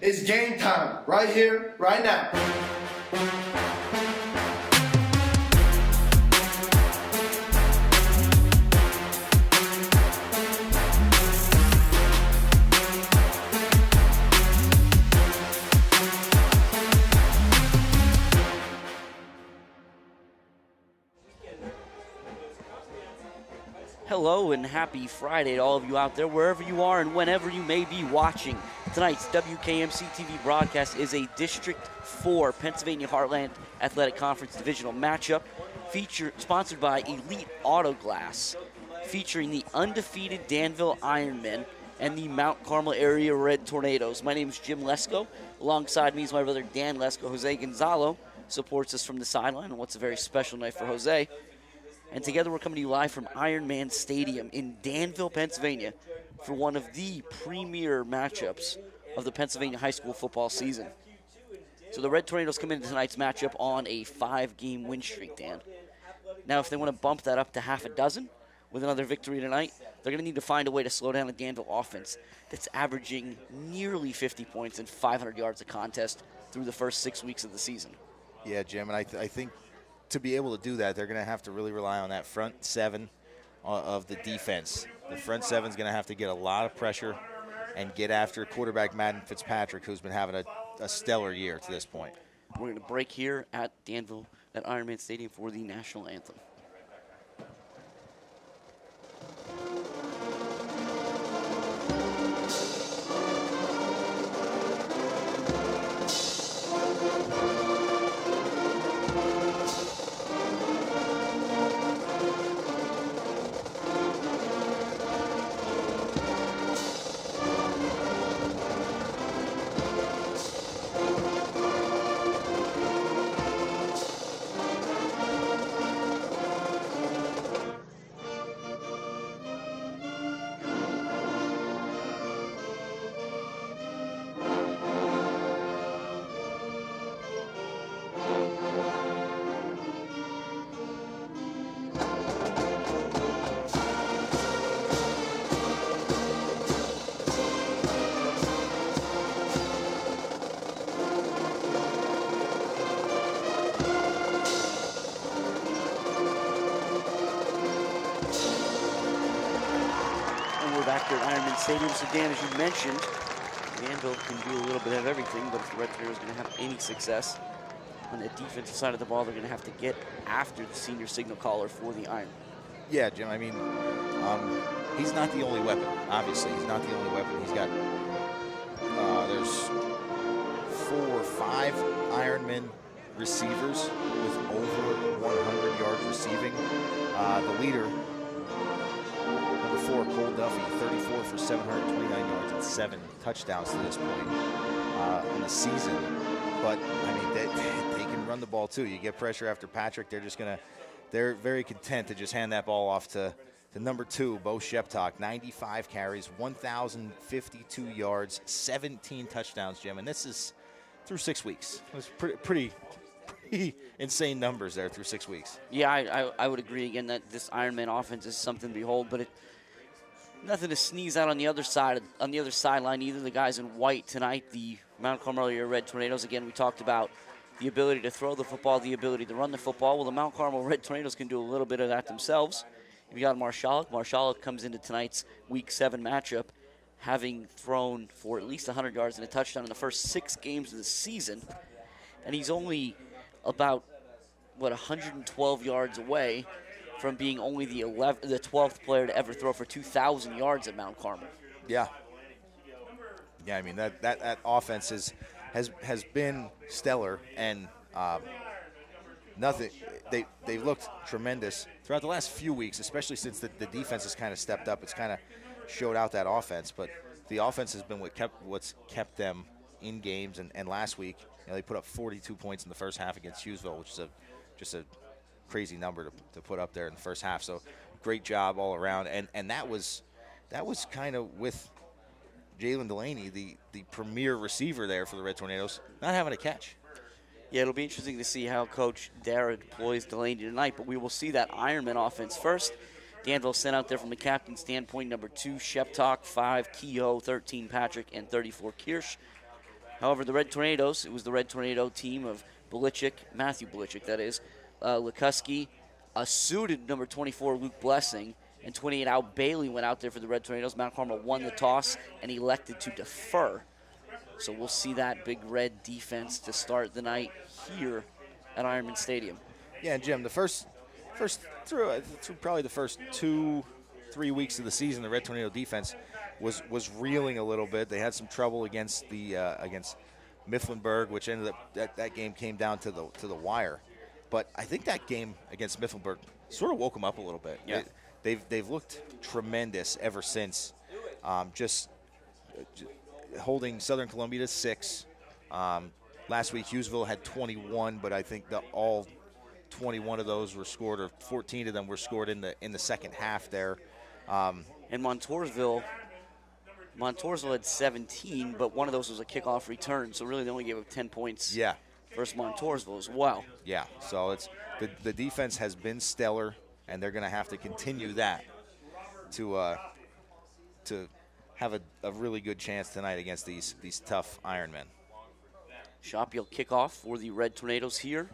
It's game time, right here, right now. Hello and happy Friday to all of you out there, wherever you are and whenever you may be watching. Tonight's WKMC TV broadcast is a District 4 Pennsylvania Heartland Athletic Conference divisional matchup sponsored by Elite Auto Glass, featuring the undefeated Danville Ironmen and the Mount Carmel area Red Tornadoes. My name is Jim Lesko. Alongside me is my brother Dan Lesko. Jose Gonzalo supports us from the sideline on what's a very special night for Jose. And together we're coming to you live from Ironman Stadium in Danville, Pennsylvania for one of the premier matchups of the Pennsylvania high school football season. So the Red Tornadoes come into tonight's matchup on a 5-game win streak, Dan. Now if they want to bump that up to half a dozen with another victory tonight, they're going to need to find a way to slow down the Danville offense that's averaging nearly 50 points and 500 yards a contest through the first 6 weeks of the season. Yeah, Jim, and I think to be able to do that, they're going to have to really rely on that front seven of the defense. The front seven is going to have to get a lot of pressure and get after quarterback Madden Fitzpatrick, who's been having a stellar year to this point. We're going to break here at Danville at Ironman Stadium for the national anthem. Stadium. So Dan, as you mentioned, Danville can do a little bit of everything, but if the Red Tornadoes are going to have any success on the defensive side of the ball, they're going to have to get after the senior signal caller for the Iron. Yeah, Jim, I mean, he's not the only weapon, obviously. He's not the only weapon. He's got, there's 4 or 5 Ironmen receivers with over 100 yards receiving. The leader, number 4, Cole Duffy, 34 for 729 yards and 7 touchdowns to this point in the season. But, I mean, they can run the ball, too. You get pressure after Patrick, they're very content to just hand that ball off to number 2, Bo Sheptok. 95 carries, 1,052 yards, 17 touchdowns, Jim. And this is through 6 weeks. It was pretty insane numbers there through 6 weeks. Yeah, I would agree again that this Ironman offense is something to behold, but nothing to sneeze at on the other sideline either. The guys in white tonight, the Mount Carmel Red Tornadoes. Again, we talked about the ability to throw the football, the ability to run the football. Well, the Mount Carmel Red Tornadoes can do a little bit of that themselves. We got Marshall. Marshall comes into tonight's Week 7 matchup having thrown for at least 100 yards and a touchdown in the first 6 games of the season, and he's only about 112 yards away from being only the 12th player to ever throw for 2,000 yards at Mount Carmel. Yeah. Yeah, I mean, that offense has been stellar, and they've looked tremendous throughout the last few weeks, especially since the defense has kind of stepped up. It's kind of showed out that offense, but the offense has been what's kept them in games, and last week, they put up 42 points in the first half against Hughesville, which is just a crazy number to put up there in the first half. So great job all around, and that was kind of with Jalen Delaney, the premier receiver there for the Red Tornadoes, not having a catch. Yeah, it'll be interesting to see how Coach Dara deploys Delaney tonight, but we will see that Ironman offense first. Danville sent out there from the captain's standpoint, number 2, Sheptok, 5, Kehoe, 13, Patrick, and 34, Kirsch. However, the Red Tornadoes, it was the Red Tornado team of Matthew Belichick, that is, Lukuski, a suited number 24, Luke Blessing, and 28, Al Bailey went out there for the Red Tornadoes. Mount Carmel won the toss and elected to defer. So we'll see that big red defense to start the night here at Ironman Stadium. Yeah, and Jim, the first through probably the first 2-3 weeks of the season, the Red Tornado defense was reeling a little bit. They had some trouble against against Mifflinburg, which ended up that game came down to the wire. But I think that game against Mifflinburg sort of woke them up a little bit. Yeah. They've looked tremendous ever since. Just holding Southern Columbia to 6. Last week, Hughesville had 21, but I think all 21 of those were scored, or 14 of them were scored in the second half there. And Montoursville had 17, but one of those was a kickoff return, so really they only gave up 10 points. Yeah. Versus Montoursville as well. Yeah, so it's the defense has been stellar, and they're going to have to continue that to have a really good chance tonight against these tough Ironmen. Shopfield kickoff for the Red Tornadoes here.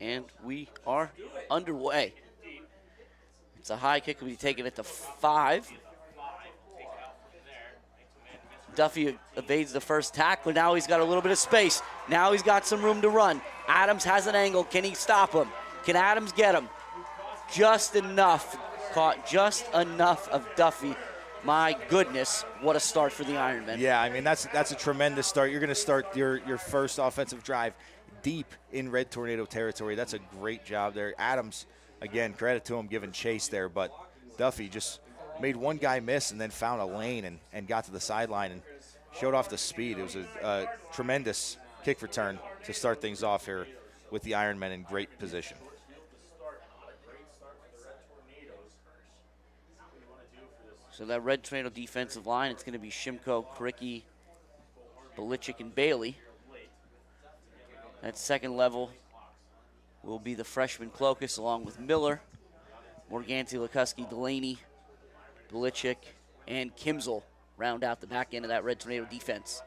And we are underway. It's a high kick. We'll be taking it to 5. Duffy evades the first tackler. Now he's got a little bit of space. Now he's got some room to run. Adams has an angle. Can he stop him? Can Adams get him? Just enough. Caught just enough of Duffy. My goodness, what a start for the Ironmen. Yeah, I mean, that's a tremendous start. You're going to start your first offensive drive deep in Red Tornado territory. That's a great job there. Adams, again, credit to him giving chase there, but Duffy just made one guy miss and then found a lane and got to the sideline and showed off the speed. It was a tremendous kick return to start things off here with the Ironmen in great position. So that Red Tornado defensive line, it's going to be Shimko, Kricki, Belichick, and Bailey. At second level will be the freshman Clokus along with Miller, Morganti, Lukuski, Delaney, Belichick, and Kimzel round out the back end of that Red Tornado defense.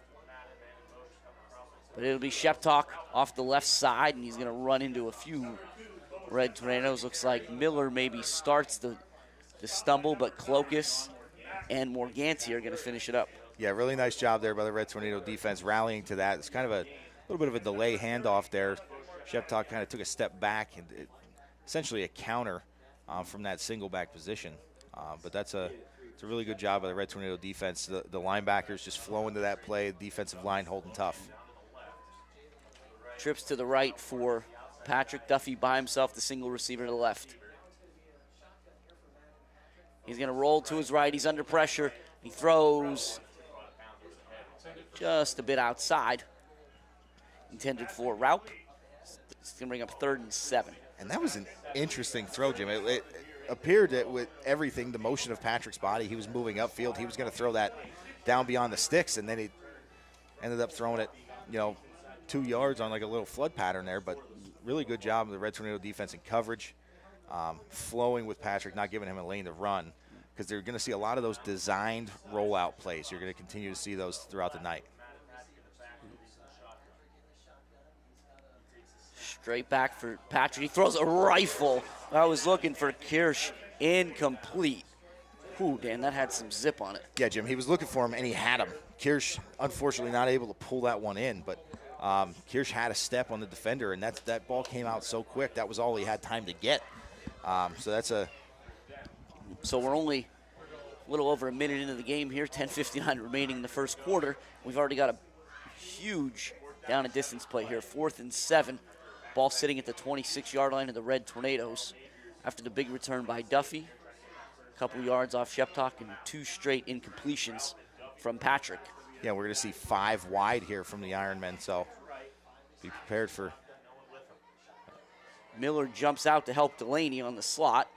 But it'll be Sheptalk off the left side, and he's going to run into a few Red Tornadoes. Looks like Miller maybe starts the stumble, but Clokus and Morganti are going to finish it up. Yeah, really nice job there by the Red Tornado defense rallying to that. It's kind of a little bit of a delay handoff there. Sheptalk kind of took a step back, and essentially a counter from that single back position. But it's a really good job by the Red Tornado defense. The linebackers just flow into that play. The defensive line holding tough. Trips to the right for Patrick Duffy by himself, the single receiver to the left. He's going to roll to his right. He's under pressure. He throws just a bit outside. Intended for Raup. It's going to bring up 3rd and 7. And that was an interesting throw, Jim. It appeared that with everything, the motion of Patrick's body, he was moving upfield. He was going to throw that down beyond the sticks, and then he ended up throwing it, 2 yards on like a little flood pattern there. But really good job of the Red Tornado defense in coverage, flowing with Patrick, not giving him a lane to run, because they're going to see a lot of those designed rollout plays. You're going to continue to see those throughout the night. Straight back for Patrick. He throws a rifle. I was looking for Kirsch. Incomplete. Ooh, Dan, that had some zip on it. Yeah, Jim, he was looking for him, and he had him. Kirsch, unfortunately, not able to pull that one in, but Kirsch had a step on the defender, and that ball came out so quick. That was all he had time to get. So we're only a little over a minute into the game here, 10:59 remaining in the first quarter. We've already got a huge down and distance play here, 4th and 7. Ball sitting at the 26-yard line of the Red Tornadoes after the big return by Duffy. A couple yards off Sheptalk and 2 straight incompletions from Patrick. Yeah, we're going to see 5 wide here from the Ironmen, so be prepared for. Miller jumps out to help Delaney on the slot.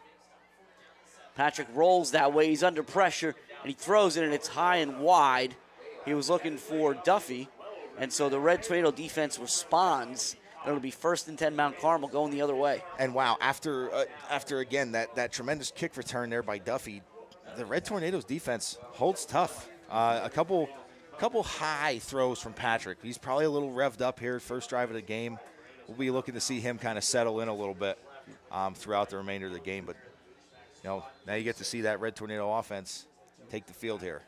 Patrick rolls that way. He's under pressure, and he throws it, and it's high and wide. He was looking for Duffy, and so the Red Tornado defense responds. It'll be 1st and 10 Mount Carmel going the other way. And wow, after again that tremendous kick return there by Duffy, the Red Tornadoes defense holds tough. A couple high throws from Patrick. He's probably a little revved up here, first drive of the game. We'll be looking to see him kind of settle in a little bit throughout the remainder of the game. But, now you get to see that Red Tornado offense take the field here.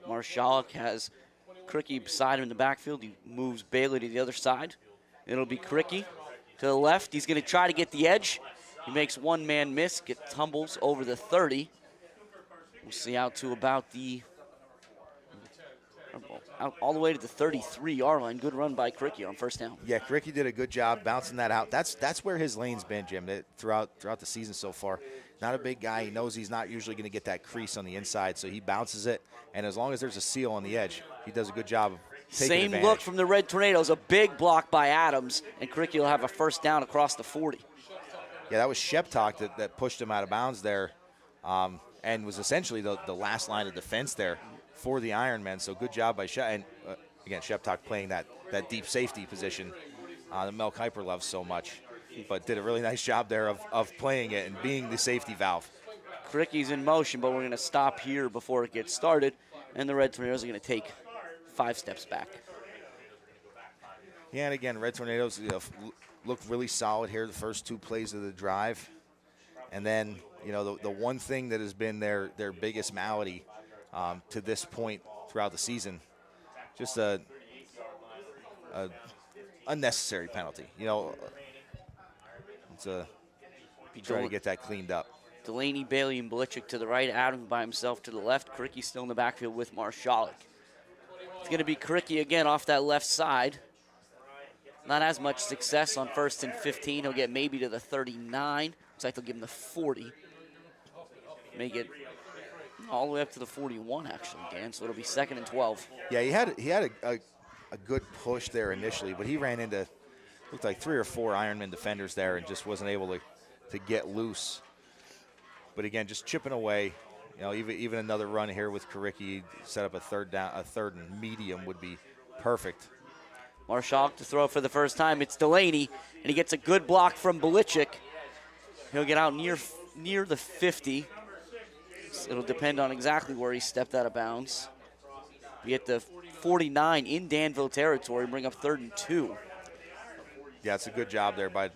Marshalik has Cricky beside him in the backfield. He moves Bailey to the other side. It'll be Cricky to the left. He's going to try to get the edge. He makes one-man miss, tumbles over the 30. We'll see out to about all the way to the 33-yard line. Good run by Cricky on first down. Yeah, Cricky did a good job bouncing that out. That's where his lane's been, Jim, throughout the season so far. Not a big guy. He knows he's not usually going to get that crease on the inside, so he bounces it. And as long as there's a seal on the edge, he does a good job of taking advantage. Same look from the Red Tornadoes. A big block by Adams, and Cricky will have a first down across the 40. Yeah, that was Sheptalk that pushed him out of bounds there, and was essentially the last line of defense there for the Ironmen. So good job by And again, Sheptalk playing that deep safety position that Mel Kiper loves so much, but did a really nice job there of playing it and being the safety valve. Cricky's in motion, but we're going to stop here before it gets started, and the Red Tornadoes are going to take 5 steps back. Yeah, and again, Red Tornadoes looked really solid here the first 2 plays of the drive. And then, the one thing that has been their biggest malady to this point throughout the season, just a unnecessary penalty. It's trying to get that cleaned up. Delaney, Bailey, and Belichick to the right. Adams by himself to the left. Cricky still in the backfield with Marshalik. It's going to be Cricky again off that left side. Not as much success on 1st and 15. He'll get maybe to the 39. Looks like they'll give him the 40. Make it all the way up to the 41, actually, Dan. So it'll be 2nd and 12. Yeah, he had a good push there initially, but he ran into, looked like 3 or 4 Ironman defenders there and just wasn't able to get loose. But again, just chipping away. Even another run here with Cricky, set up a third and medium would be perfect. Marshall to throw for the first time. It's Delaney, and he gets a good block from Belichick. He'll get out near the 50. It'll depend on exactly where he stepped out of bounds. Be at the 49 in Danville territory, bring up 3rd and 2. Yeah, it's a good job there by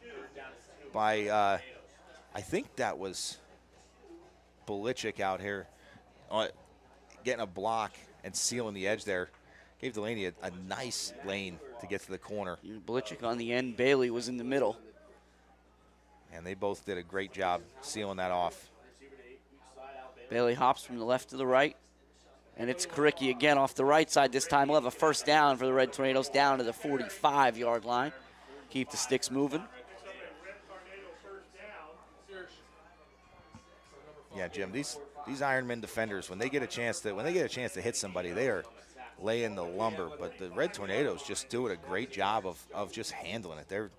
I think that was Belichick out here getting a block and sealing the edge there. Gave Delaney a nice lane to get to the corner. Belichick on the end. Bailey was in the middle. And they both did a great job sealing that off. Bailey hops from the left to the right. And it's Cricky again off the right side. This time we'll have a first down for the Red Tornadoes down to the 45-yard line. Keep the sticks moving. Yeah, Jim, these Ironman defenders, when they get a chance to hit somebody, they are laying the lumber. But the Red Tornadoes just doing a great job of just handling it. They're,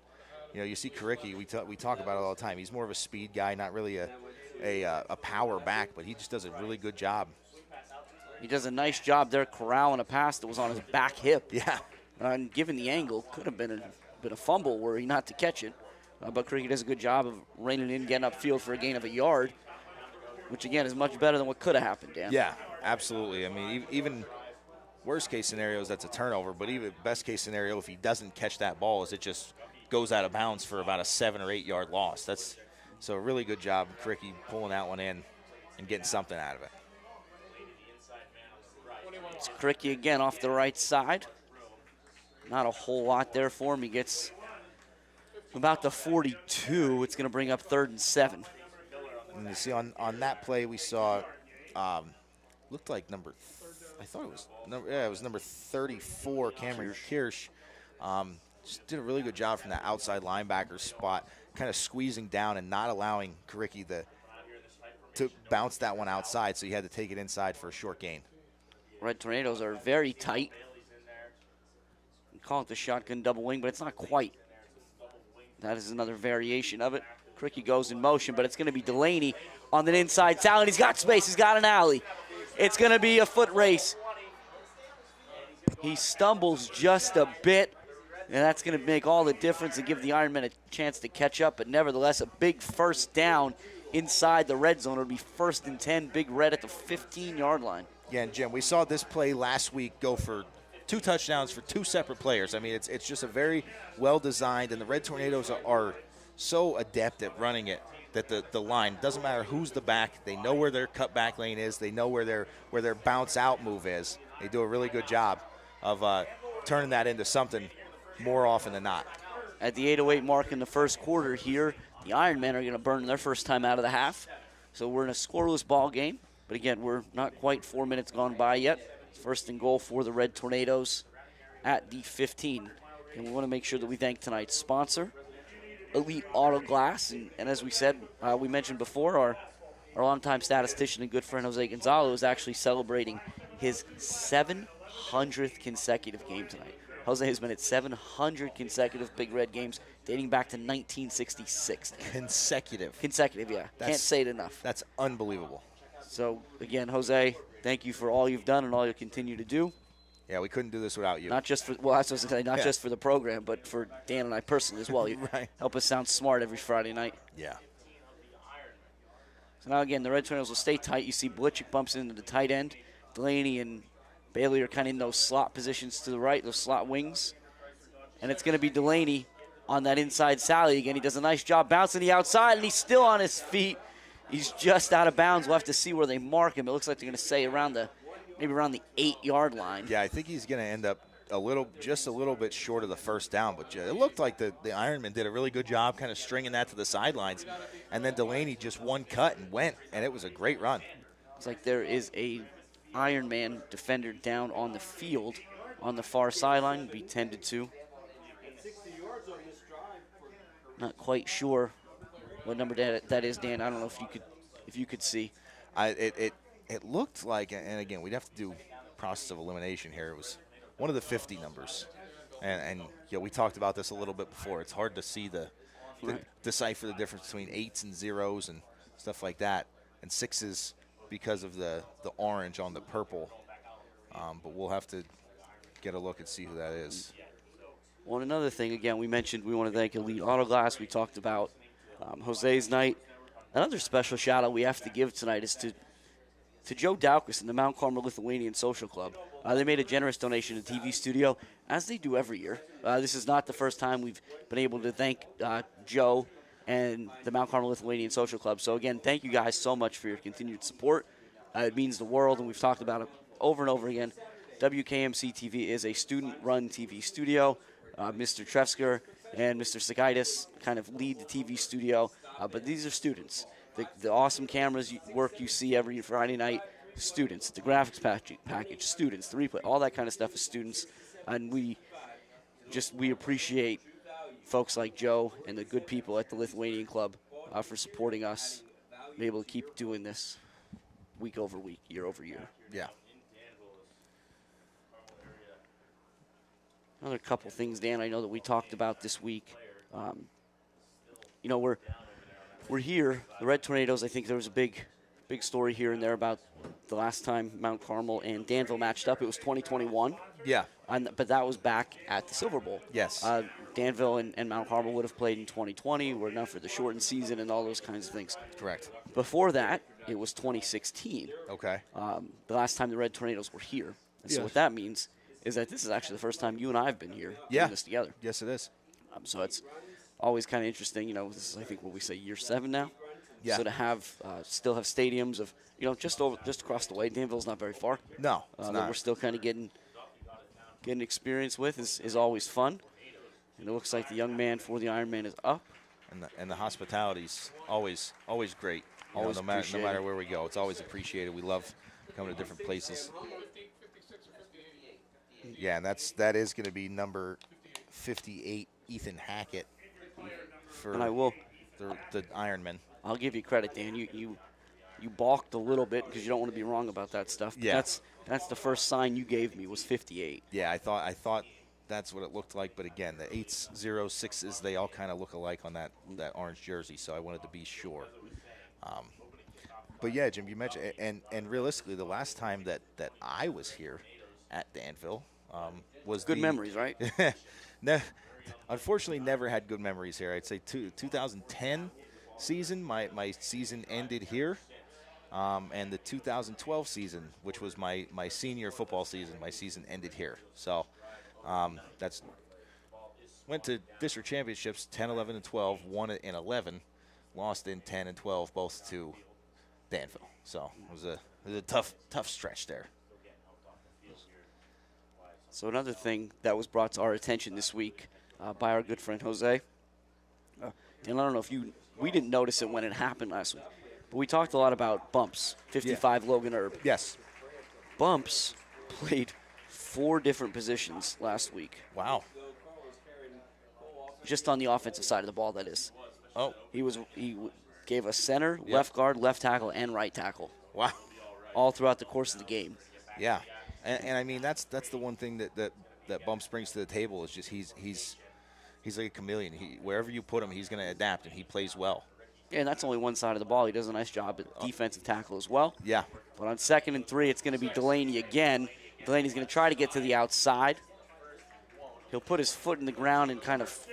you see Cricky, we talk about it all the time. He's more of a speed guy, not really a power back, but he just does a really good job. He does a nice job there corralling a pass that was on his back hip. Yeah. And given the angle, could have been a fumble were he not to catch it. But Cricky does a good job of reining in, getting upfield for a gain of a yard, which, again, is much better than what could have happened, Dan. Yeah, absolutely. I mean, even worst-case scenarios, that's a turnover. But even best-case scenario, if he doesn't catch that ball, is it just goes out of bounds for about a 7 or 8 yard loss. So a really good job, Cricky, pulling that one in and getting something out of it. It's Cricky again off the right side. Not a whole lot there for him. He gets about the 42. It's going to bring up 3rd and 7. And you see on that play we saw, looked like number 34, Cameron Kirsch. Just did a really good job from that outside linebacker spot, kind of squeezing down and not allowing Cricky to bounce that one outside, so he had to take it inside for a short gain. Red Tornadoes are very tight. We call it the shotgun double wing, but it's not quite. That is another variation of it. Cricky goes in motion, but it's going to be Delaney on the inside talent. He's got space. He's got an alley. It's going to be a foot race. He stumbles just a bit, and that's going to make all the difference and give the Ironmen a chance to catch up, but nevertheless, a big first down inside the red zone. It'll be 1st and 10, Big Red at the 15-yard line. Yeah, and Jim, we saw this play last week go for 2 touchdowns for 2 separate players. I mean, it's just a very well-designed, and the Red Tornadoes are so adept at running it that the line, doesn't matter who's the back, they know where their cutback lane is, they know where their bounce-out move is. They do a really good job of turning that into something more often than not. At the 8:08 mark in the first quarter here, the Ironmen are going to burn their first time out of the half. So we're in a scoreless ball game. But again, we're not quite 4 minutes gone by yet. 1st and goal for the Red Tornadoes at the 15. And we want to make sure that we thank tonight's sponsor, Elite Auto Glass. And as we said, we mentioned before, our longtime statistician and good friend Jose Gonzalo is actually celebrating his 700th consecutive game tonight. Jose has been at 700 consecutive Big Red games dating back to 1966. Consecutive, yeah. Can't say it enough. That's unbelievable. So, again, Jose, thank you for all you've done and all you'll continue to do. Yeah, we couldn't do this without you. Not just for, well, I was going to say, not just for the program, but for Dan and I personally as well. You Right. help us sound smart every Friday night. Yeah. So now, again, the Red Tornadoes will stay tight. You see Blitchick bumps into the tight end. Delaney and Bailey are kind of in those slot positions to the right, those slot wings. And it's going to be Delaney on that inside sally again. He does a nice job bouncing the outside, and he's still on his feet. He's just out of bounds. We'll have to see where they mark him. It looks like they're going to say maybe around the 8-yard line. Yeah, I think he's going to end up just a little bit short of the first down. But it looked like the Ironmen did a really good job kind of stringing that to the sidelines. And then Delaney just one cut and went, and it was a great run. It's like there is a Ironman defender down on the field on the far sideline. Be tended to. Not quite sure what number that is, Dan. I don't know if you could see. It looked like, and again, we'd have to do process of elimination here. It was one of the 50 numbers, and we talked about this a little bit before. It's hard to see decipher the difference between 8s and 0s and stuff like that, and 6s because of the orange on the purple. But we'll have to get a look and see who that is. Well, another thing, again, we mentioned we want to thank Elite Auto Glass. We talked about Jose's night. Another special shout-out we have to give tonight is to Joe Daukus and the Mount Carmel Lithuanian Social Club. They made a generous donation to the TV studio, as they do every year. This is not the first time we've been able to thank Joe and the Mount Carmel Lithuanian Social Club. So, again, thank you guys so much for your continued support. It means the world, and we've talked about it over and over again. WKMC TV is a student-run TV studio. Mr. Trefsker and Mr. Sakaitis kind of lead the TV studio, but these are students. The awesome cameras work you see every Friday night, students. The graphics package, students. The replay, all that kind of stuff is students. And we appreciate folks like Joe and the good people at the Lithuanian Club for supporting us, be able to keep doing this week over week, year over year. Yeah. Another couple things, Dan, I know that we talked about this week. We're here. The Red Tornadoes, I think there was a big story here and there about the last time Mount Carmel and Danville matched up. It was 2021. Yeah. But that was back at the Silver Bowl. Yes. Danville and Mount Carmel would have played in 2020. We're now for the shortened season and all those kinds of things. Correct. Before that, it was 2016. Okay. The last time the Red Tornadoes were here. And so what that means is that this is actually the first time you and I have been here doing this together. Yes, it is. So it's always kind of interesting. This is, I think, what we say, year 7 now. Yeah. So to have still have stadiums of just across the way. Danville's not very far. No, it's that not. we're still kind of getting experience with is always fun. And it looks like the young man for the Ironman is up. And the hospitality's always great. Always no matter where we go, it's always appreciated. We love coming to different places. Yeah, and that is going to be number 58, Ethan Hackett, for and I will. The Ironman. I'll give you credit, Dan. You balked a little bit because you don't want to be wrong about that stuff. Yeah. That's the first sign you gave me was 58. Yeah, I thought that's what it looked like, but again, the 8s, 0s, 6s, they all kind of look alike on that orange jersey, so I wanted to be sure. But yeah, Jim, you mentioned, and realistically, the last time that I was here at Danville was good memories, right? No, unfortunately, never had good memories here. I'd say 2010 season, my season ended here. And the 2012 season, which was my senior football season, my season ended here. So that's went to district championships 10, 11, and 12, won it in 11, lost in 10 and 12, both to Danville. So it was a tough stretch there. So another thing that was brought to our attention this week by our good friend Jose, and I don't know if we didn't notice it when it happened last week, but we talked a lot about Bumps, 55 Logan Erb. Yes. Bumps played 4 different positions last week. Wow. Just on the offensive side of the ball, that is. Oh. He gave us center, left guard, left tackle, and right tackle. Wow. All throughout the course of the game. Yeah. And I mean, that's the one thing that Bumps brings to the table is just he's like a chameleon. Wherever you put him, he's going to adapt, and he plays well. Yeah, and that's only one side of the ball. He does a nice job at defensive tackle as well. Yeah. But on 2nd and 3, it's going to be Delaney again. Delaney's going to try to get to the outside. He'll put his foot in the ground and kind of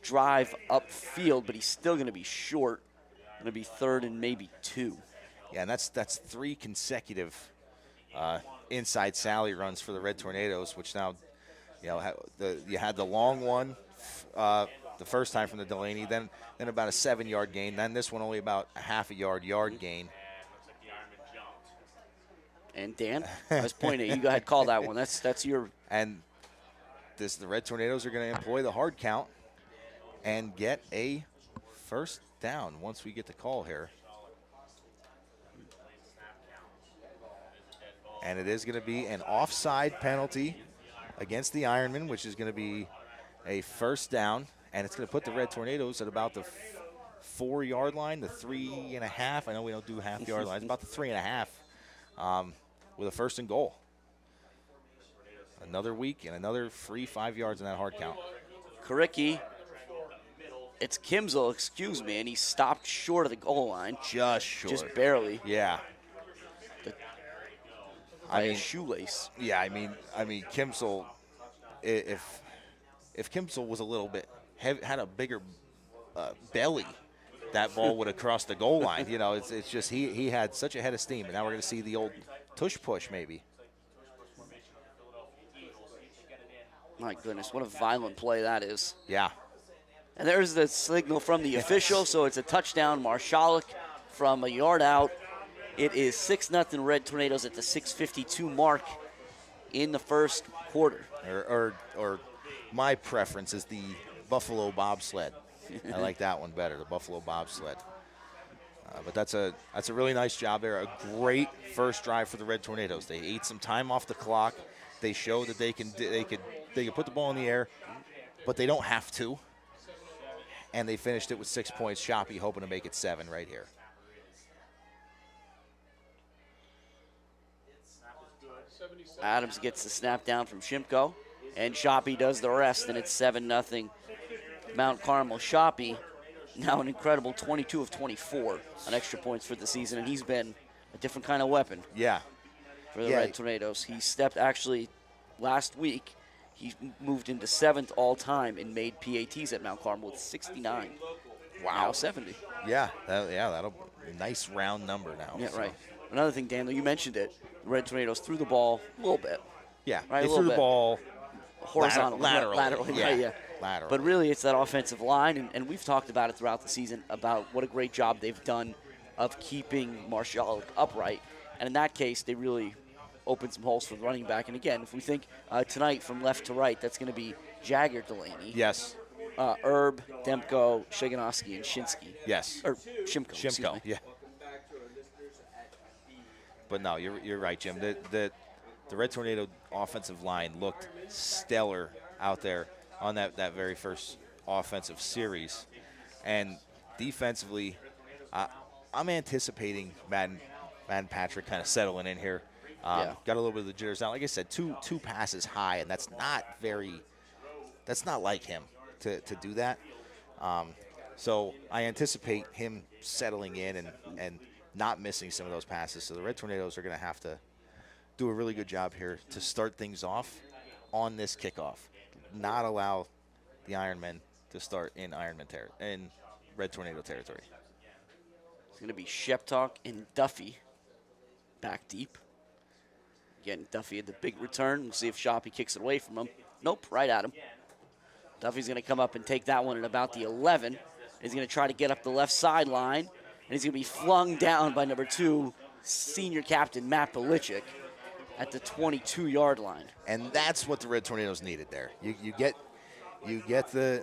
drive upfield, but he's still going to be short. Going to be 3rd and maybe 2. Yeah, and that's 3 consecutive inside Sally runs for the Red Tornadoes, which now, you had the long one the first time from the Delaney, then about a 7-yard gain, then this one only about a half a yard gain. And Dan, I was pointing. You go ahead, call that one. That's your. And the Red Tornadoes are going to employ the hard count and get a first down once we get the call here. And it is going to be an offside penalty against the Ironmen, which is going to be a first down. And it's going to put the Red Tornadoes at about the 4-yard line, the 3.5. I know we don't do half-yard lines, about the 3.5 with a 1st and goal. Another week and another free 5 yards in that hard count. Karicki, it's Kimzel, and he stopped short of the goal line. Just short. Just barely. Yeah. By a shoelace. Yeah, I mean, Kimsel, if Kimsel was a little bit had a bigger belly, that ball would have crossed the goal line. It's just he had such a head of steam, and now we're going to see the old tush push maybe. My goodness, what a violent play that is. Yeah. And there's the signal from the official, so it's a touchdown. Marshalik from a yard out. It is 6-0 Red Tornadoes at the 6:52 mark in the first quarter. Or my preference is the Buffalo bobsled. I like that one better, the Buffalo bobsled. But that's a really nice job there. A great first drive for the Red Tornadoes. They ate some time off the clock. They showed that they can put the ball in the air, but they don't have to. And they finished it with 6 points. Shoppy hoping to make it 7 right here. Adams gets the snap down from Shimko, and Shoppy does the rest, and it's 7-0 Mount Carmel. Shoppy now an incredible 22 of 24 on extra points for the season, and he's been a different kind of weapon. Yeah. For the Red Tornadoes. He stepped, actually, last week, he moved into 7th all-time and made PATs at Mount Carmel with 69. Wow. Now 70. Yeah, that'll be a nice round number now. Yeah, so. Right. Another thing, Daniel, you mentioned it. The Red Tornadoes threw the ball a little bit. Yeah, right, they threw the ball horizontally. Laterally. Yeah. Right, yeah. Laterally. But really, it's that offensive line, and we've talked about it throughout the season about what a great job they've done of keeping Marshall upright. And in that case, they really opened some holes for the running back. And again, if we think tonight from left to right, that's going to be Jagger, Delaney. Yes. Erb, Demko, Shiganowski, and Shinsky. Yes. Or Shimko. Shimko, yeah. But no, you're right, Jim. The Red Tornado offensive line looked stellar out there on that very first offensive series. And defensively, I'm anticipating Madden Patrick kind of settling in here. Got a little bit of the jitters now. Like I said, two passes high, and that's not like him to do that. So I anticipate him settling in and not missing some of those passes. So the Red Tornadoes are going to have to do a really good job here to start things off on this kickoff. Not allow the Ironmen to start in Ironman Red Tornado territory. It's going to be Sheptalk and Duffy back deep. Again, Duffy had the big return. We'll see if Shoppy kicks it away from him. Nope, right at him. Duffy's going to come up and take that one at about the 11. He's going to try to get up the left sideline, and he's going to be flung down by number 2, senior captain Matt Belichick, at the 22-yard line. And that's what the Red Tornadoes needed there. You get the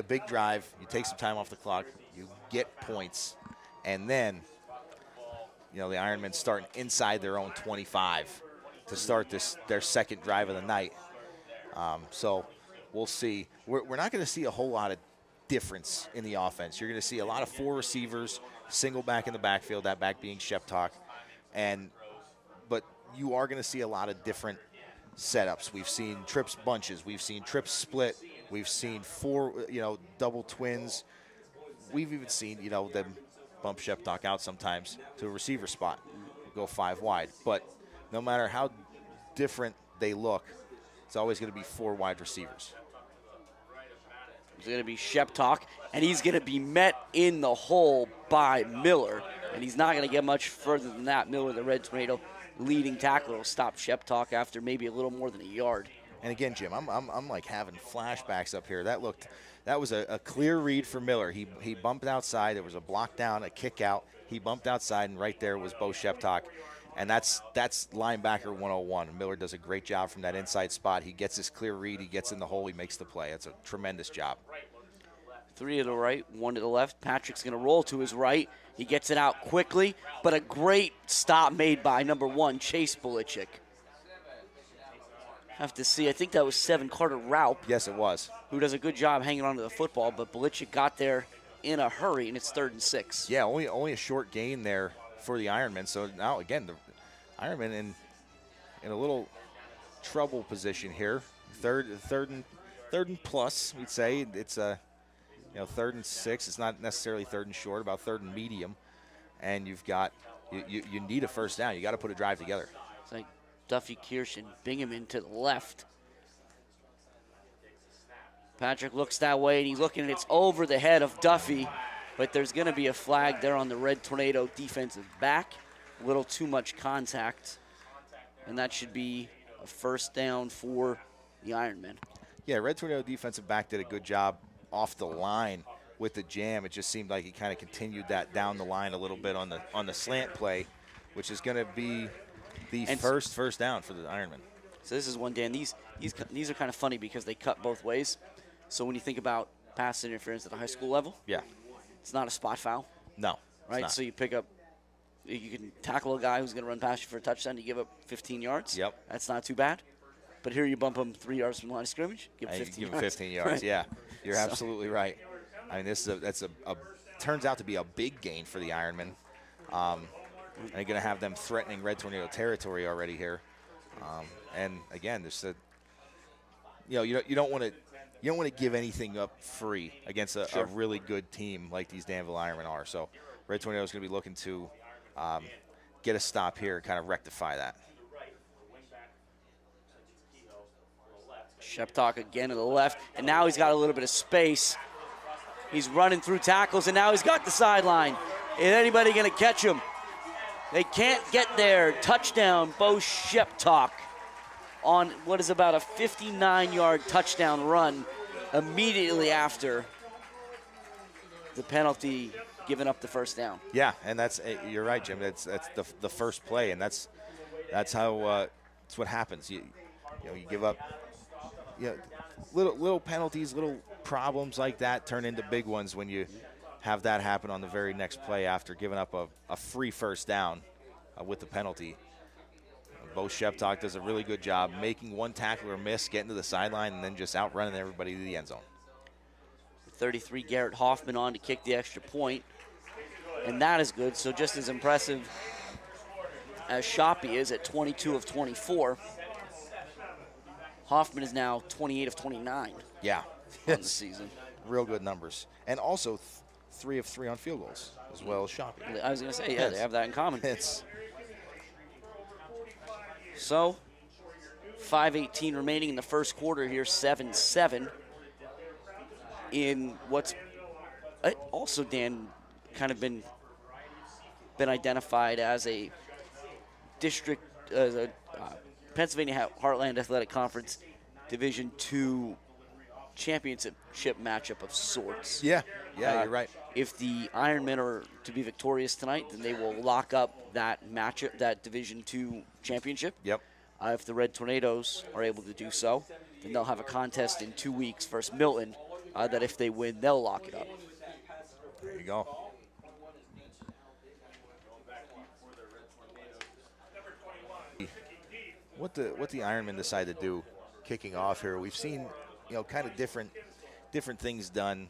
big drive, you take some time off the clock, you get points, and then the Ironmen starting inside their own 25 to start their second drive of the night. So we'll see. We're not going to see a whole lot of difference in the offense. You're going to see a lot of 4 receivers, single back in the backfield, that back being Sheptalk, but you are going to see a lot of different setups. We've seen trips bunches. We've seen trips split. We've seen 4, double twins. We've even seen, them bump Sheptalk out sometimes to a receiver spot, go 5 wide. But no matter how different they look, it's always going to be 4 wide receivers. It's going to be Sheptalk, and he's going to be met in the hole by Miller. And he's not going to get much further than that. Miller, the Red Tornado leading tackler, will stop Sheptalk after maybe a little more than a yard. And again, Jim, I'm like having flashbacks up here. That was a clear read for Miller. He bumped outside. There was a block down, a kick out. He bumped outside, and right there was Bo Sheptalk. And that's linebacker 101. Miller does a great job from that inside spot. He gets his clear read. He gets in the hole. He makes the play. That's a tremendous job. 3 to the right, 1 to the left. Patrick's going to roll to his right. He gets it out quickly, but a great stop made by number 1, Chase Belichick. Have to see. I think that was 7 Carter Raup. Yes, it was. Who does a good job hanging on to the football, but Belichick got there in a hurry, and it's 3rd and 6. Yeah, only a short gain there for the Ironmen. So now, again, the Ironmen in a little trouble position here. Third and plus, we'd say. It's 3rd and 6. It's not necessarily 3rd and short, about 3rd and medium. And you've got you need a first down. You got to put a drive together. It's like Duffy, Kirsch, and Bingaman to the left. Patrick looks that way, and he's looking, and it's over the head of Duffy. But there's going to be a flag there on the Red Tornado defensive back. A little too much contact. And that should be a first down for the Ironmen. Yeah, Red Tornado defensive back did a good job off the line with the jam. It just seemed like he kind of continued that down the line a little bit on the slant play, which is going to be the first down for the Ironmen. So this is one, Dan. These are kind of funny because they cut both ways. So when you think about pass interference at the high school level, yeah, it's not a spot foul. No, right? So you can tackle a guy who's going to run past you for a touchdown. You give up 15 yards. Yep. That's not too bad. But here you bump him 3 yards from the line of scrimmage. Give him 15 yards. 15 yards. Right. Yeah, you're absolutely right. I mean, that's a turns out to be a big gain for the Ironmen. They're going to have them threatening Red Tornado territory already here. And again, there's you don't want to give anything up free against a really good team like these Danville Ironmen are. So Red Tornado is going to be looking to get a stop here and kind of rectify that. Sheptalk again to the left, and now he's got a little bit of space. He's running through tackles, and now he's got the sideline. Is anybody going to catch him? They can't get there. Touchdown, Bo Sheptalk on what is about a 59-yard touchdown run immediately after the penalty giving up the first down. Yeah, and you're right, Jim. That's the first play, and that's how that's what happens. You give up little penalties, little problems like that turn into big ones when you have that happen on the very next play after giving up a free first down with the penalty. Bo Sheptalk does a really good job making one tackler miss, getting to the sideline, and then just outrunning everybody to the end zone. 33, Garrett Hoffman on to kick the extra point, and that is good. So just as impressive as Shoppy is at 22 of 24, Hoffman is now 28 of 29. Yeah, on the season. Real good numbers, and also 3 of 3 on field goals as well as Shoppy. I was going to say, yeah, they have that in common. So 5:18 remaining in the first quarter here, 7-7 in what's Also, Dan, kind of been identified as a district, Pennsylvania Heartland Athletic Conference Division II championship matchup of sorts. Yeah, you're right. If the Ironmen are to be victorious tonight, then they will lock up that matchup, that Division II championship. Yep. If the Red Tornadoes are able to do so, then they'll have a contest in 2 weeks versus Milton that if they win, they'll lock it up. There you go. What the Ironmen decide to do kicking off here, we've seen, kind of different things done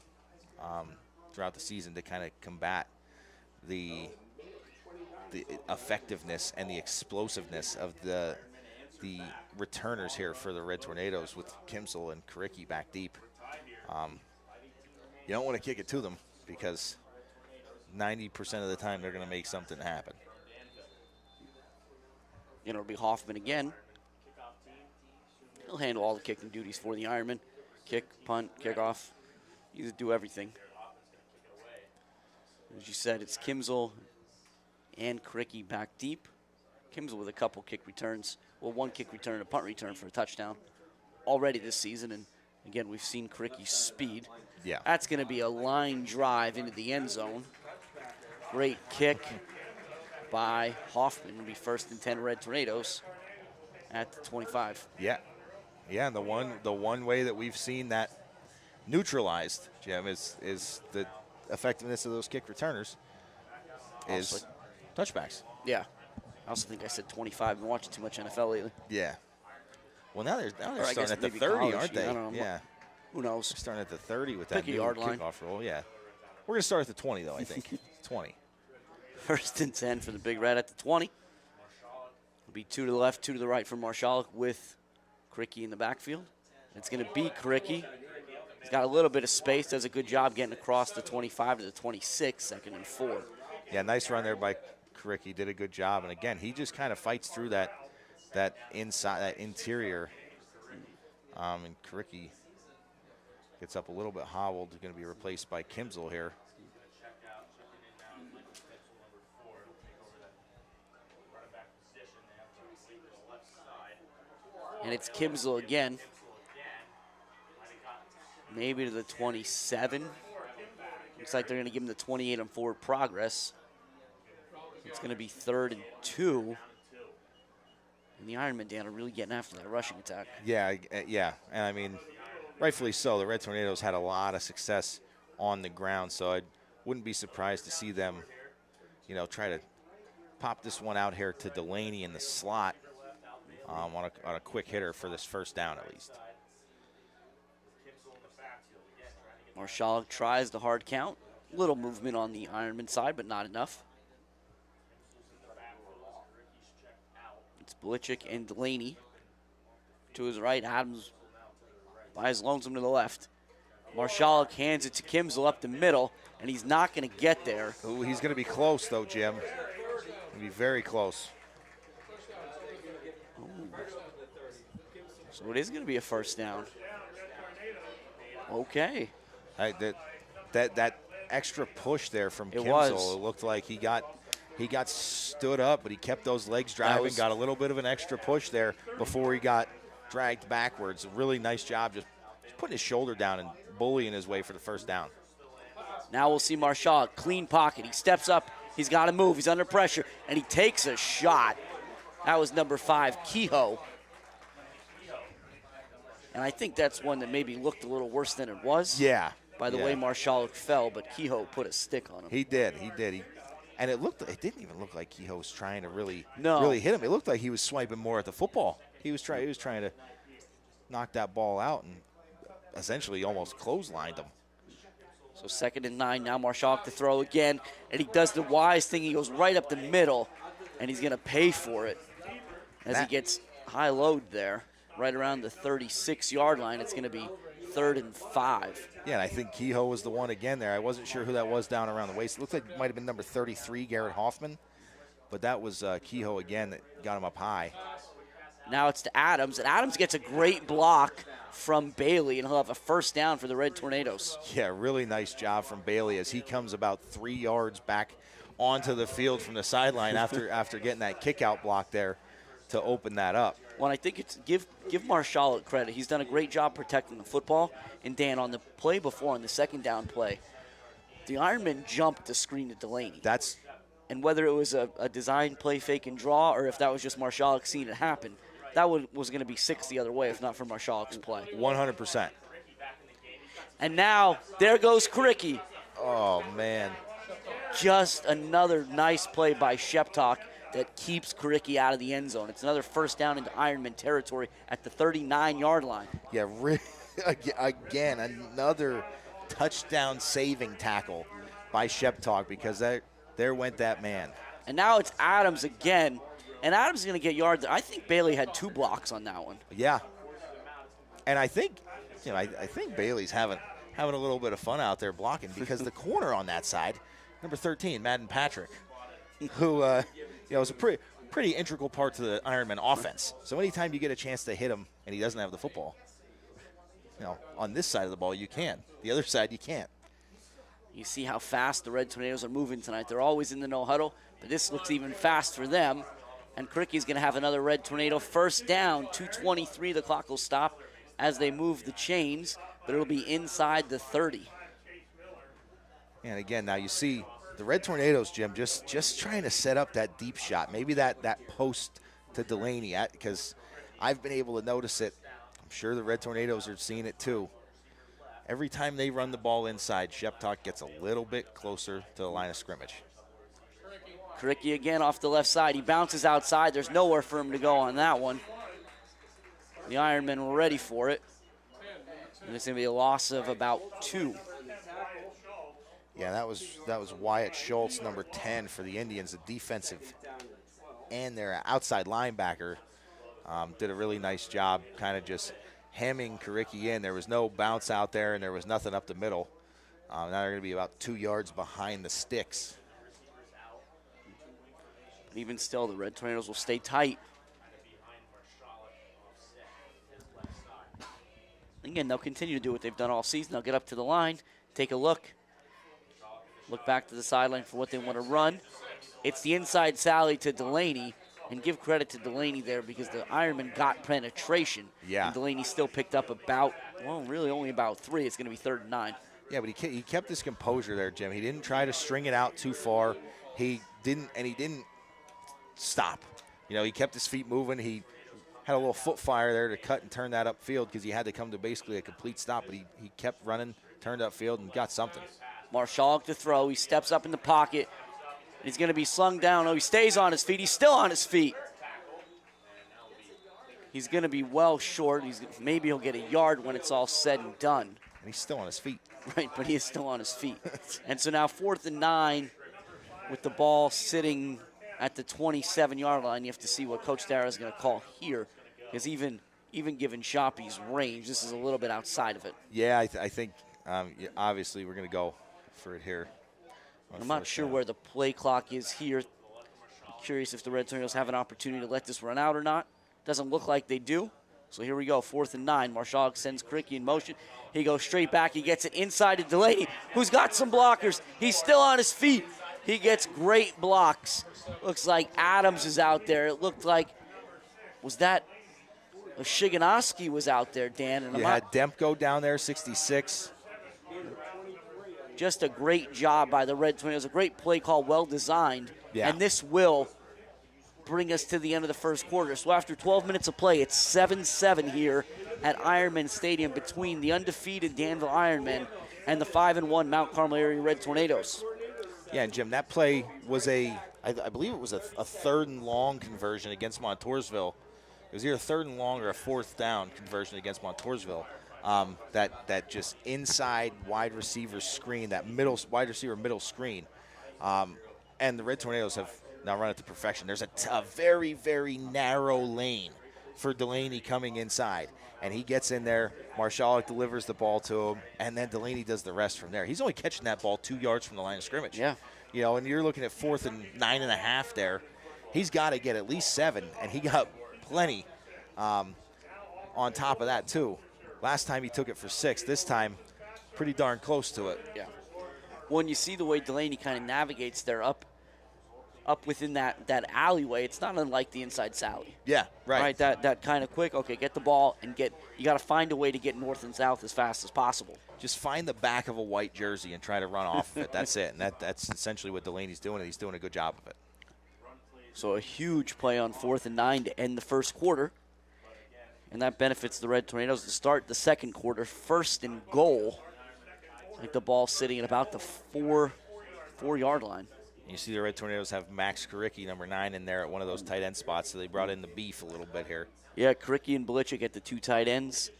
throughout the season to kind of combat the effectiveness and the explosiveness of the returners here for the Red Tornadoes with Kimsel and Karicki back deep. You don't want to kick it to them because 90% of the time they're going to make something happen. It'll be Hoffman again. He'll handle all the kicking duties for the Ironmen. Kick, punt, kickoff. You do everything. As you said, it's Kimsel and Karicki back deep. Kimsel with a couple kick returns. Well, one kick return, a punt return for a touchdown already this season. And again, we've seen Karicki's speed. Yeah. That's going to be a line drive into the end zone. Great kick by Hoffman. It'll be 1st and 10 Red Tornadoes at the 25. Yeah, and the one way that we've seen that neutralized, Jim, is the effectiveness of those kick returners is touchbacks. Yeah. I also think I said 25. I've been watching too much NFL lately. Yeah. Well, now they're I starting guess at the maybe 30, college, aren't they? I don't know. Yeah. Who knows? They're starting at the 30 with that Pick a new yard line. kickoff rule. Yeah. We're going to start at the 20, though, I think. 20. 1st and 10 for the Big Red at the 20. It'll be 2 to the left, 2 to the right for Marshall with Karicki in the backfield. It's going to be Karicki. He's got a little bit of space, does a good job getting across the 25 to the 26, 2nd and 4. Yeah, nice run there by Karicki. Did a good job. And, again, he just kind of fights through that inside, that interior. And Karicki gets up a little bit hobbled. Going to be replaced by Kimsel here. And it's Kimsel again. Maybe to the 27. Looks like they're going to give him the 28 and forward progress. It's going to be 3rd and 2. And the Ironmen, Dan, are really getting after that rushing attack. Yeah. And, I mean, rightfully so. The Red Tornadoes had a lot of success on the ground, so I wouldn't be surprised to see them, try to pop this one out here to Delaney in the slot on a quick hitter for this 1st down at least. Marshall tries the hard count. Little movement on the Ironman side, but not enough. It's Belichick and Delaney. To his right, Adams buys lonesome to the left. Marshall hands it to Kimsel up the middle, and he's not going to get there. Ooh, he's going to be close, though, Jim. He's going to be very close. Ooh. So it is going to be a 1st down. Okay. That extra push there from Kimsel, was. it looked like he got stood up, but he kept those legs driving, got a little bit of an extra push there before he got dragged backwards. A really nice job just putting his shoulder down and bullying his way for the 1st down. Now we'll see Marshall, clean pocket. He steps up, he's got to move, he's under pressure, and he takes a shot. That was number 5, Kehoe. And I think that's one that maybe looked a little worse than it was. Yeah. By the way Marshall fell, but Kehoe put a stick on him. He did. And it didn't even look like Kehoe was trying to really hit him. It looked like he was swiping more at the football. He was trying to knock that ball out and essentially almost clotheslined him. So 2nd and 9, now Marshall to throw again, and he does the wise thing. He goes right up the middle, and he's going to pay for it as he gets high load there, right around the 36-yard line. It's going to be 3rd and 5. Yeah, and I think Kehoe was the one again there. I wasn't sure who that was down around the waist. It looked like it might have been number 33, Garrett Hoffman, but that was Kehoe again that got him up high. Now it's to Adams, and Adams gets a great block from Bailey, and he'll have a first down for the Red Tornadoes. Yeah, really nice job from Bailey as he comes about 3 yards back onto the field from the sideline after getting that kick out block there to open that up. Well, I think it's give Marshall credit. He's done a great job protecting the football. And Dan, on the play before, on the second down play, the Ironmen jumped the screen to Delaney. And whether it was a design play, fake, and draw, or if that was just Marshall seeing it happen, that was going to be 6 the other way if not for Marshall's play. 100%. And now, there goes Kricky. Oh, man. Just another nice play by Sheptalk that keeps Kricky out of the end zone. It's another first down into Ironman territory at the 39-yard line. Yeah, again, another touchdown-saving tackle by Sheptalk because there went that man. And now it's Adams again. And Adams is going to get yards. I think Bailey had 2 blocks on that one. Yeah. And I think, I think Bailey's having a little bit of fun out there blocking because the corner on that side, number 13, Madden Patrick, who is a pretty integral part to the Ironman offense. So anytime you get a chance to hit him and he doesn't have the football, on this side of the ball you can. The other side you can't. You see how fast the Red Tornadoes are moving tonight. They're always in the no huddle, but this looks even fast for them. And Kricky's going to have another Red Tornado first down. 2:23, the clock will stop as they move the chains, but it'll be inside the 30. And again, now you see the Red Tornadoes, Jim, just trying to set up that deep shot. Maybe that post to Delaney, because I've been able to notice it. I'm sure the Red Tornadoes are seeing it too. Every time they run the ball inside, Sheptalk gets a little bit closer to the line of scrimmage. Kricky again off the left side. He bounces outside. There's nowhere for him to go on that one. The Ironmen were ready for it. And it's going to be a loss of about 2. Yeah, that was Wyatt Schultz, number 10 for the Indians, the defensive and their outside linebacker. Did a really nice job kind of just hemming Kricky in. There was no bounce out there, and there was nothing up the middle. Now they're going to be about 2 yards behind the sticks. But even still, the Red Tornadoes will stay tight. Again, they'll continue to do what they've done all season. They'll get up to the line, take a look back to the sideline for what they want to run. It's the inside sally to Delaney, and give credit to Delaney there because the Ironman got penetration. Yeah. And Delaney still picked up really only about 3. It's going to be 3rd and 9. Yeah, but he kept his composure there, Jim. He didn't try to string it out too far. He didn't stop. He kept his feet moving. He had a little foot fire there to cut and turn that upfield because he had to come to basically a complete stop, but he kept running, turned upfield, and got something. Marshall to throw. He steps up in the pocket. He's going to be slung down. Oh, he stays on his feet. He's still on his feet. He's going to be well short. Maybe he'll get a yard when it's all said and done. And he's still on his feet. Right, but he is still on his feet. And so now 4th and 9 with the ball sitting at the 27-yard line. You have to see what Coach Dara is going to call here because even given Shoppy's range, this is a little bit outside of it. Yeah, I think obviously we're going to go for it here. I'm not sure where the play clock is here. I'm curious if the Red Tornadoes have an opportunity to let this run out or not. Doesn't look like they do. So here we go, 4th and 9. Marshall sends Kricky in motion. He goes straight back. He gets it inside to Delaney, who's got some blockers. He's still on his feet. He gets great blocks. Looks like Adams is out there. It looked like, was that Shiganowski was out there, Dan? And you had Demko down there, 66. Just a great job by the Red Tornadoes. A great play call, well designed. Yeah. And this will bring us to the end of the first quarter. So after 12 minutes of play, it's 7-7 here at Ironman Stadium between the undefeated Danville Ironmen and the 5-1 Mount Carmel area Red Tornadoes. Yeah, and Jim, that play was I believe it was a 3rd and long conversion against Montoursville. It was either a 3rd and long or a 4th down conversion against Montoursville. That just inside wide receiver screen, that wide receiver middle screen. And the Red Tornadoes have now run it to perfection. There's a very, very narrow lane for Delaney coming inside. And he gets in there. Marshall delivers the ball to him. And then Delaney does the rest from there. He's only catching that ball 2 yards from the line of scrimmage. Yeah. And you're looking at 4th and 9.5 there. He's got to get at least 7. And he got plenty on top of that, too. Last time he took it for 6. This time, pretty darn close to it. Yeah. When you see the way Delaney kind of navigates there up within that alleyway, it's not unlike the inside Sally. Yeah, right. Right, that kind of quick, okay, get the ball and you got to find a way to get north and south as fast as possible. Just find the back of a white jersey and try to run off of it. That's it. And that's essentially what Delaney's doing, and he's doing a good job of it. So a huge play on 4th and 9 to end the first quarter. And that benefits the Red Tornadoes to start the second quarter. 1st and goal. Like the ball sitting at about the 4-yard line. You see the Red Tornadoes have Max Karicki, number 9, in there at one of those tight end spots, so they brought in the beef a little bit here. Yeah, Karicki and Belichick at the 2 tight ends.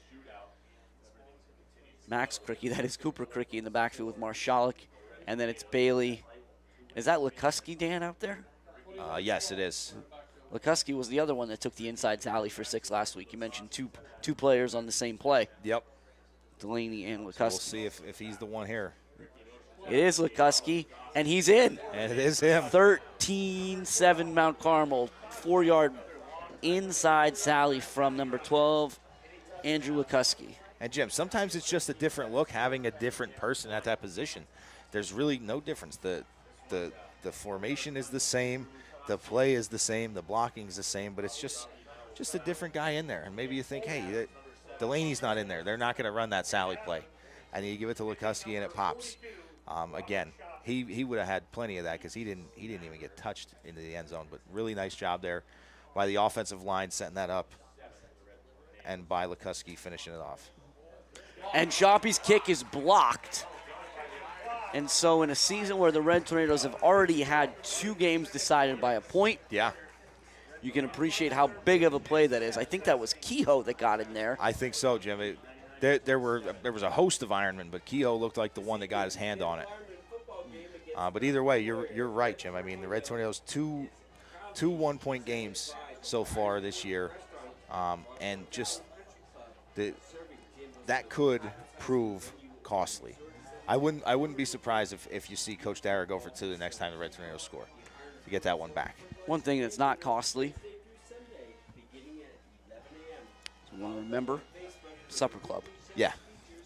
Max Karicki, that is Cooper Karicki in the backfield with Marshalik. And then it's Bailey. Is that Lukuski, Dan, out there? Yes, it is. Lukuski was the other one that took the inside tally for 6 last week. You mentioned two players on the same play. Yep. Delaney and Lukuski. So we'll see if he's the one here. It is Lukuski, and he's in. And it is him. 13-7 Mount Carmel, 4-yard inside sally from number 12, Andrew Lukuski. And, Jim, sometimes it's just a different look having a different person at that position. There's really no difference. The formation is the same. The play is the same. The blocking is the same. But it's just a different guy in there. And maybe you think, hey, Delaney's not in there. They're not going to run that Sally play. And you give it to Lukuski and it pops. Again, he would have had plenty of that because he didn't even get touched into the end zone. But really nice job there by the offensive line setting that up, and by Lukuski finishing it off. And Shoppy's kick is blocked. And so in a season where the Red Tornadoes have already had 2 games decided by a point, yeah, you can appreciate how big of a play that is. I think that was Kehoe that got in there. I think so, Jim. There was a host of Ironmen, but Kehoe looked like the one that got his hand on it. But either way, you're right, Jim. I mean, the Red Tornadoes, two 1-point games so far this year, and just that could prove costly. I wouldn't be surprised if you see Coach Dara go for 2 the next time the Red Tornadoes score to get that one back. One thing that's not costly, so you want to remember, Supper Club. Yeah. All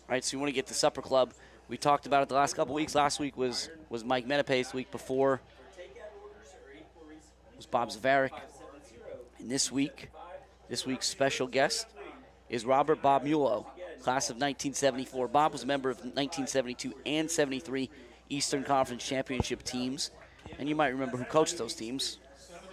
right, so you want to get the Supper Club. We talked about it the last couple weeks. Last week was Mike Menapace. The week before was Bob Zavarik. And this week's special guest is Robert Bob Mulo, class of 1974. Bob was a member of 1972 and 73 Eastern Conference Championship teams. And you might remember who coached those teams.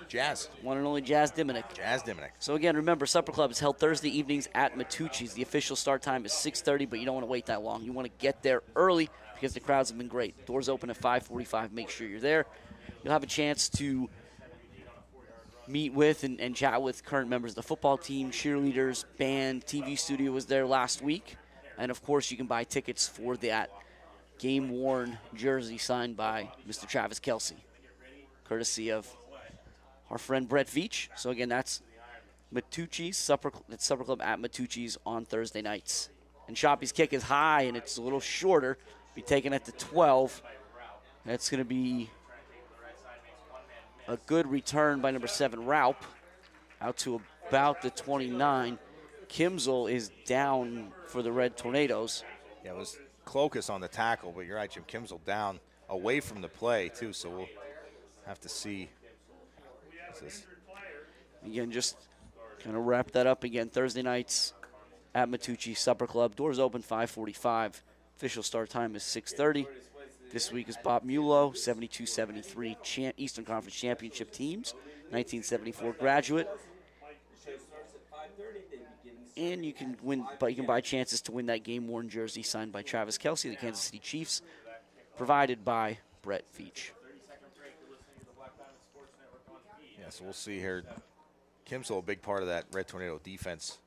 Jazz. One and only Jazz Diminick. Jazz Diminick. So again, remember, Supper Club is held Thursday evenings at Matucci's. The official start time is 6:30, but you don't want to wait that long. You want to get there early because the crowds have been great. Doors open at 5:45. Make sure you're there. You'll have a chance to meet with and chat with current members of the football team, cheerleaders, band, TV studio was there last week. And, of course, you can buy tickets for that game-worn jersey signed by Mr. Travis Kelsey, courtesy of our friend Brett Veach. So, again, that's Matucci's, Supper Club at Matucci's on Thursday nights. And Shoppy's kick is high, and it's a little shorter. Be taken at the 12. That's going to be a good return by number 7, Raup, out to about the 29. Kimzel is down for the Red Tornadoes. Yeah, it was Clokus on the tackle, but you're right, Jim. Kimzel down away from the play, too, so we'll have to see. Again, just kind of wrap that up again. Thursday nights at Matucci Supper Club. Doors open 5:45. Official start time is 6:30. This week is Bob Mulo, 72-73 Eastern Conference Championship teams, 1974 graduate. And you can win, but you can buy chances to win that game-worn jersey signed by Travis Kelsey, the Kansas City Chiefs, provided by Brett Veach. Yeah, so we'll see here. Kimsel, a big part of that Red Tornado defense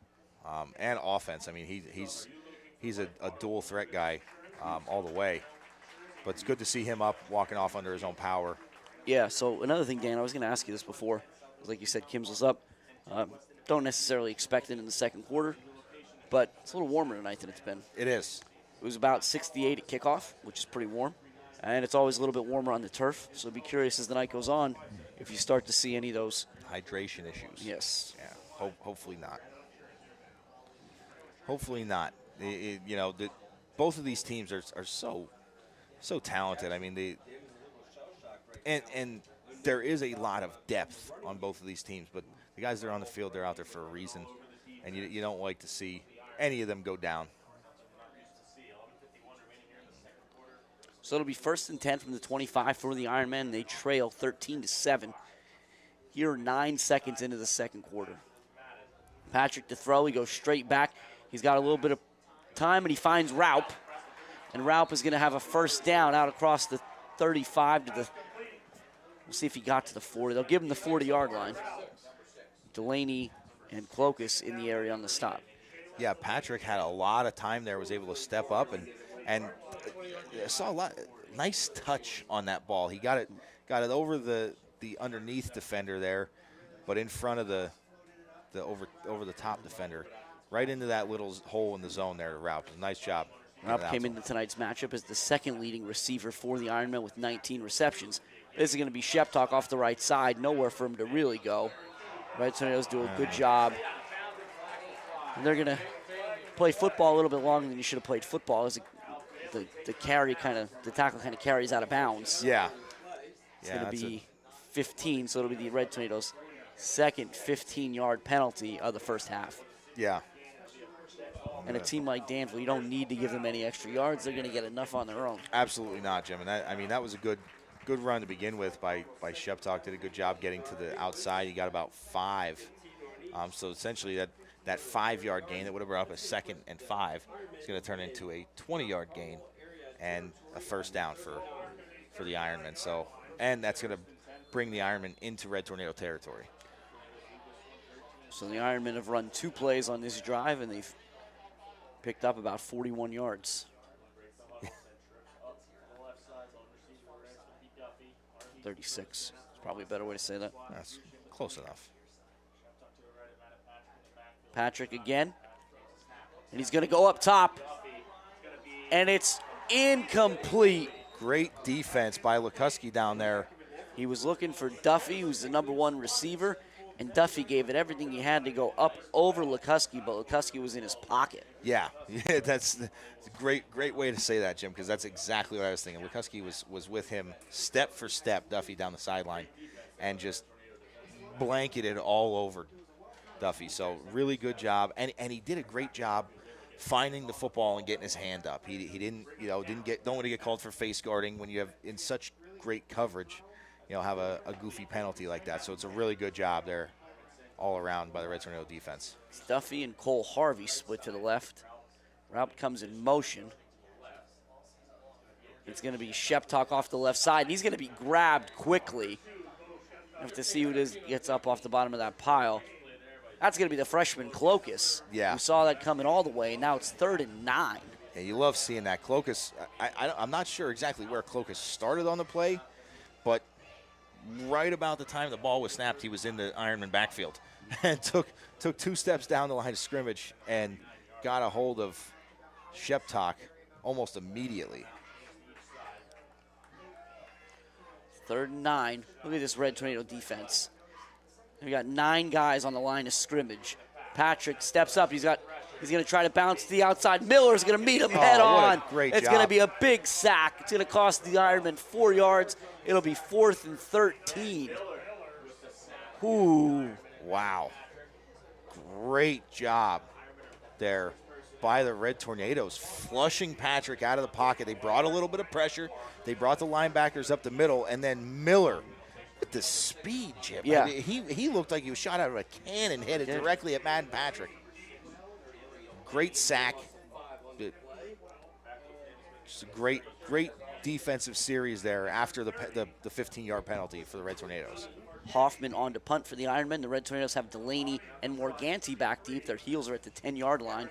and offense. I mean, he's a dual threat guy all the way. But it's good to see him up, walking off under his own power. Yeah, so another thing, Dan, I was going to ask you this before. Like you said, Kimsel's up. Don't necessarily expect it in the second quarter, but it's a little warmer tonight than it's been. It is. It was about 68 at kickoff, which is pretty warm. And it's always a little bit warmer on the turf, so be curious as the night goes on if you start to see any of those hydration issues. Yes. Yeah, hopefully not. Hopefully not. Both of these teams are so talented. I mean, and there is a lot of depth on both of these teams, but the guys that are on the field, they're out there for a reason, and you don't like to see any of them go down. So it'll be 1st and 10 from the 25 for the Ironmen. They trail 13-7. Here 9 seconds into the second quarter. Patrick to throw. He goes straight back. He's got a little bit of time, and he finds Raup. And Raup is going to have a first down out across the 35 to the – we'll see if he got to the 40. They'll give him the 40-yard line. Delaney and Clokus in the area on the stop. Yeah, Patrick had a lot of time there, was able to step up, and I saw a lot nice touch on that ball. He got it over the underneath defender there, but in front of the over the top defender, right into that little hole in the zone there to Raup. Nice job. Raup came into tonight's matchup as the second leading receiver for the Ironmen with 19 receptions. This is going to be Sheptalk off the right side, nowhere for him to really go. Red Tornadoes do a good job. And they're going to play football a little bit longer than you should have played football. As the tackle kind of carries out of bounds. Yeah. It's going to be 15, so it'll be the Red Tornadoes' second 15-yard penalty of the first half. Yeah. And a team like Danville, you don't need to give them any extra yards. They're going to get enough on their own. Absolutely not, Jim. And that was a good run to begin with by Sheptalk. Did a good job getting to the outside. He got about 5. So essentially that 5-yard gain that would have brought up a 2nd and 5 is going to turn into a 20-yard gain and a first down for the Ironmen. So, and that's going to bring the Ironmen into Red Tornado territory. So the Ironmen have run 2 plays on this drive, and they've picked up about 41 yards. 36 is probably a better way to say that. That's close enough. Patrick again, and he's going to go up top, and it's incomplete. Great defense by Lukuski down there. He was looking for Duffy, who's the #1 receiver, and Duffy gave it everything he had to go up over Lukuski, but Lukuski was in his pocket. Yeah, that's a great way to say that, Jim, because that's exactly what I was thinking. Lukuski was with him step for step, Duffy down the sideline, and just blanketed all over Duffy. So really good job, and he did a great job finding the football and getting his hand up. He didn't don't want to get called for face guarding when you have in such great coverage. Have a goofy penalty like that. So it's a really good job there all around by the Red Tornado defense. It's Duffy and Cole Harvey split to the left. Raup comes in motion. It's going to be Sheptalk off the left side, and he's going to be grabbed quickly. Have to see who it is gets up off the bottom of that pile. That's going to be the freshman Clokus. Yeah. We saw that coming all the way, and now it's 3rd and 9. Yeah, you love seeing that. Clokus, I'm not sure exactly where Clokus started on the play, but right about the time the ball was snapped, he was in the Ironman backfield and took 2 steps down the line of scrimmage and got a hold of Sheptalk almost immediately. 3rd and 9. Look at this Red Tornado defense. We got 9 guys on the line of scrimmage. Patrick steps up. He's going to try to bounce to the outside. Miller's going to meet him head on. It's going to be a big sack. It's going to cost the Ironmen 4 yards. It'll be 4th and 13. Ooh. Wow. Great job there by the Red Tornadoes, flushing Patrick out of the pocket. They brought a little bit of pressure. They brought the linebackers up the middle, and then Miller with the speed, Jim. Yeah. I mean, he looked like he was shot out of a cannon, headed directly at Madden Patrick. Great sack. Just a great defensive series there after the 15-yard penalty for the Red Tornadoes. Hoffman on to punt for the Ironmen. The Red Tornadoes have Delaney and Morganti back deep. Their heels are at the 10-yard line.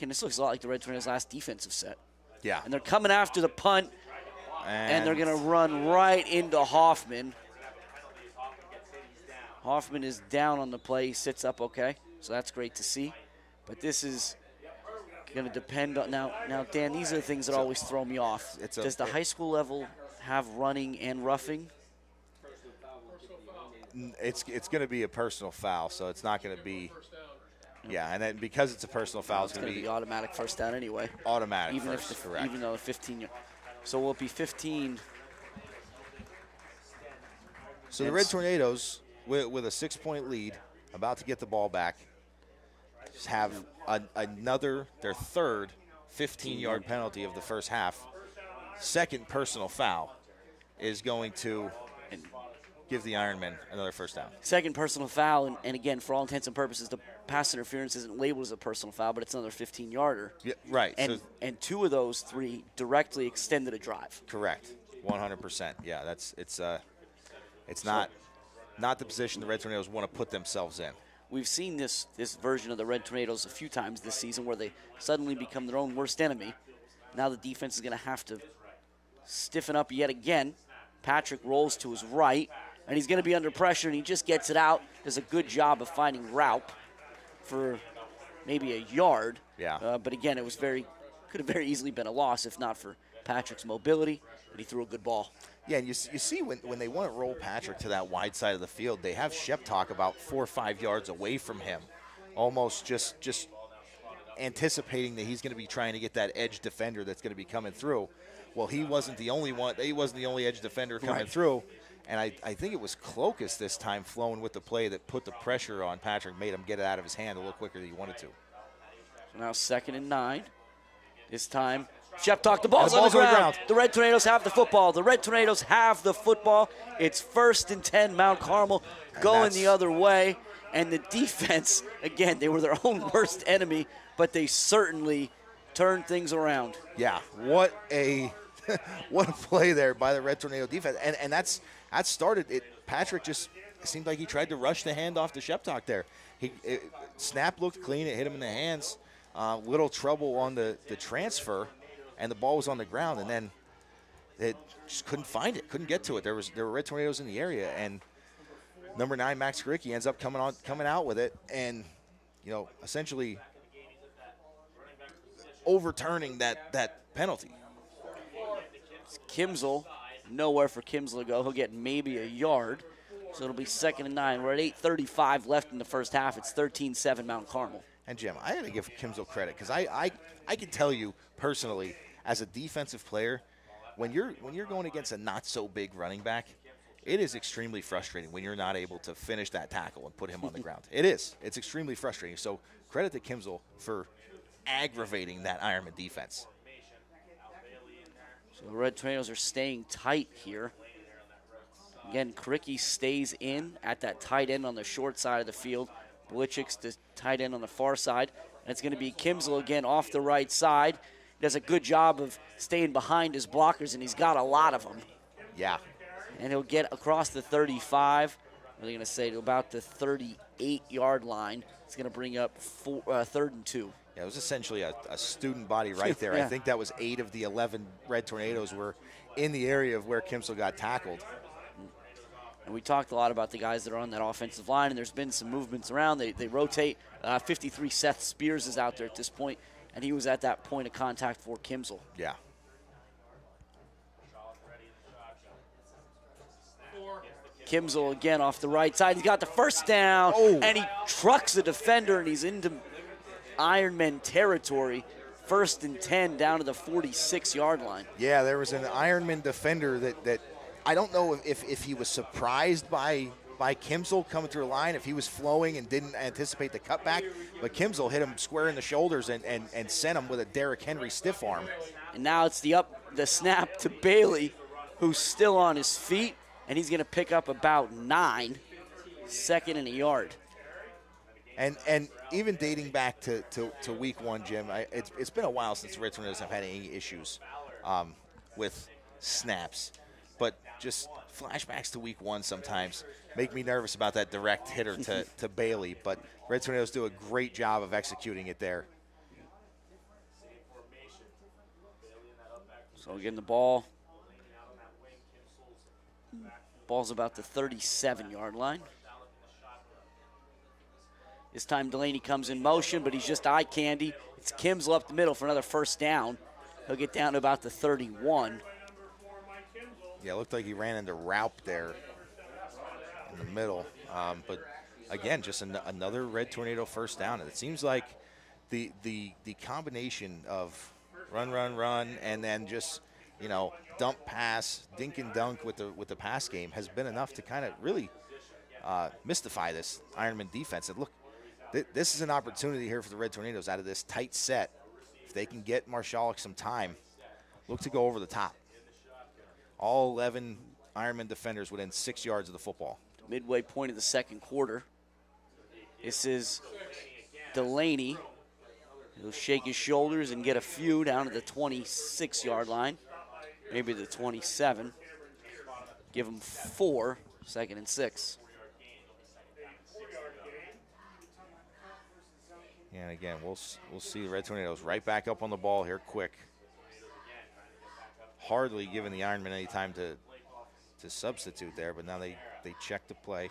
And this looks a lot like the Red Tornadoes' last defensive set. Yeah. And they're coming after the punt, and they're going to run right into Hoffman. Hoffman is down on the play. He sits up okay, so that's great to see. But this is going to depend on – now, Dan, these are the things that always throw me off. Does the high school level have running and roughing? It's going to be a personal foul, so it's not going to be Yeah, and then because it's a personal foul, It's going to be automatic first down anyway. Automatic even first, if correct. Even though the 15. So will it be 15? So the Red Tornadoes, with a 6-point lead, about to get the ball back, just have their third 15-yard penalty of the first half. Second personal foul is going to give the Ironmen another first down. Second personal foul, and again, for all intents and purposes, the pass interference isn't labeled as a personal foul, but it's another 15-yarder. Yeah, right. And two of those three directly extended a drive. Correct, 100%. Yeah, it's not the position the Red Tornadoes want to put themselves in. We've seen this version of the Red Tornadoes a few times this season where they suddenly become their own worst enemy. Now the defense is going to have to stiffen up yet again. Patrick rolls to his right, and he's going to be under pressure, and he just gets it out. Does a good job of finding Raup for maybe a yard. Yeah. But again, could have very easily been a loss if not for Patrick's mobility, and he threw a good ball. Yeah, and you see when they want to roll Patrick to that wide side of the field, they have Sheptalk about 4 or 5 yards away from him, almost just anticipating that he's going to be trying to get that edge defender that's going to be coming through. Well, he wasn't the only one. He wasn't the only edge defender coming through. And I think it was Clokus this time flowing with the play that put the pressure on Patrick, made him get it out of his hand a little quicker than he wanted to. So now 2nd and 9. This time, Sheptalk, the ball's on the ground. The Red Tornadoes have the football. It's 1st and 10, Mount Carmel going the other way. And the defense, again, they were their own worst enemy, but they certainly turned things around. Yeah, what a play there by the Red Tornado defense. And that started it. Patrick just seemed like he tried to rush the handoff to Sheptalk there. Snap looked clean. It hit him in the hands. Little trouble on the transfer, and the ball was on the ground, and then it just couldn't find it, couldn't get to it. There were Red Tornadoes in the area, and number 9, Max Garicki, ends up coming out with it, and essentially overturning that penalty. It's Kimsel, nowhere for Kimsel to go. He'll get maybe a yard, so it'll be 2nd and 9. We're at 8:35 left in the first half. It's 13-7 Mount Carmel. And, Jim, I got to give Kimsel credit because I can tell you personally, as a defensive player, when you're going against a not-so-big running back, it is extremely frustrating when you're not able to finish that tackle and put him on the ground. It is. It's extremely frustrating. So credit to Kimsel for aggravating that Ironman defense. So the Red Tornadoes are staying tight here. Again, Garicki stays in at that tight end on the short side of the field. Blichik's the tight end on the far side. And it's going to be Kimsel again off the right side. He does a good job of staying behind his blockers, and he's got a lot of them. Yeah. And he'll get across the 35. What are they going to say? To about the 38-yard line. It's going to bring up 3rd and 2. Yeah, it was essentially a student body right there. Yeah. I think that was 8 of the 11 Red Tornadoes were in the area of where Kimsel got tackled. And we talked a lot about the guys that are on that offensive line, and there's been some movements around. They rotate. 53 Seth Spears is out there at this point, and he was at that point of contact for Kimsel. Yeah. Kimsel again off the right side. He's got the first down, and he trucks the defender, and he's into Ironmen territory. 1st and 10 down to the 46-yard line. Yeah, there was an Ironman defender that I don't know if he was surprised by Kimsel coming through the line, if he was flowing and didn't anticipate the cutback, but Kimsel hit him square in the shoulders and sent him with a Derrick Henry stiff arm. And now it's the snap to Bailey, who's still on his feet, and he's going to pick up about 9, 2nd and a yard. And even dating back to week 1, Jim, it's been a while since the Red Tornadoes have had any issues with snaps. But just flashbacks to week 1 sometimes make me nervous about that direct hitter to Bailey. But Red Tornadoes do a great job of executing it there. So again, the ball's about the 37-yard line. This time Delaney comes in motion, but he's just eye candy. It's Kimsel up the middle for another first down. He'll get down to about the 31. Yeah, it looked like he ran into Raup there in the middle. But again, just another Red Tornado first down. And it seems like the combination of run, and then just, dump pass, dink and dunk with the pass game has been enough to kind of really mystify this Ironman defense. And look, this is an opportunity here for the Red Tornadoes out of this tight set. If they can get Marshalik some time, look to go over the top. All 11 Ironman defenders within 6 yards of the football. Midway point of the second quarter. This is Delaney. He'll shake his shoulders and get a few down to the 26-yard line, maybe the 27. Give him 4, 2nd and 6. And again, we'll see the Red Tornadoes right back up on the ball here quick. Hardly giving the Ironmen any time to substitute there, but now they check the play.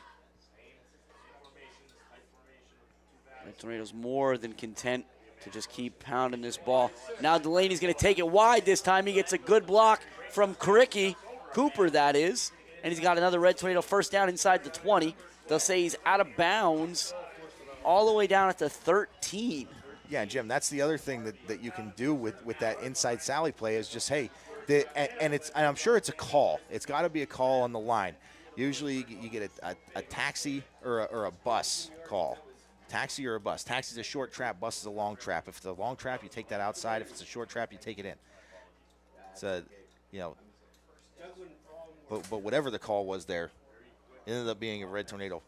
Red Tornadoes more than content to just keep pounding this ball. Now Delaney's going to take it wide this time. He gets a good block from Cooper, that is. And he's got another Red Tornado first down inside the 20. They'll say he's out of bounds all the way down at the 13. Yeah, Jim, that's the other thing that you can do with that inside Sally play is just, hey, and I'm sure it's a call. It's got to be a call on the line. Usually you get a taxi or a bus call. Taxi or a bus. Taxi's a short trap, bus is a long trap. If it's a long trap, you take that outside. If it's a short trap, you take it in. It's but whatever the call was there, it ended up being a Red Tornado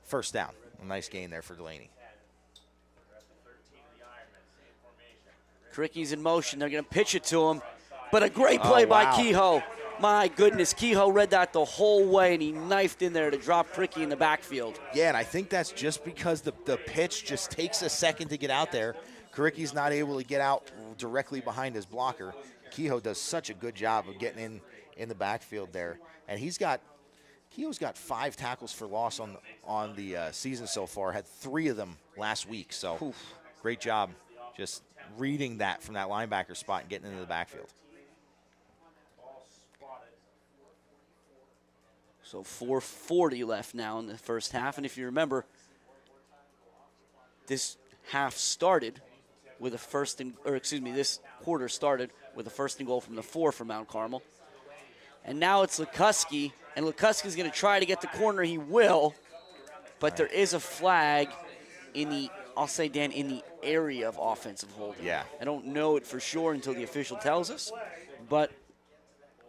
first down. A nice gain there for Delaney. Kricky's in motion. They're going to pitch it to him. But a great play by Kehoe. My goodness, Kehoe read that the whole way, and he knifed in there to drop Cricky in the backfield. Yeah, and I think that's just because the pitch just takes a second to get out there. Kricky's not able to get out directly behind his blocker. Kehoe does such a good job of getting in the backfield there. And Kehoe's got 5 tackles for loss on the season so far. Had 3 of them last week. So great job just reading that from that linebacker spot and getting into the backfield. So 4:40 left now in the first half. And if you remember, this half started with this quarter started with a 1st and goal from the 4 for Mount Carmel. And now it's Lukuski, and Lukuski's going to try to get the corner. He will, but there is a flag in the, I'll say, Dan, in the area of offensive holding. Yeah. I don't know it for sure until the official tells us, but.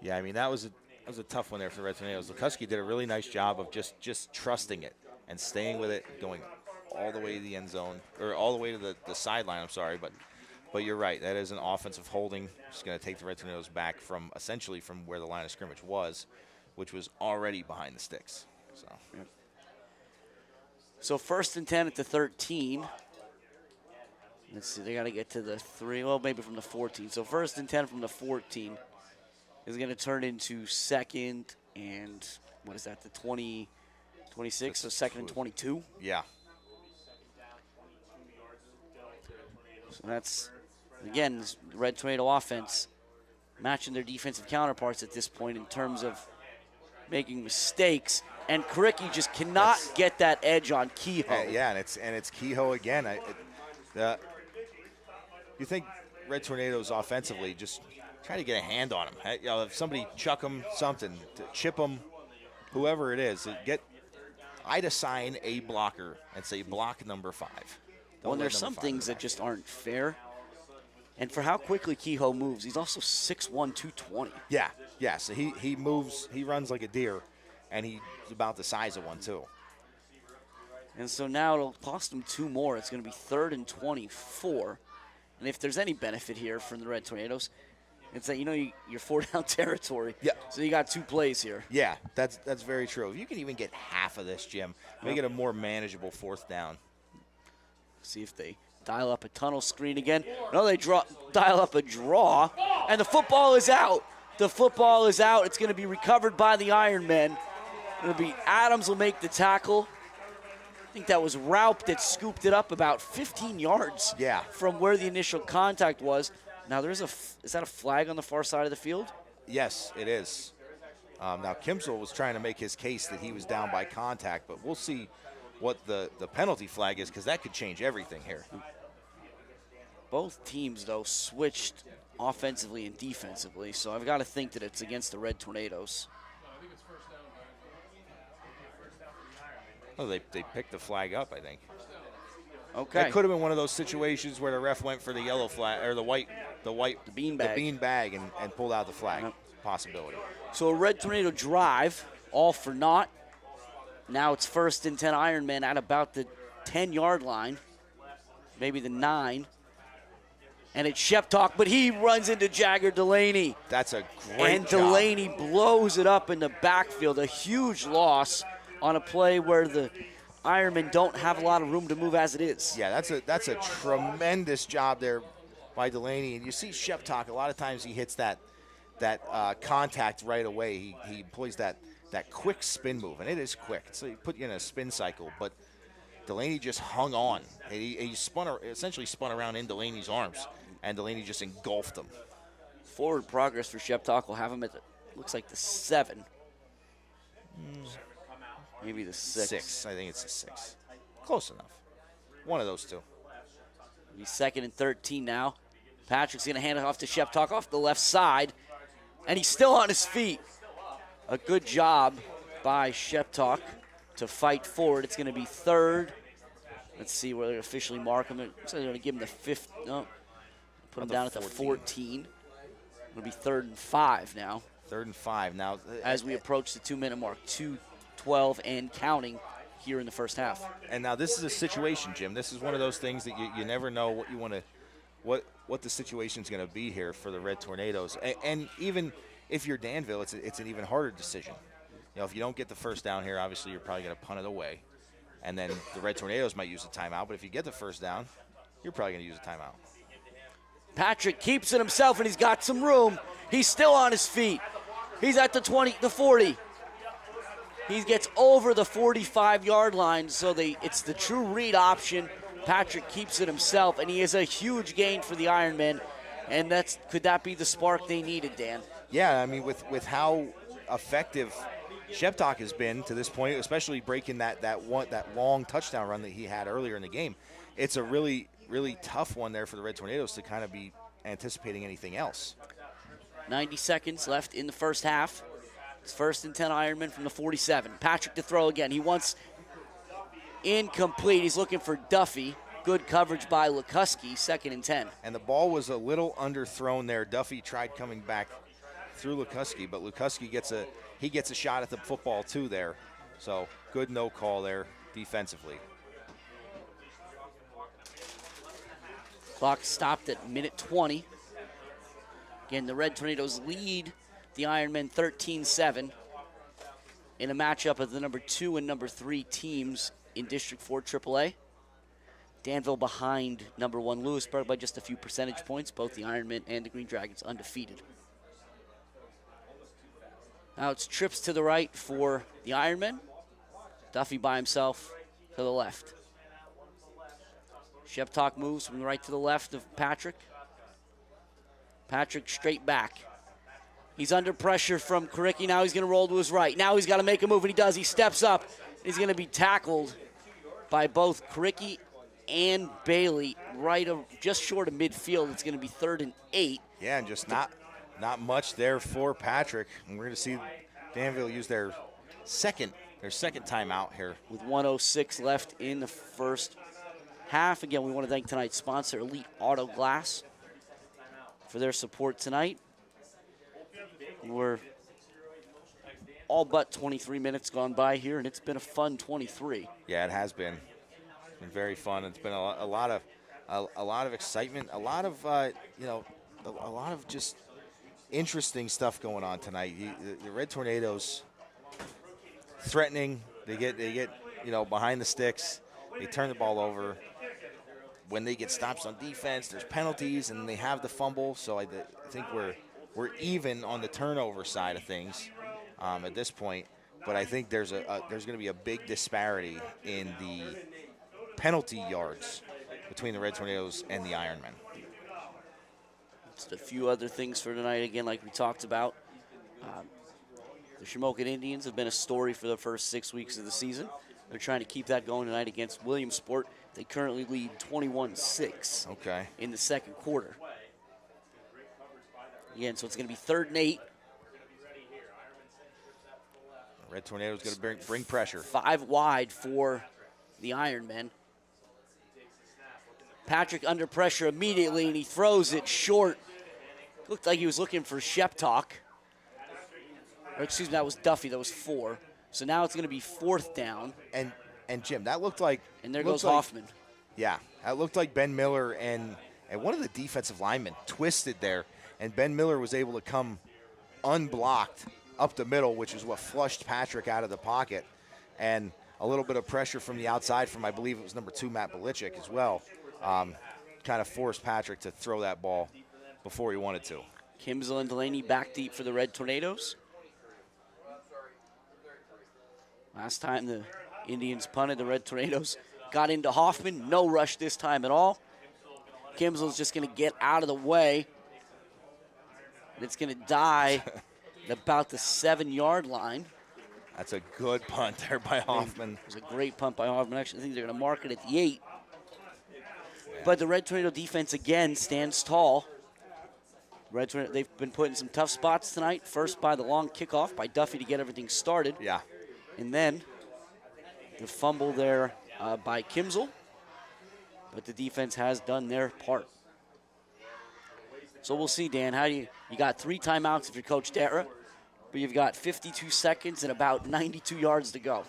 Yeah, I mean, that was a tough one there for the Red Tornadoes. Lukuski did a really nice job of just trusting it and staying with it, going all the way to the end zone, or all the way to the sideline, I'm sorry, but you're right. That is an offensive holding. It's going to take the Red Tornadoes back from essentially from where the line of scrimmage was, which was already behind the sticks. So 1st and 10 at the 13. Let's see, they got to get to the 3, well, maybe from the 14. So 1st and 10 from the 14 is going to turn into 2nd and, what is that, the 26, so 2nd and 22? Yeah. So that's, again, this Red Tornado offense matching their defensive counterparts at this point in terms of making mistakes. And Kricky just cannot get that edge on Kehoe. Yeah, and it's Kehoe again. You think Red Tornadoes offensively just try to get a hand on him. If somebody chuck him something, to chip him, whoever it is, I'd assign a blocker and say block number 5. Well, there's some things that just aren't fair. And for how quickly Kehoe moves, he's also 6'1", 220. Yeah. So he moves, he runs like a deer, and he's about the size of one too. And so now it'll cost him 2 more. It's going to be 3rd and 24. And if there's any benefit here from the Red Tornadoes, it's that, you're 4-down territory. Yeah. So you got 2 plays here. Yeah, that's very true. If you can even get half of this, Jim, make it a more manageable 4th down. See if they dial up a tunnel screen again. No, they dial up a draw, and the football is out. The football is out. It's going to be recovered by the Ironmen. It'll be Adams will make the tackle. I think that was Raup that scooped it up about 15 yards from where the initial contact was. Now, is that a flag on the far side of the field? Yes, it is. Now, Kimsel was trying to make his case that he was down by contact, but we'll see what the penalty flag is, because that could change everything here. Both teams, though, switched offensively and defensively, so I've got to think that it's against the Red Tornadoes. Oh, they picked the flag up, I think. Okay. That could have been one of those situations where the ref went for the yellow flag, or the beanbag and pulled out the flag. Yep. Possibility. So a Red Tornado drive, all for naught. Now it's 1st and 10 Ironmen at about the 10-yard line, maybe the 9. And it's Sheptalk, but he runs into Jagger Delaney. That's a great And job. Delaney blows it up in the backfield. A huge loss on a play where the Ironmen don't have a lot of room to move as it is. Yeah, that's a tremendous job there by Delaney. And you see Sheptalk, a lot of times he hits that contact right away. He employs that quick spin move, and it is quick. So he put you in a spin cycle, but Delaney just hung on. He essentially spun around in Delaney's arms, and Delaney just engulfed him. Forward progress for Sheptalk will have him at looks like the 7. Maybe the 6. 6. I think it's a 6. Close enough. One of those two. He's 2nd and 13 now. Patrick's going to hand it off to Sheptalk off the left side, and he's still on his feet. A good job by Sheptalk to fight forward. It's going to be 3rd. Let's see where they officially mark him. So they're going to give him the 5th. No, put him down at the 14. It'll be 3rd and 5 now. 3rd and 5 now. As we approach the 2-minute mark, 2:12 and counting here in the first half. And now this is a situation, Jim. This is one of those things that you never know what you want to, what the situation's going to be here for the Red Tornadoes. And even if you're Danville, it's an even harder decision. You know, if you don't get the first down here, obviously you're probably going to punt it away. And then the Red Tornadoes might use a timeout. But if you get the first down, you're probably going to use a timeout. Patrick keeps it himself, and he's got some room. He's still on his feet. He's at the 20, the 40. He gets over the 45-yard line, so it's the true read option. Patrick keeps it himself, and he is a huge gain for the Ironmen. And could that be the spark they needed, Dan? Yeah, I mean, with how effective Sheptalk has been to this point, especially breaking that long touchdown run that he had earlier in the game, it's a really, really tough one there for the Red Tornadoes to kind of be anticipating anything else. 90 seconds left in the first half. It's 1st and 10 Ironmen from the 47. Patrick to throw again. He wants incomplete. He's looking for Duffy. Good coverage by Lukuski, 2nd and 10. And the ball was a little underthrown there. Duffy tried coming back through Lukuski, but Lukuski gets a shot at the football too there. So good no call there defensively. Clock stopped at minute 20. Again, the Red Tornadoes lead the Ironmen 13-7 in a matchup of the number 2 and number 3 teams in District 4 AAA. Danville behind number 1 Lewisburg by just a few percentage points. Both the Ironmen and the Green Dragons undefeated. Now it's trips to the right for the Ironmen. Duffy by himself to the left. Sheptalk moves from the right to the left of Patrick. Patrick straight back. He's under pressure from Karicki. Now he's going to roll to his right. Now he's got to make a move, and he does. He steps up. He's going to be tackled by both Karicki and Bailey just short of midfield. It's going to be 3rd and 8. Yeah, and just not much there for Patrick. And we're going to see Danville use their second timeout here. With 1:06 left in the first half. Again, we want to thank tonight's sponsor, Elite Auto Glass, for their support tonight. We're all but 23 minutes gone by here, and it's been a fun 23. Yeah, it has been. It's been very fun. It's been a lot of excitement, a lot of just interesting stuff going on tonight. The Red Tornadoes threatening. They get behind the sticks. They turn the ball over. When they get stops on defense, there's penalties, and they have the fumble. So I think we're even on the turnover side of things at this point. But I think there's going to be a big disparity in the penalty yards between the Red Tornadoes and the Ironmen. Just a few other things for tonight, again, like we talked about. The Shamokin Indians have been a story for the first 6 weeks of the season. They're trying to keep that going tonight against Williamsport. They currently lead 21-6 in the second quarter. Again, so it's going to be 3rd and 8. Red Tornado's going to bring pressure. 5 wide for the Ironmen. Patrick under pressure immediately, and he throws it short. Looked like he was looking for Sheptalk. Or excuse me, that was Duffy. That was 4. So now it's going to be 4th down. And Jim, that looked like... And there goes Hoffman. Yeah, that looked like Ben Miller and one of the defensive linemen twisted there, and Ben Miller was able to come unblocked up the middle, which is what flushed Patrick out of the pocket. And a little bit of pressure from the outside from, I believe it was number 2, Matt Belichick as well, kind of forced Patrick to throw that ball before he wanted to. Kimsel and Delaney back deep for the Red Tornadoes. Last time the Indians punted, the Red Tornadoes got into Hoffman. No rush this time at all. Kimsel's just going to get out of the way. And it's going to die at about the 7-yard line. That's a good punt there by Hoffman. It was a great punt by Hoffman. Actually, I think they're going to mark it at the 8. But the Red Tornado defense, again, stands tall. Red Tornado, they've been put in some tough spots tonight. First by the long kickoff by Duffy to get everything started. Yeah. And then the fumble there by Kimsel. But the defense has done their part. So we'll see, Dan. How do you got 3 timeouts if you're Coach Dara, but you've got 52 seconds and about 92 yards to go.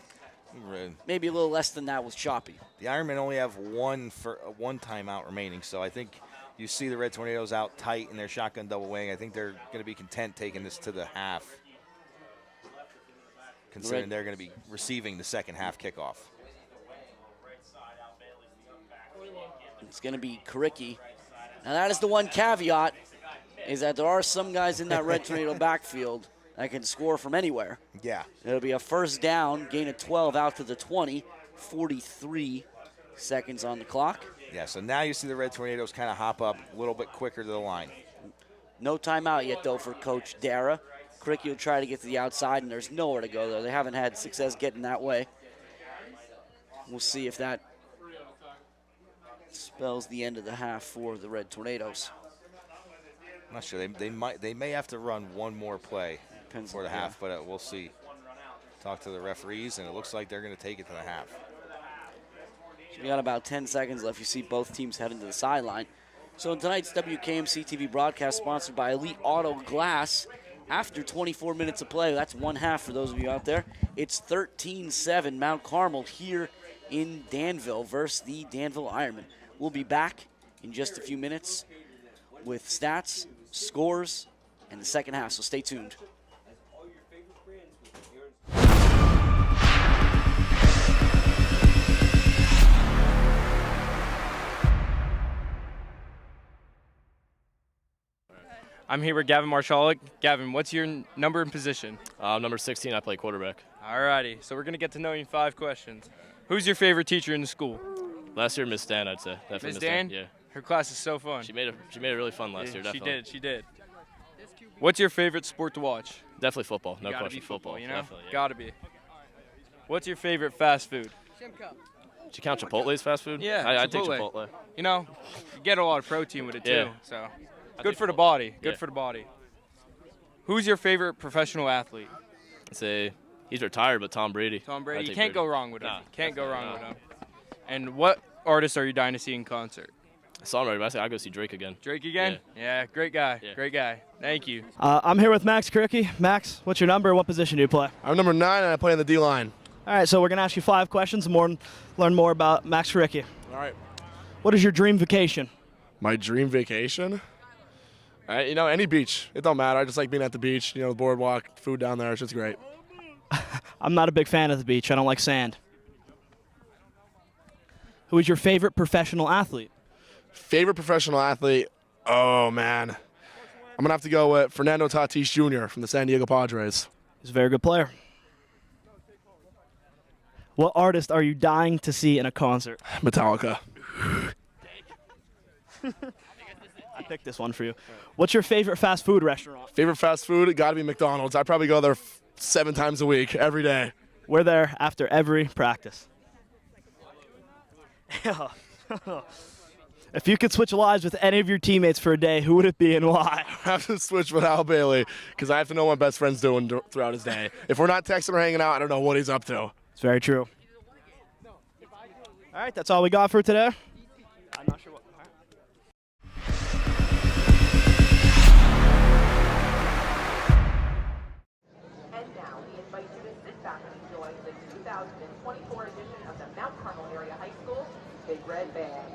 Maybe a little less than that with Choppy. The Ironmen only have one timeout remaining, so I think you see the Red Tornadoes out tight in their shotgun double wing. I think they're going to be content taking this to the half, considering they're going to be receiving the second half kickoff. It's going to be Karicki. Now that is the one caveat, is that there are some guys in that Red Tornado backfield that can score from anywhere. Yeah. It'll be a first down, gain of 12 out to the 20, 43 seconds on the clock. Yeah, so now you see the Red Tornadoes kind of hop up a little bit quicker to the line. No timeout yet, though, for Coach Dara. Karicki will try to get to the outside, and there's nowhere to go, though. They haven't had success getting that way. We'll see if that spells the end of the half for the Red Tornadoes. I'm not sure. They may have to run one more play for the half, but we'll see. Talk to the referees, and it looks like they're going to take it to the half. So we got about 10 seconds left. You see both teams heading to the sideline. So in tonight's WKMC TV broadcast, sponsored by Elite Auto Glass, after 24 minutes of play, that's one half for those of you out there. It's 13-7 Mount Carmel here in Danville versus the Danville Ironmen. We'll be back in just a few minutes with stats, scores, and the second half, so stay tuned. I'm here with Gavin Marshalik. Gavin, what's your number and position? Number 16, I play quarterback. Alrighty, so we're going to get to know you in 5 questions. Who's your favorite teacher in the school? Last year, Miss Dan, I'd say. Definitely Miss Dan? Yeah. Her class is so fun. She made it really fun last year, definitely. She did. What's your favorite sport to watch? Definitely football, no Gotta question. be football, you know? Definitely, yeah. Gotta be. What's your favorite fast food? Do you count Chipotle as fast food? Yeah, I'd take Chipotle. You know, you get a lot of protein with it too, Yeah. so good for the body. Good Yeah. for the body. Who's your favorite professional athlete? I'd say he's retired, but Tom Brady. Tom I'd Brady. You take can't go wrong with him. Can't go wrong with him. And what artist are you dying to see in concert? Songwriter, but I say I'll go see Drake again. Drake again? Yeah, great guy. Yeah. Great guy. Thank you. I'm here with Max Karicki. Max, what's your number? What position do you play? I'm number 9, and I play in the D-line. All right, so we're going to ask you 5 questions and learn more about Max Karicki. All right. What is your dream vacation? My dream vacation? Any beach. It don't matter. I just like being at the beach, the boardwalk, food down there. It's just great. I'm not a big fan of the beach. I don't like sand. Who is your favorite professional athlete? Favorite professional athlete? Oh, man. I'm going to have to go with Fernando Tatis Jr. from the San Diego Padres. He's a very good player. What artist are you dying to see in a concert? Metallica. I picked this one for you. What's your favorite fast food restaurant? Favorite fast food? Got to be McDonald's. I probably go there 7 times a week, every day. We're there after every practice. If you could switch lives with any of your teammates for a day, who would it be and why? I have to switch with Al Bailey because I have to know what my best friend's doing throughout his day. If we're not texting or hanging out, I don't know what he's up to. It's very true. All right, that's all we got for today. I'm not sure what. And now we invite you to sit back and enjoy the 2024 edition of the Mount Carmel Area High School Big Red Band.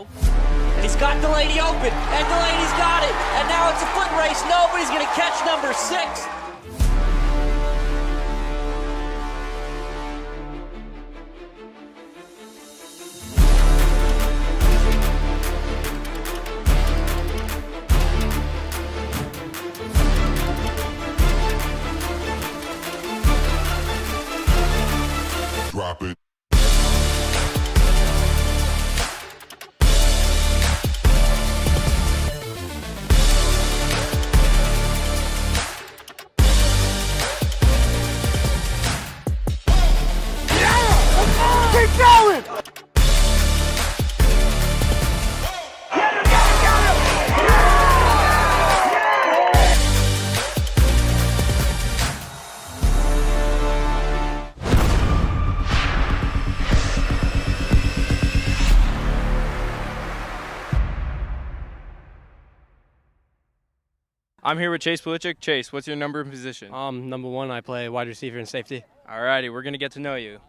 And he's got Delaney open, and Delaney's got it. And now it's a foot race. Nobody's going to catch number 6. Drop it. Keep going! I'm here with Chase Pulichik. Chase, what's your number and position? Number 1, I play wide receiver and safety. Alrighty, we're going to get to know you.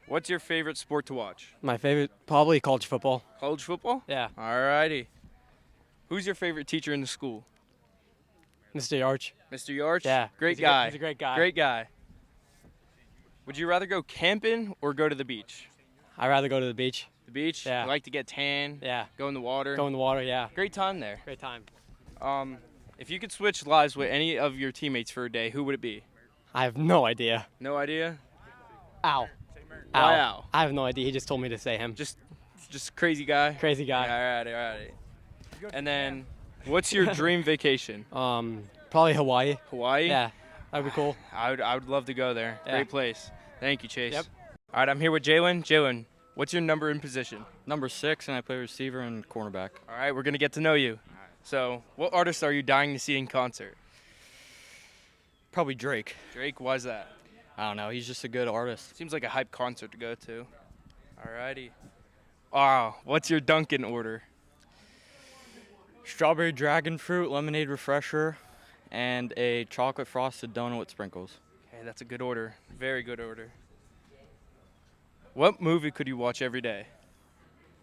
What's your favorite sport to watch? My favorite, probably college football. College football? Yeah. Alrighty. Who's your favorite teacher in the school? Mr. Yarch. Mr. Yarch? Yeah. Great guy. He's a great guy. Great guy. Would you rather go camping or go to the beach? I'd rather go to the beach. The beach? Yeah. You like to get tan? Yeah. Go in the water? Go in the water, yeah. Great time there. Great time. If you could switch lives with any of your teammates for a day, who would it be? I have no idea. No idea? Ow. Why Ow. Al? I have no idea. He just told me to say him. Just crazy guy? Crazy guy. Alrighty. And then, what's your dream vacation? Probably Hawaii. Hawaii? Yeah. That'd be cool. I would love to go there. Yeah. Great place. Thank you, Chase. Yep. All right, I'm here with Jalen. Jalen, what's your number and position? Number 6, and I play receiver and cornerback. All right, we're going to get to know you. So, what artist are you dying to see in concert? Probably Drake. Drake, why's that? I don't know. He's just a good artist. Seems like a hype concert to go to. All righty. Wow, what's your Dunkin' order? Strawberry dragon fruit, lemonade refresher, and a chocolate frosted donut with sprinkles. Okay, that's a good order. Very good order. What movie could you watch every day?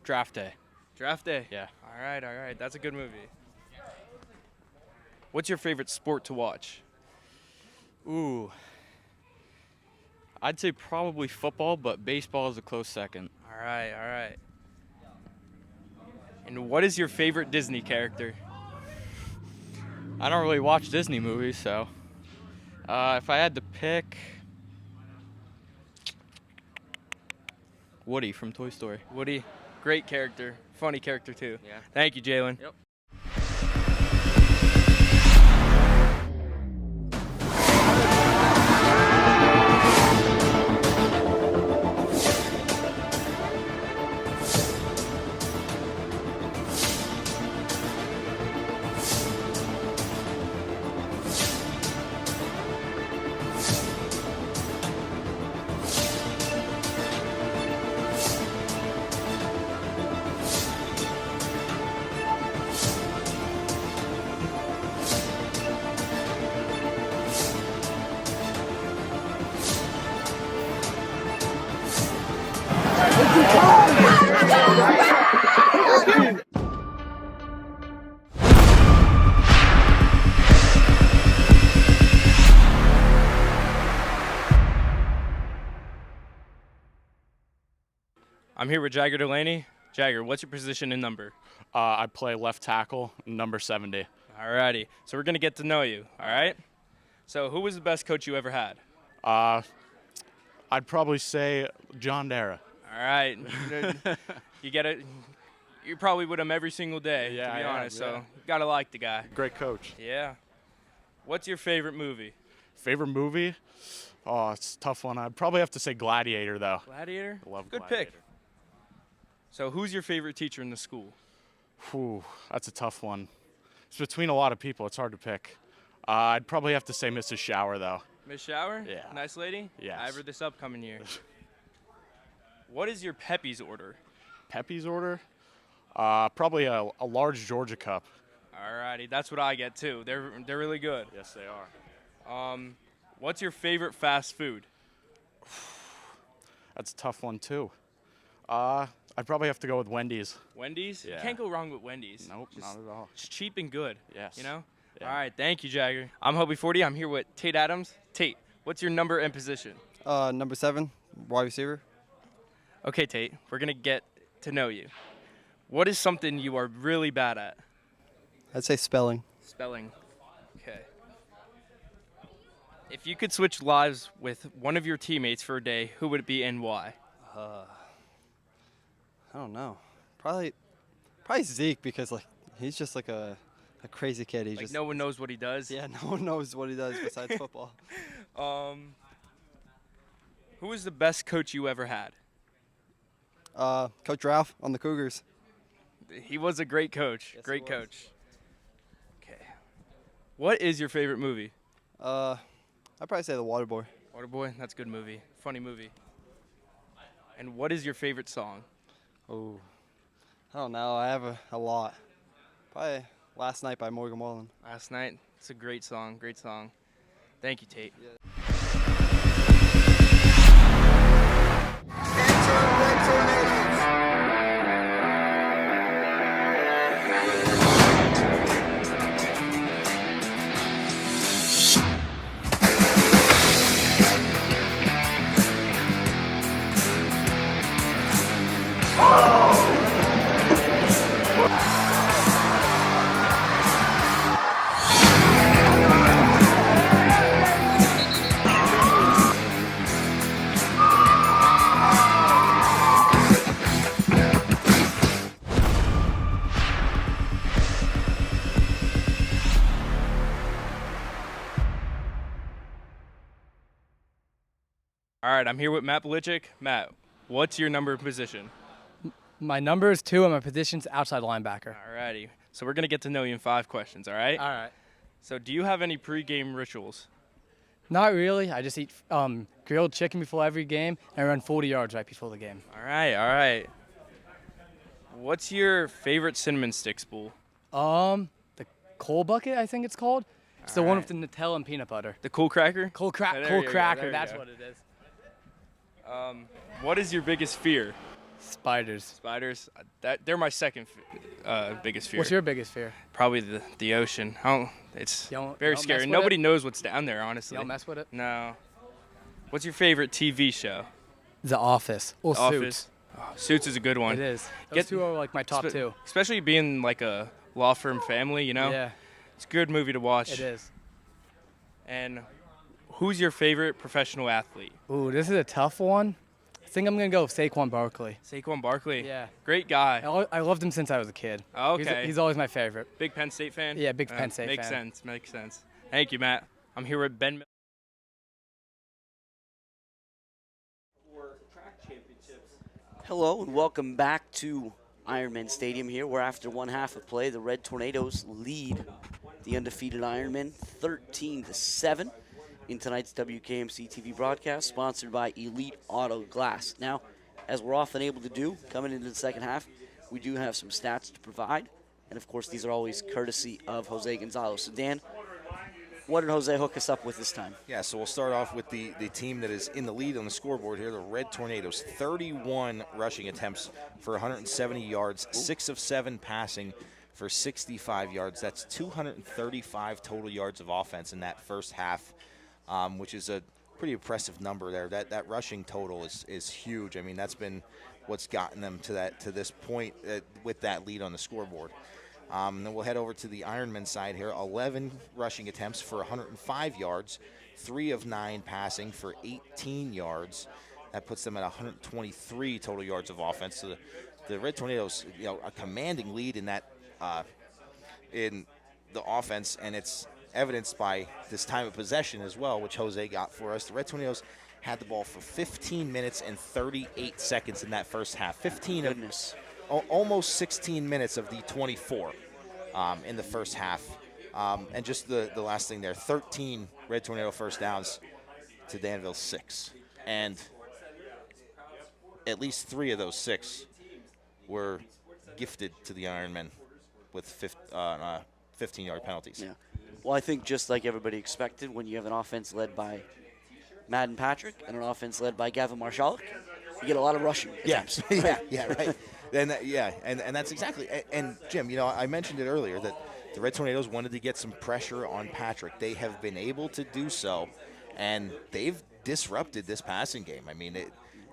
Draft day. Draft Day? Yeah. All right. That's a good movie. What's your favorite sport to watch? Ooh. I'd say probably football, but baseball is a close second. All right. And what is your favorite Disney character? I don't really watch Disney movies, so if I had to pick, Woody from Toy Story. Woody, great character, funny character too. Yeah. Thank you, Jalen. Yep. I'm here with Jagger Delaney. Jagger, what's your position and number? I play left tackle, number 70. All righty. So we're going to get to know you, all right? So who was the best coach you ever had? I'd probably say John Dara. All right. You get it. You're probably with him every single day, Yeah, to be I am, honest. yeah. So you got to like the guy. Great coach. Yeah. What's your favorite movie? Favorite movie? Oh, it's a tough one. I'd probably have to say Gladiator, though. Gladiator? I love Good Gladiator. pick. So who's your favorite teacher in the school? Whew, that's a tough one. It's between a lot of people. It's hard to pick. I'd probably have to say Mrs. Shower, though. Miss Shower? Yeah. Nice lady? Yes. I ever this upcoming year. What is your Pepe's order? Pepe's order? Probably a large Georgia cup. Alrighty, that's what I get too. They're really good. Yes, they are. What's your favorite fast food? That's a tough one, too. I'd I'd probably have to go with Wendy's. Wendy's? Yeah. You can't go wrong with Wendy's. Nope, not at all. It's cheap and good. Yes. You know? Yeah. All right, thank you, Jagger. I'm Hobie 40. I'm here with Tate Adams. Tate, what's your number and position? Number 7, wide receiver. Okay, Tate, we're going to get to know you. What is something you are really bad at? I'd say spelling. Spelling. Okay. If you could switch lives with one of your teammates for a day, who would it be and why? I don't know. Probably Zeke, because like he's just like a crazy kid. He's Like just no one knows what he does? Yeah, no one knows what he does besides football. Who was the best coach you ever had? Coach Ralph on the Cougars. He was a great coach. Yes, great he was. coach. Okay. What is your favorite movie? I'd probably say The Waterboy. Waterboy, that's a good movie. Funny movie. And what is your favorite song? Oh, I don't know. I have a lot. Probably Last Night by Morgan Wallen. Last Night. It's a great song. Great song. Thank you, Tate. All right, I'm here with Matt Belichick. Matt, what's your number and position? My number is 2 and my position's outside linebacker. All righty. So we're going to get to know you in 5 questions, all right? All right. So do you have any pregame rituals? Not really. I just eat grilled chicken before every game and run 40 yards right before the game. All right, all right. What's your favorite cinnamon stick spool? The coal bucket, I think it's called. It's the one with the Nutella and peanut butter. The cool cracker? Cool There you go, cracker, there you that's go. what it is. What is your biggest fear? Spiders. Spiders? They're my second biggest fear. What's your biggest fear? Probably the ocean. It's Don't very mess scary. with Nobody it? knows what's down there, honestly. You don't mess with it? No. What's your favorite TV show? The Office. Or The Suits. Office. Oh, Suits is a good one. It is. Those two are like my top 2. Especially being like a law firm family, you know? Yeah. It's a good movie to watch. It is. And who's your favorite professional athlete? Ooh, this is a tough one. I think I'm going to go with Saquon Barkley. Saquon Barkley? Yeah. Great guy. I loved him since I was a kid. Oh, okay. He's always my favorite. Big Penn State fan? Yeah, big Penn State makes fan. sense. Makes sense. Thank you, Matt. I'm here with Ben. Hello and welcome back to Ironmen Stadium here, where after one half of play, the Red Tornadoes lead the undefeated Ironmen 13-7 in tonight's WKMC TV broadcast, sponsored by Elite Auto Glass. Now, as we're often able to do, coming into the second half, we do have some stats to provide, and of course, these are always courtesy of Jose Gonzalez. So, Dan, what did Jose hook us up with this time? Yeah, so we'll start off with the team that is in the lead on the scoreboard here, the Red Tornadoes. 31 rushing attempts for 170 yards, 6 of 7 passing for 65 yards. That's 235 total yards of offense in that first half, which is a pretty impressive number there. That rushing total is huge. I mean, that's been what's gotten them to this point with that lead on the scoreboard. Then we'll head over to the Ironman side here. 11 rushing attempts for 105 yards, 3 of 9 passing for 18 yards. That puts them at 123 total yards of offense. So the Red Tornadoes, a commanding lead in that in the offense, and it's evidenced by this time of possession as well, which Jose got for us. The Red Tornadoes had the ball for 15 minutes and 38 seconds in that first half. Almost 16 minutes of the 24 in the first half. And just the last thing there, 13 Red Tornado first downs to Danville 6. And at least 3 of those 6 were gifted to the Ironmen with 15-yard penalties. Yeah. Well, I think just like everybody expected, when you have an offense led by Madden Patrick and an offense led by Gavin Marshall, You get a lot of rushing attempts. Yeah, right. And that's exactly. And Jim, I mentioned it earlier that the Red Tornadoes wanted to get some pressure on Patrick. They have been able to do so, and they've disrupted this passing game. I mean,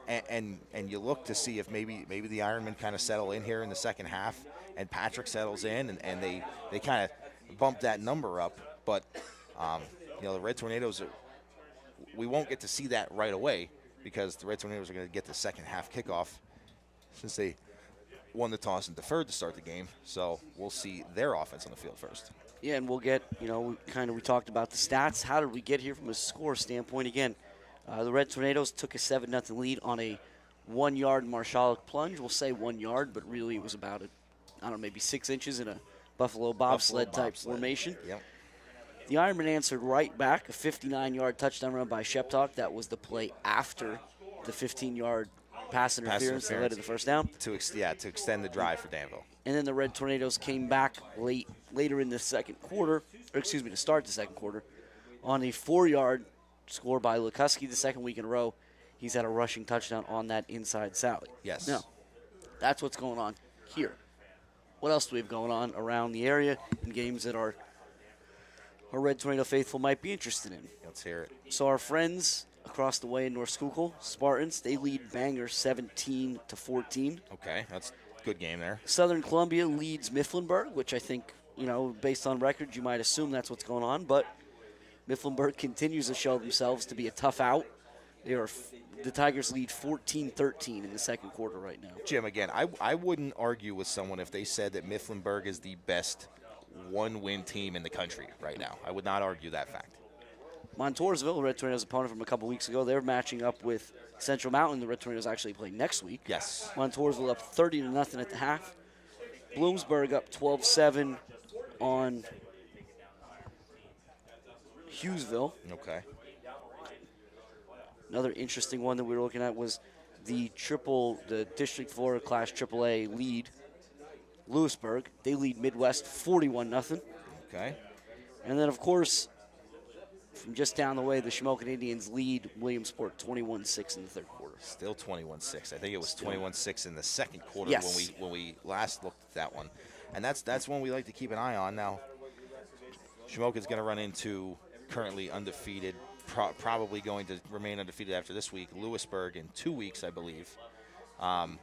and you look to see if maybe the Ironmen kind of settle in here in the second half, and Patrick settles in, and they kind of bump that number up. But the Red Tornadoes, we won't get to see that right away because the Red Tornadoes are going to get the second half kickoff since they won the toss and deferred to start the game. So we'll see their offense on the field first. Yeah, and we'll get, we talked about the stats. How did we get here from a score standpoint? Again, the Red Tornadoes took a 7-0 lead on a 1-yard Marshall plunge. We'll say 1 yard, but really it was about, maybe 6 inches in a Buffalo bobsled type formation. Yep. The Ironmen answered right back, a 59-yard touchdown run by Sheptalk. That was the play after the 15-yard pass interference that led to the first down. To extend the drive for Danville. And then the Red Tornadoes came back later in the second quarter, to start the second quarter, on a 4-yard score by Lukuski the second week in a row. He's had a rushing touchdown on that inside sally. Yes. Now, that's what's going on here. What else do we have going on around the area in games that our Red Tornado faithful might be interested in? Let's hear it. So our friends across the way in North Schuylkill, Spartans, they lead Bangor 17-14. Okay, that's a good game there. Southern Columbia leads Mifflinburg, which I think, based on record, you might assume that's what's going on. But Mifflinburg continues to show themselves to be a tough out. The Tigers lead 14-13 in the second quarter right now. Jim, again, I wouldn't argue with someone if they said that Mifflinburg is the best one-win team in the country right now. I would not argue that fact. Montoursville, Red Tornadoes opponent from a couple weeks ago, they're matching up with Central Mountain. The Red Tornadoes actually play next week. Yes. Montoursville up 30-0 at the half. Bloomsburg up 12-7 on Hughesville. Okay. Another interesting one that we were looking at was the District 4 Class AAA lead, Lewisburg. They lead Midwest 41-0. Okay. And then, of course, from just down the way, the Shamokin Indians lead Williamsport 21-6 in the third quarter. Still 21-6. I think it was 21-6 in the second quarter yes. when we last looked at that one. And that's one we like to keep an eye on. Now, Shamokin's going to run into currently undefeated, probably going to remain undefeated after this week, Lewisburg in 2 weeks, I believe. And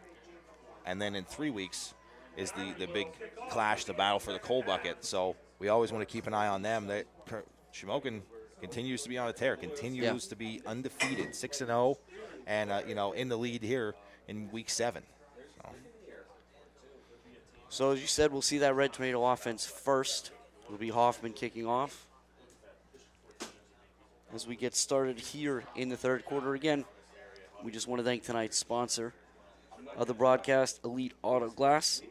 then in 3 weeks is the big clash, the battle for the coal bucket. So we always want to keep an eye on them. Shamokin continues to be on a tear, continues to be undefeated, 6-0, and in the lead here in week 7. So as you said, we'll see that Red Tornado offense first. It'll be Hoffman kicking off. As we get started here in the third quarter again, we just want to thank tonight's sponsor of the broadcast, Elite Auto Glass.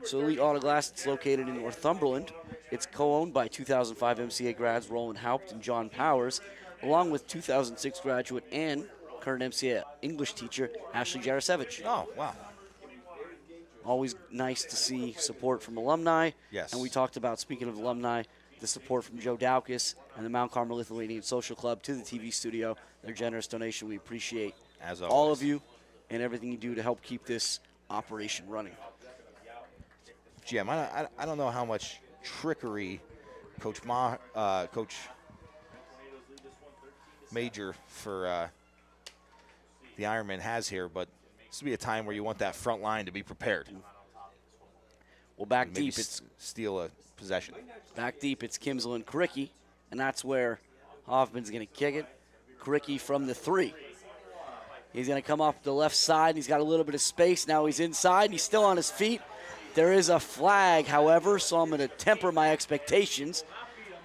So Elite Auto Glass, it's located in Northumberland. It's co-owned by 2005 MCA grads Roland Haupt and John Powers, along with 2006 graduate and current MCA English teacher Ashley Jarosevich. Oh, wow. Always nice to see support from alumni. Yes. And we talked about, speaking of alumni, the support from Joe Dowkis and the Mount Carmel Lithuanian Social Club to the TV studio. Their generous donation, we appreciate as always, all of you and everything you do to help keep this operation running. Jim, I don't know how much trickery Coach Major for the Ironmen has here, but this will be a time where you want that front line to be prepared. Well, back deep, it's steal a possession. Back deep, it's Kimsel and Kricky, and that's where Hoffman's going to kick it. Kricky from the 3. He's going to come off the left side, and he's got a little bit of space. Now he's inside, and he's still on his feet. There is a flag, however, so I'm going to temper my expectations.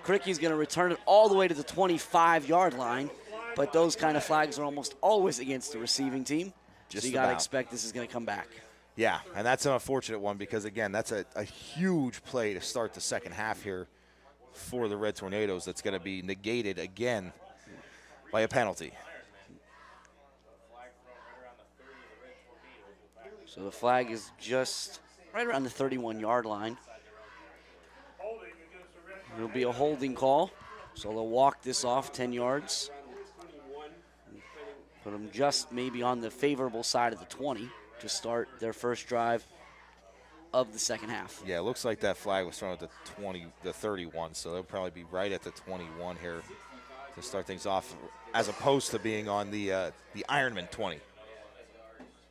Kricky's going to return it all the way to the 25-yard line, but those kind of flags are almost always against the receiving team. So you got to expect this is going to come back. Yeah, and that's an unfortunate one because, again, that's a huge play to start the second half here for the Red Tornadoes that's going to be negated again by a penalty. So the flag is just right around the 31-yard line. It'll be a holding call, so they'll walk this off 10 yards. Put them just maybe on the favorable side of the 20 to start their first drive of the second half. Yeah, it looks like that flag was thrown at the 31, so they'll probably be right at the 21 here to start things off, as opposed to being on the Ironman 20,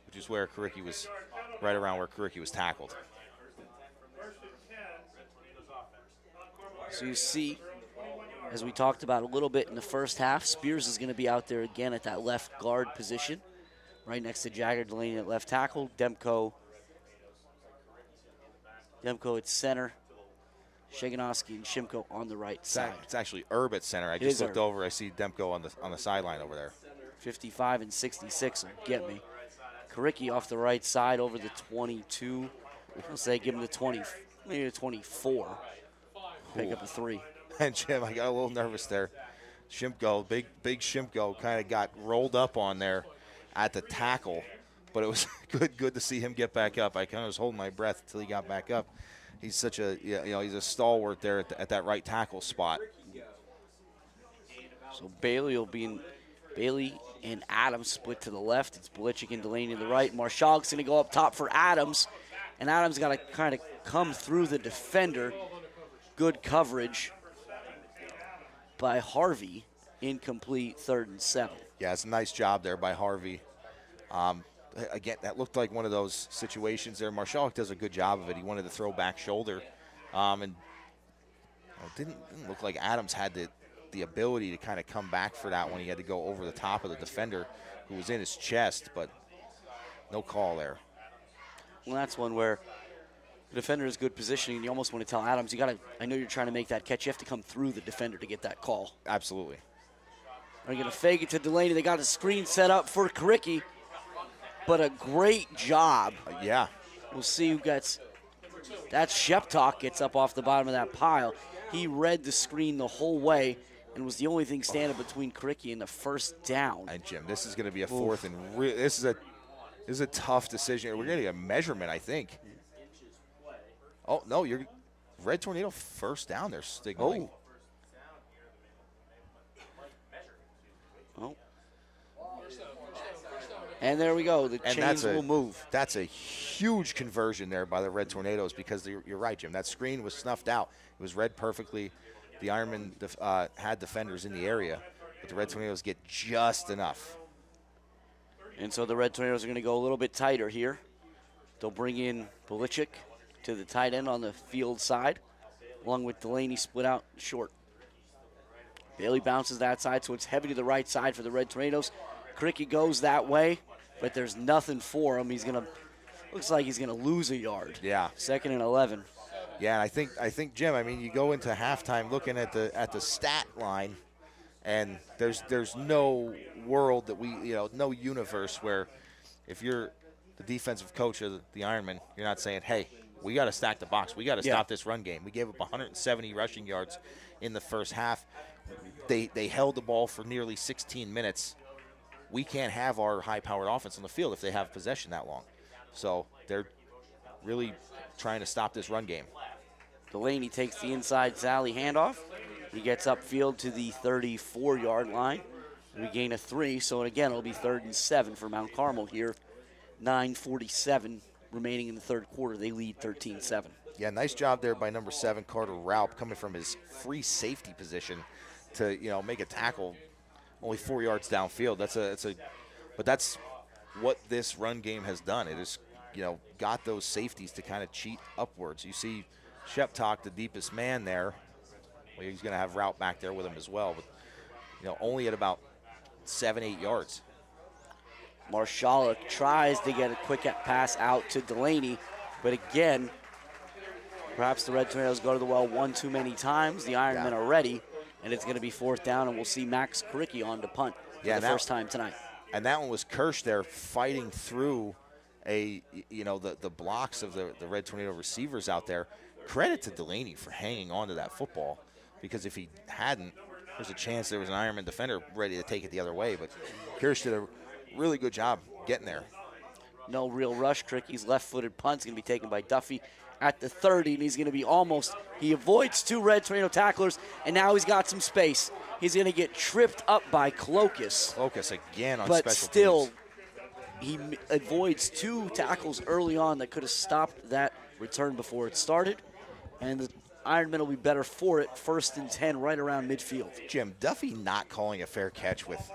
which is where Karicki was, right around where Karicki was tackled. So you see, as we talked about a little bit in the first half, Spears is going to be out there again at that left guard position, right next to Jagger Delaney at left tackle. Demko at center. Shaganowski and Shimko on the right side. It's actually Erb at center. I just looked over. I see Demko on the sideline over there. 55 and 66 will get me. Karicki off the right side over the 22. I'll say give him the 20, maybe the 24. Pick up a 3. And Jim, I got a little nervous there. Shimko, big Shimko, kind of got rolled up on there at the tackle, but it was good to see him get back up. I kind of was holding my breath until he got back up. He's such a, he's a stalwart there at that right tackle spot. So Bailey and Adams split to the left. It's Belichick and Delaney to the right. Marshal's going to go up top for Adams, and Adams got to kind of come through the defender. Good coverage by Harvey. Incomplete, 3rd and 7. Yeah, it's a nice job there by Harvey. Again, that looked like one of those situations there. Marshall does a good job of it. He wanted to throw back shoulder. And it didn't look like Adams had the ability to kind of come back for that one. He had to go over the top of the defender who was in his chest, but no call there. Well, that's one where the defender is good positioning. You almost want to tell Adams, I know you're trying to make that catch. You have to come through the defender to get that call. Absolutely. They're going to fake it to Delaney. They got a screen set up for Karicki. But a great job. Yeah. We'll see who gets. That Sheptalk gets up off the bottom of that pile. He read the screen the whole way and was the only thing standing between Karicki and the first down. And Jim, this is going to be a fourth and this is a tough decision. We're going to get a measurement, I think. Oh no, you're Red Tornado first down there, signaling. Oh. And there we go. The chains will move. That's a huge conversion there by the Red Tornadoes because you're right, Jim. That screen was snuffed out. It was read perfectly. The Ironmen had defenders in the area, but the Red Tornadoes get just enough. And so the Red Tornadoes are going to go a little bit tighter here. They'll bring in Belichick to the tight end on the field side, along with Delaney split out short. Bailey bounces that side, so it's heavy to the right side for the Red Tornadoes. Karicki goes that way, but there's nothing for him. Looks like he's gonna lose a yard. Yeah. 2nd and 11. Yeah, and I think Jim, I mean, you go into halftime looking at the stat line, and there's no world that no universe where if you're the defensive coach of the Ironmen, you're not saying, hey, we got to stack the box. We got to stop this run game. We gave up 170 rushing yards in the first half. They held the ball for nearly 16 minutes. We can't have our high-powered offense on the field if they have possession that long. So they're really trying to stop this run game. Delaney takes the inside Sally handoff. He gets upfield to the 34-yard line. We gain a 3, so again, it'll be 3rd and 7 for Mount Carmel here. 9:47 remaining in the third quarter. They lead 13-7. Yeah, nice job there by number 7, Carter Raup, coming from his free safety position to make a tackle only 4 yards downfield. But that's what this run game has done. It has got those safeties to kind of cheat upwards. You see Sheptalk, the deepest man there. Well, he's going to have Raup back there with him as well, but only at about 7-8 yards. Marshala tries to get a quick pass out to Delaney, but again, perhaps the Red Tornadoes go to the well one too many times. The Ironmen are ready, and it's going to be 4th down, and we'll see Max Karicki on to punt for the first time tonight. And that one was Kirsch there fighting through the blocks of the Red Tornado receivers out there. Credit to Delaney for hanging on to that football, because if he hadn't, there's a chance there was an Ironman defender ready to take it the other way. But Kirsch did a really good job getting there. No real rush. Cricky's left-footed punt's going to be taken by Duffy at the 30, and he's going to be he avoids 2 Red Tornado tacklers, and now he's got some space. He's going to get tripped up by Clokus. Clokus again on but special still, teams. he avoids 2 tackles early on that could have stopped that return before it started, and the Ironmen will be better for it. 1st and 10 right around midfield. Jim, Duffy not calling a fair catch with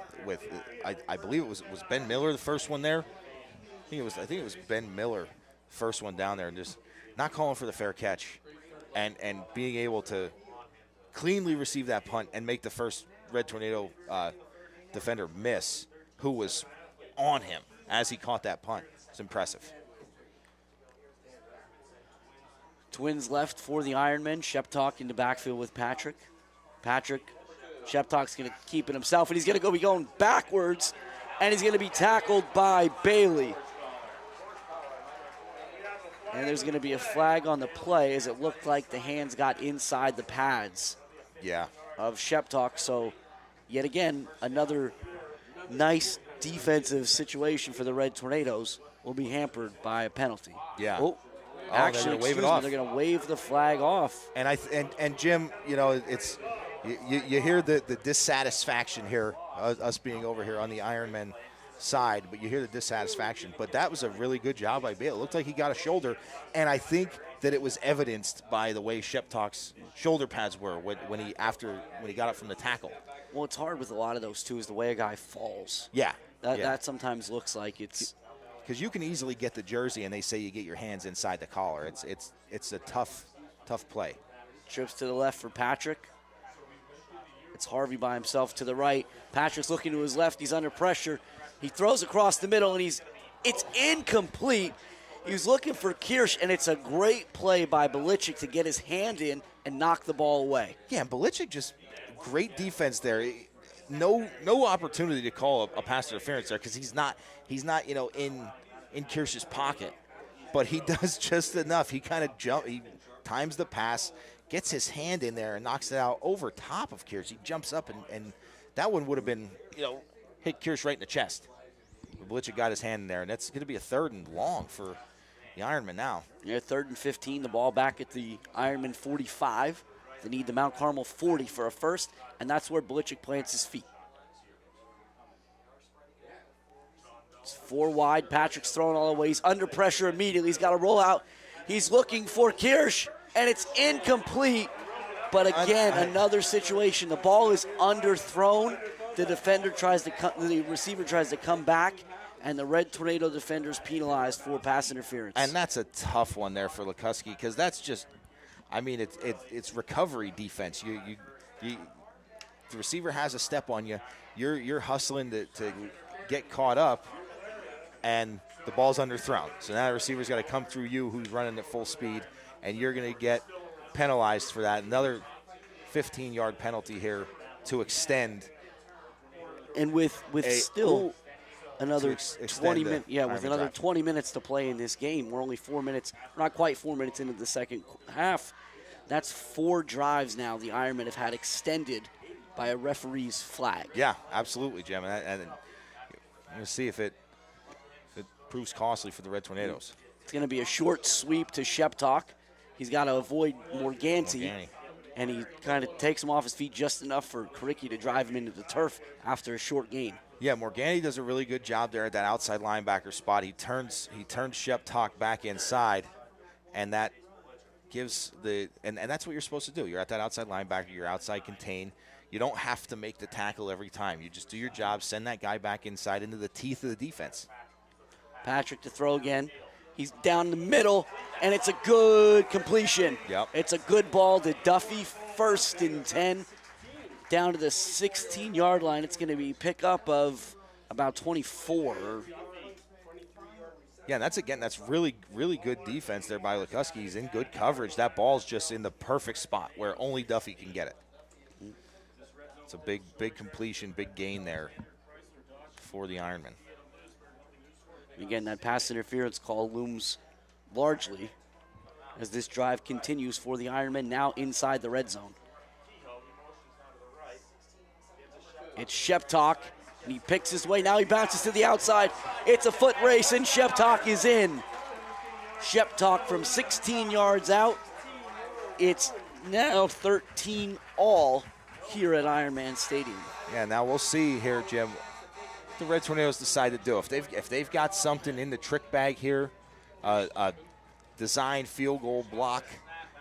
I believe it was Ben Miller the first one there. I think it was Ben Miller, first one down there, and just not calling for the fair catch, and being able to cleanly receive that punt and make the first Red Tornado defender miss, who was on him as he caught that punt. It's impressive. Twins left for the Ironmen. Sheptalk in the backfield with Patrick. Sheptalk's going to keep it himself, and he's going to be going backwards, and he's going to be tackled by Bailey. And there's going to be a flag on the play, as it looked like the hands got inside the pads of Sheptalk. So, yet again, another nice defensive situation for the Red Tornadoes will be hampered by a penalty. Yeah. Oh, actually, they're going to wave it off. They're going to wave the flag off. And Jim, you know, it's you hear the dissatisfaction here, us being over here on the Ironmen side, but you hear the dissatisfaction. But that was a really good job by Bailey. It looked like he got a shoulder, and I think that it was evidenced by the way Sheptalk's shoulder pads were when he got up from the tackle. Well, it's hard with a lot of those too, is the way a guy falls. Yeah. That sometimes looks like it's because you can easily get the jersey, and they say you get your hands inside the collar. It's a tough play. Trips to the left for Patrick. It's Harvey by himself to the right. Patrick's looking to his left. He's under pressure. He throws across the middle, and it's incomplete. He was looking for Kirsch, and it's a great play by Belichick to get his hand in and knock the ball away. Yeah, and Belichick just great defense there. No opportunity to call a pass interference there because he's not in Kirsch's pocket, but he does just enough. He kind of he times the pass, gets his hand in there and knocks it out over top of Kirsch. He jumps up and that one would have been hit Kirsch right in the chest. But Belichick got his hand in there, and that's going to be a 3rd and long for the Ironmen now. Yeah, 3rd and 15. The ball back at the Ironman 45. They need the Mount Carmel 40 for a first, and that's where Belichick plants his feet. It's 4 wide. Patrick's throwing all the way. He's under pressure immediately. He's got to roll out. He's looking for Kirsch, and it's incomplete. But again, another situation. The ball is underthrown. The receiver tries to come back, and the Red Tornado defender's penalized for pass interference. And that's a tough one there for Lukuski because that's just, it's recovery defense. The receiver has a step on you. You're hustling to get caught up, and the ball's underthrown. So now the receiver's got to come through you, who's running at full speed, and you're going to get penalized for that. Another 15-yard penalty here to extend. And with still another 20 minutes, with another 20 minutes to play in this game, we're only 4 minutes, not quite 4 minutes into the second half. That's 4 drives now the Ironmen have had extended by a referee's flag. Yeah, absolutely, Jim. And we'll see if it proves costly for the Red Tornadoes. It's going to be a short sweep to Sheptalk. He's got to avoid Morganti. And he kind of takes him off his feet just enough for Karicki to drive him into the turf after a short gain. Yeah, Morganti does a really good job there at that outside linebacker spot. He turns Sheptalk back inside, and that gives and that's what you're supposed to do. You're at that outside linebacker. You're outside contain. You don't have to make the tackle every time. You just do your job, send that guy back inside into the teeth of the defense. Patrick to throw again. He's down the middle, and it's a good completion. Yep. It's a good ball to Duffy, 1st and 10, down to the 16-yard line. It's going to be pickup of about 24. Yeah, that's really, really good defense there by Lukuski. He's in good coverage. That ball's just in the perfect spot where only Duffy can get it. It's a big completion, big gain there for the Ironmen. Again, that pass interference call looms largely as this drive continues for the Ironmen, now inside the red zone. It's Sheptalk, And he picks his way. Now he bounces to the outside. It's a foot race, and Sheptok is in. Sheptok from 16 yards out. It's now 13 all here at Ironman Stadium. Yeah, now we'll see here, Jim, what the Red Tornadoes decide to do. If they've got something in the trick bag here, a design field goal block,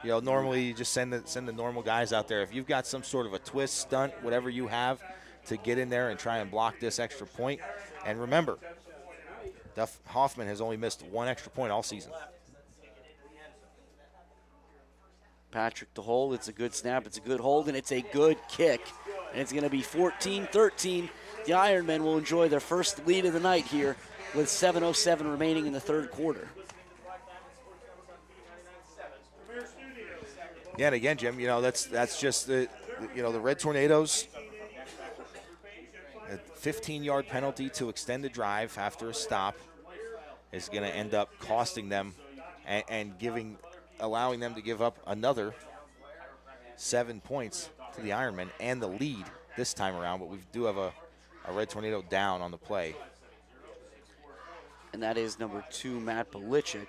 normally you just send the normal guys out there. If you've got some sort of a twist, stunt, whatever you have to get in there and try and block this extra point. And remember, Duff Hoffman has only missed one extra point all season. Patrick to hold. It's a good snap. It's a good hold, and it's a good kick. And it's going to be 14-13. The Ironmen will enjoy their first lead of the night here with 7:07 remaining in the third quarter. Yeah, and again, Jim, that's just the Red Tornadoes. A 15-yard penalty to extend the drive after a stop is going to end up costing them and allowing them to give up another 7 points to the Ironmen and the lead this time around. But we do have a Red Tornado down on the play. And that is number 2, Matt Belichick.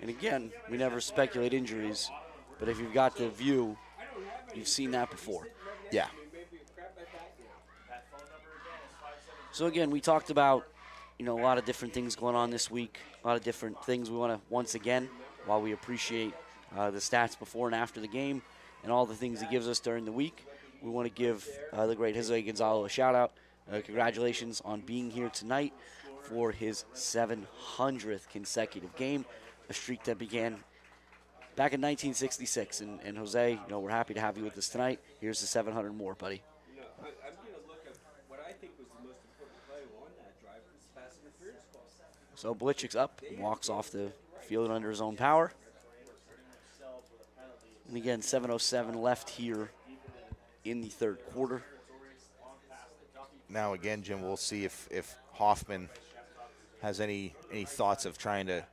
And again, we never speculate injuries, but if you've got the view, you've seen that before. Yeah. So again, we talked about, a lot of different things going on this week, a lot of different things we want to, once again, while we appreciate the stats before and after the game and all the things he gives us during the week, we want to give the great Jose Gonzalo a shout-out. Congratulations on being here tonight for his 700th consecutive game, a streak that began back in 1966. And Jose, we're happy to have you with us tonight. Here's the 700 more, buddy. I'm going to look at what I think was the most important play on that drive, was the pass interference call. So Belichick's up, walks off the field under his own power. And again, 7:07 left here in the third quarter. Now again, Jim, we'll see if Hoffman has any thoughts of trying to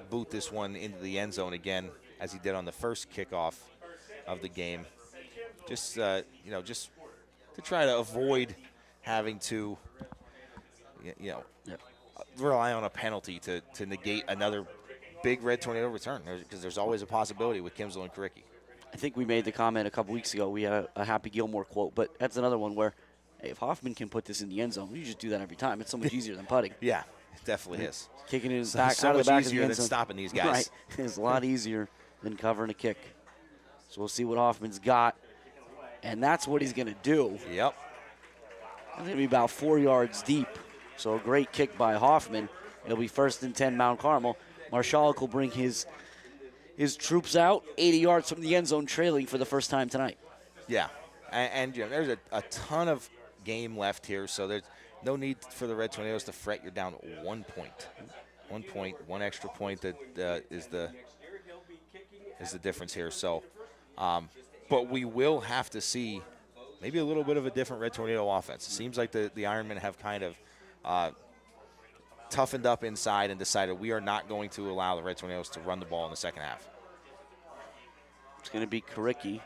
boot this one into the end zone again, as he did on the first kickoff of the game. Just to try to avoid having to rely on a penalty to negate another big Red Tornado return, because there's always a possibility with Kimsel and Karicki. I think we made the comment a couple weeks ago. We had a Happy Gilmore quote, but that's another one where, hey, if Hoffman can put this in the end zone, you just do that every time. It's so much easier than putting. Yeah, it definitely is. Kicking it So back so out of much the back easier of the than end zone. stopping these guys. Right, it's a lot easier than covering a kick. So we'll see what Hoffman's got, and that's what he's going to do. Yep. It's going to be about 4 yards deep. So a great kick by Hoffman. It'll be 1st and 10 Mount Carmel. Marshall will bring his troops out 80 yards from the end zone, trailing for the first time tonight. Yeah, and there's a ton of game left here, so there's no need for the Red Tornadoes to fret. You're down 1 point. 1 point, one extra point that is the difference here. So, but we will have to see maybe a little bit of a different Red Tornado offense. It seems like the Ironmen have kind of toughened up inside and decided we are not going to allow the Red Tornadoes to run the ball in the second half. It's going to be Karicki.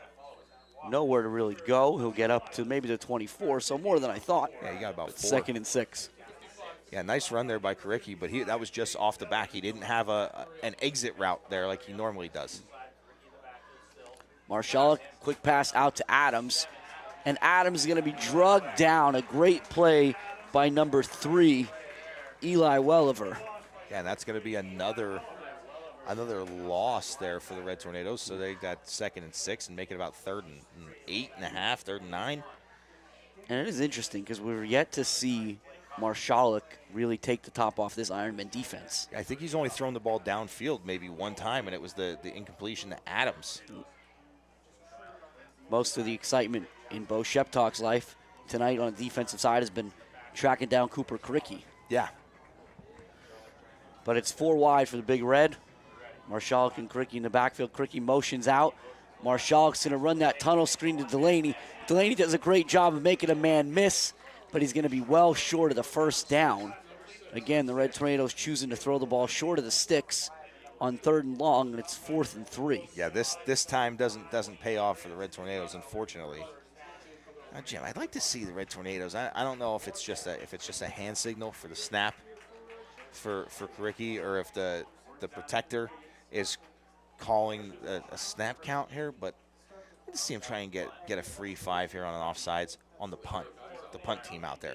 Nowhere to really go. He'll get up to maybe the 24, so more than I thought. Yeah, he got about 4. 2nd and 6. Yeah, nice run there by Karicki, but that was just off the back. He didn't have an exit route there like he normally does. Marshall, quick pass out to Adams, and Adams is going to be drugged down. A great play by number 3, Eli Welliver. Yeah, and that's going to be another loss there for the Red Tornadoes. So they got 2nd and 6 and make it about 3rd and 8.5, 3rd and 9. And it is interesting because we're yet to see Marshall really take the top off this Ironman defense. I think he's only thrown the ball downfield maybe one time, and it was the incompletion to Adams. Most of the excitement in Bo Sheptok's life tonight on the defensive side has been tracking down Cooper Karicki. Yeah. But it's 4 wide for the Big Red. Marshall and Karicki in the backfield. Karicki motions out. Marshall's going to run that tunnel screen to Delaney. Delaney does a great job of making a man miss, but he's going to be well short of the first down. Again, the Red Tornadoes choosing to throw the ball short of the sticks on 3rd and long, and it's 4th and 3. Yeah, this time doesn't pay off for the Red Tornadoes, unfortunately. Now, Jim, I'd like to see the Red Tornadoes. I don't know if it's just a hand signal for the snap for Karicki, or if the protector is calling a snap count here, but I'd like to see him try and get a free 5 here on an offsides on the punt team out there.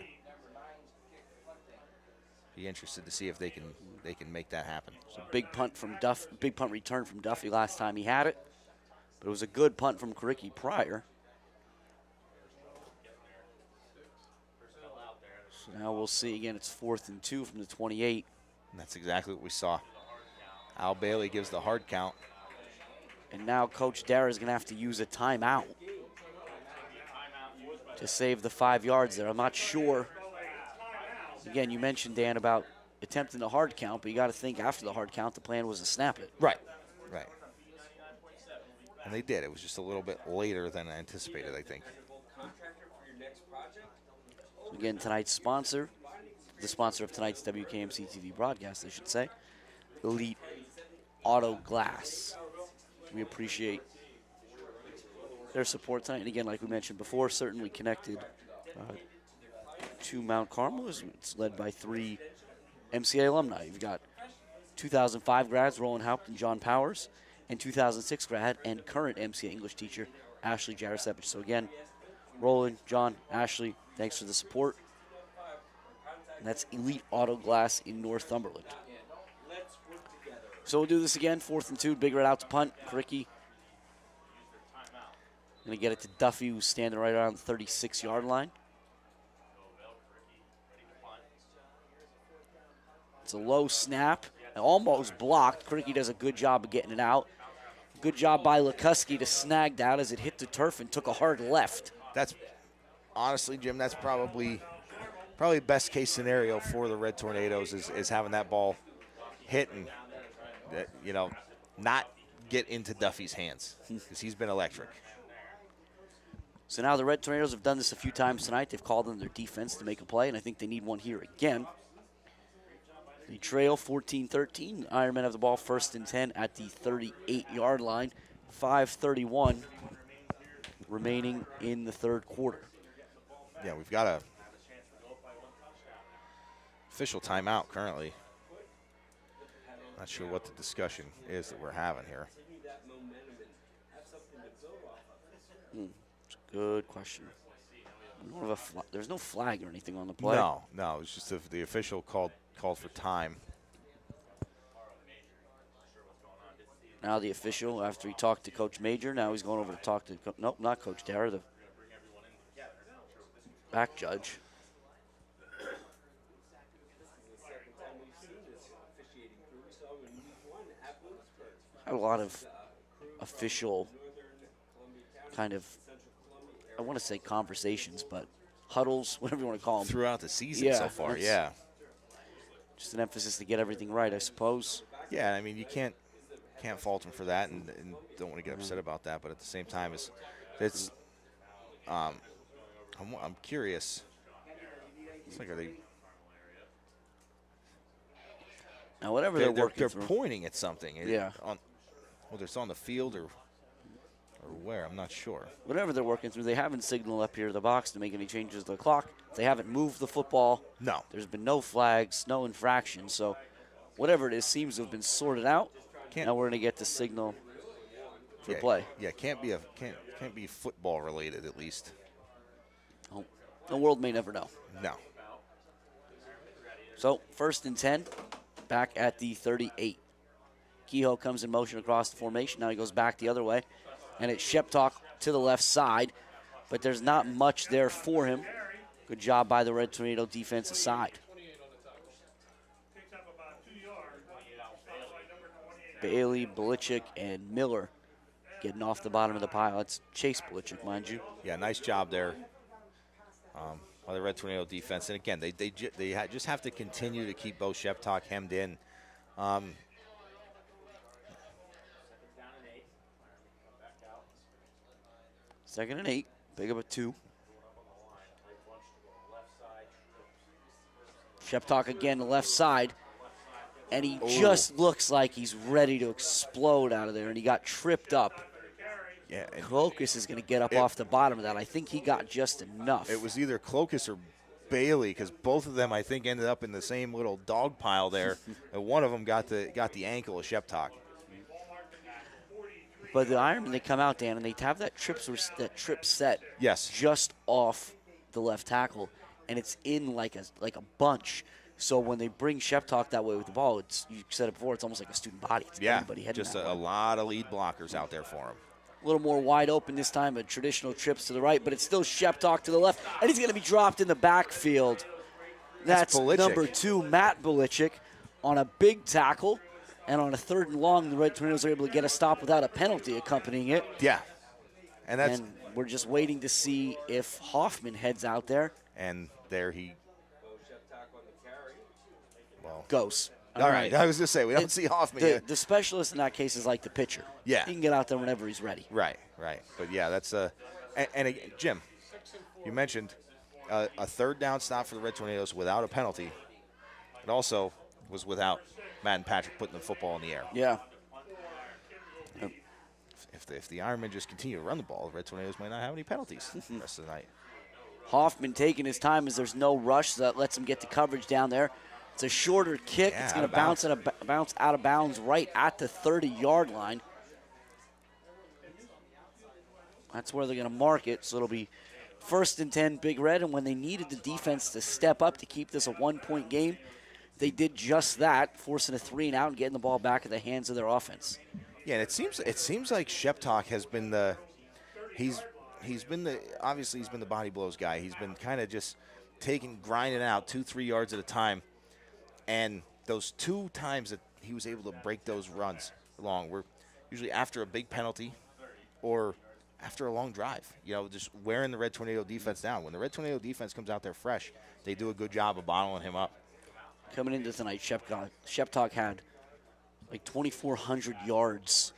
Be interested to see if they can make that happen. It's a big punt return from Duffy last time he had it, but it was a good punt from Karicki prior. So now we'll see again. It's 4th and 2 from the 28. And that's exactly what we saw. Al Bailey gives the hard count. And now Coach Dara is going to have to use a timeout to save the 5 yards there. I'm not sure. Again, you mentioned, Dan, about attempting the hard count, but you got to think after the hard count, the plan was to snap it. Right. And they did. It was just a little bit later than anticipated, I think. So again, tonight's sponsor, the sponsor of tonight's WKMC TV broadcast, I should say, Elite Auto Glass. We appreciate their support tonight. And again, like we mentioned before, certainly connected to Mount Carmel. It's led by 3 MCA alumni. You've got 2005 grads, Roland Haupt and John Powers, and 2006 grad and current MCA English teacher, Ashley Jarosevich. So again, Roland, John, Ashley, thanks for the support. And that's Elite Auto Glass in Northumberland. So we'll do this again, 4th and 2, Big Red out to punt. Karicki going to get it to Duffy, who's standing right around the 36-yard line. It's a low snap, almost blocked. Karicki does a good job of getting it out. Good job by Lukuski to snag that as it hit the turf and took a hard left. That's honestly, Jim, that's probably best case scenario for the Red Tornadoes is having that ball hit and not get into Duffy's hands, because he's been electric. So now the Red Tornadoes have done this a few times tonight. They've called on their defense to make a play, and I think they need one here again. They trail 14-13. Ironmen have the ball 1st and 10 at the 38-yard line. 5:31 remaining in the 3rd quarter. Yeah, we've got a official timeout currently. Not sure what the discussion is that we're having here. It's a good question. There's no flag or anything on the play. No, it's just the official called for time. Now the official, after he talked to Coach Major, now he's going over to talk to, nope, not Coach Dara, the back judge. Had a lot of official kind of, I want to say conversations, but huddles, whatever you want to call them. Throughout the season so far, yeah. Just an emphasis to get everything right, I suppose. Yeah, I mean, you can't fault him for that, and don't want to get upset about that. But at the same time, it's I'm curious. It's like, are they? Now, whatever they're working they're through. pointing at something. Yeah. Whether it's on the field or where, I'm not sure. Whatever they're working through, they haven't signaled up here to the box to make any changes to the clock. They haven't moved the football. No. There's been no flags, no infractions. So whatever it is seems to have been sorted out. Now we're going to get the signal for play. Yeah, can't be football related at least. Oh, the world may never know. No. So 1st and 10, back at the 38. Kehoe comes in motion across the formation. Now he goes back the other way. And it's Sheptalk to the left side, but there's not much there for him. Good job by the Red Tornado defensive side. Bailey, Belichick, and Miller getting off the bottom of the pile. It's Chase Belichick, mind you. Yeah, nice job there by the Red Tornado defense. And again, they just have to continue to keep Bo Sheptalk hemmed in. 2nd and 8, big of a 2. Sheptalk again, the left side, and he just looks like he's ready to explode out of there, and he got tripped up Yeah, and Clokus is going to get up off the bottom of that. I think he got just enough. it was either Clokus or Bailey, because both of them I think ended up in the same little dog pile there, and one of them got the ankle of Sheptok. But the Ironmen, they come out, Dan, and they have that trip set Yes. just off the left tackle, and it's in like a bunch. So when they bring Sheptok that way with the ball, you said it before, it's almost like a student body. It's everybody heading just that a way. lot of lead blockers out there for him. A little more wide open this time, a traditional trips to the right, but it's still Sheptok to the left, and he's going to be dropped in the backfield. That's Belichick. number 2, Matt Belichick, on a big tackle, and on a 3rd and long, the Red Tornadoes are able to get a stop without a penalty accompanying it. Yeah, and we're just waiting to see if Hoffman heads out there. And there he goes. All right. I was going to say, we don't see Hoffman yet. The specialist in that case is like the pitcher. Yeah. He can get out there whenever he's ready. Right. But, yeah, that's and again, Jim, you mentioned a 3rd down stop for the Red Tornadoes without a penalty. It also was without Matt and Patrick putting the football in the air. Yeah. If the Ironmen just continue to run the ball, the Red Tornadoes might not have any penalties the rest of the night. Hoffman taking his time as there's no rush, so that lets him get the coverage down there. It's a shorter kick. Yeah, it's going to bounce out of bounds right at the 30-yard line. That's where they're going to mark it, so it'll be 1st and 10, Big Red, and when they needed the defense to step up to keep this a 1-point game, they did just that, forcing a 3 and out and getting the ball back in the hands of their offense. Yeah, and it seems like Sheptok has been obviously he's been the body blows guy. He's been kind of just grinding out 2-3 yards at a time. And those 2 times that he was able to break those runs along were usually after a big penalty or after a long drive, just wearing the Red Tornado defense down. When the Red Tornado defense comes out there fresh, they do a good job of bottling him up. Coming into tonight, Sheptok had like 2,400 yards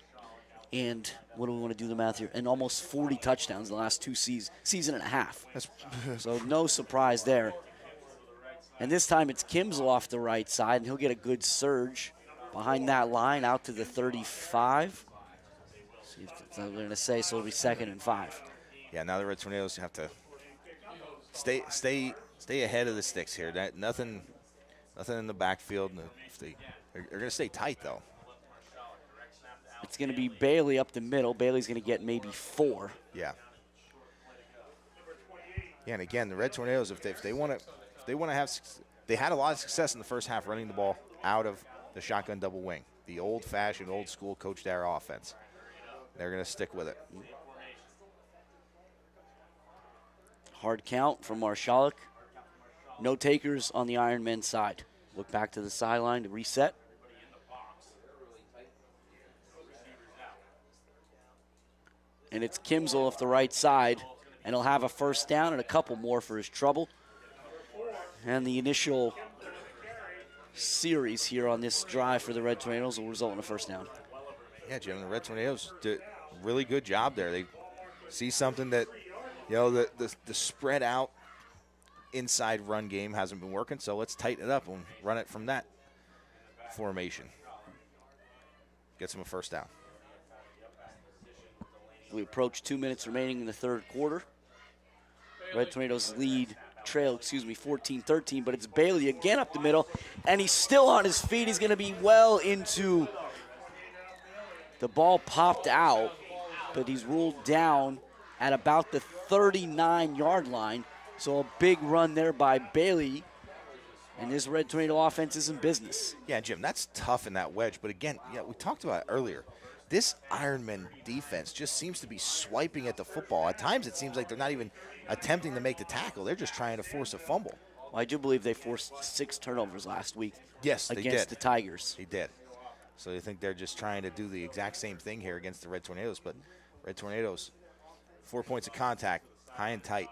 and what do we want to do the math here? And almost 40 touchdowns in the last 2 season and a half. So no surprise there. And this time it's Kimsel off the right side, and he'll get a good surge behind that line out to the 35. See if they're going to say, so it'll be 2nd and 5. Yeah, now the Red Tornadoes have to stay ahead of the sticks here. Nothing in the backfield. They're going to stay tight, though. It's going to be Bailey up the middle. Bailey's going to get maybe 4. Yeah. Yeah, and again, the Red Tornadoes, if they want to have, they had a lot of success in the first half running the ball out of the shotgun double wing, the old-fashioned, old-school Coach Dara offense. They're going to stick with it. Hard count from Marshalik. No takers on the Ironmen side. Look back to the sideline to reset. And it's Kimsel off the right side, and he'll have a 1st down and a couple more for his trouble. And the initial series here on this drive for the Red Tornadoes will result in a 1st down. Yeah, Jim, the Red Tornadoes did a really good job there. They see something that, the spread out inside run game hasn't been working, so let's tighten it up and run it from that formation. Gets them a 1st down. We approach 2 minutes remaining in the 3rd quarter. Red Tornadoes trail 14-13, but it's Bailey again up the middle, and he's still on his feet. He's going to be well into the ball popped out, but he's ruled down at about the 39-yard line. So a big run there by Bailey, and this Red Tornado offense is in business. Yeah, Jim, that's tough in that wedge, but again, we talked about it earlier. This Ironman defense just seems to be swiping at the football. At times it seems like they're not even attempting to make the tackle. They're just trying to force a fumble. Well, I do believe they forced 6 turnovers last week. Yes, they did. Against the Tigers. They did. So I think they're just trying to do the exact same thing here against the Red Tornadoes. But Red Tornadoes, 4 points of contact, high and tight.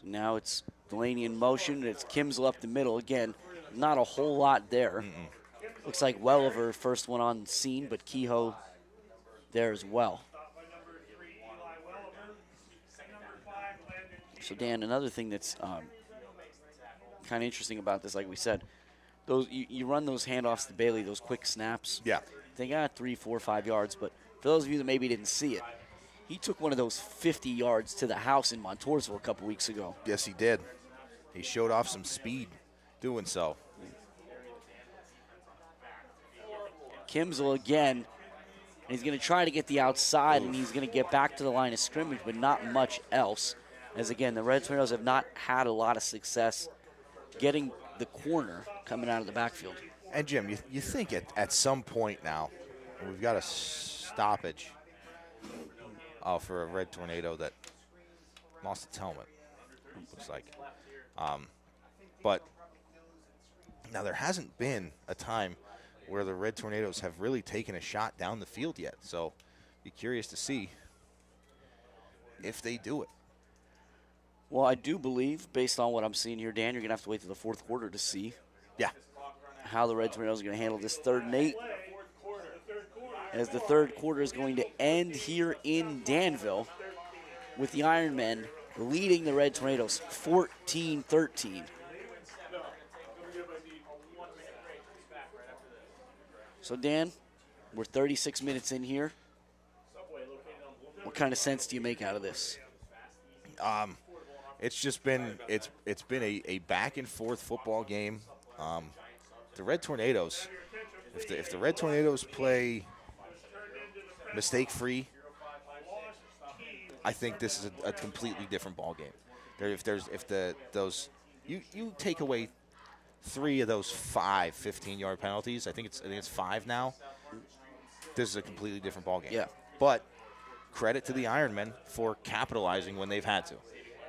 So now it's Delaney in motion. It's Kimsel up the middle. Again, not a whole lot there. Looks like Welliver, first one on scene, but Kehoe there as well. So, Dan, another thing that's kind of interesting about this, like we said, you run those handoffs to Bailey, those quick snaps. Yeah. They got 3, 4, 5 yards, but for those of you that maybe didn't see it, he took one of those 50 yards to the house in Montoursville a couple weeks ago. Yes, he did. He showed off some speed doing so. Kimsel again. He's going to try to get the outside, and he's going to get back to the line of scrimmage, but not much else. As, again, the Red Tornadoes have not had a lot of success getting the corner coming out of the backfield. And, Jim, you think at some point now, we've got a stoppage for a Red Tornado that lost its helmet, looks like. But now there hasn't been a time where the Red Tornadoes have really taken a shot down the field yet. So be curious to see if they do it. Well, I do believe, based on what I'm seeing here, Dan, you're going to have to wait to the fourth quarter to see how the Red Tornadoes are going to handle this 3rd and 8. As the third quarter is going to end here in Danville with the Ironmen leading the Red Tornadoes 14-13. So, Dan, we're 36 minutes in here. What kind of sense do you make out of this? It's just been it's been a back and forth football game. The Red Tornadoes, if the Red Tornadoes play mistake-free, I think this is a completely different ball game. You take away 3 of those 5 15-yard penalties. I think it's 5 now. This is a completely different ball game. Yeah. But credit to the Ironmen for capitalizing when they've had to,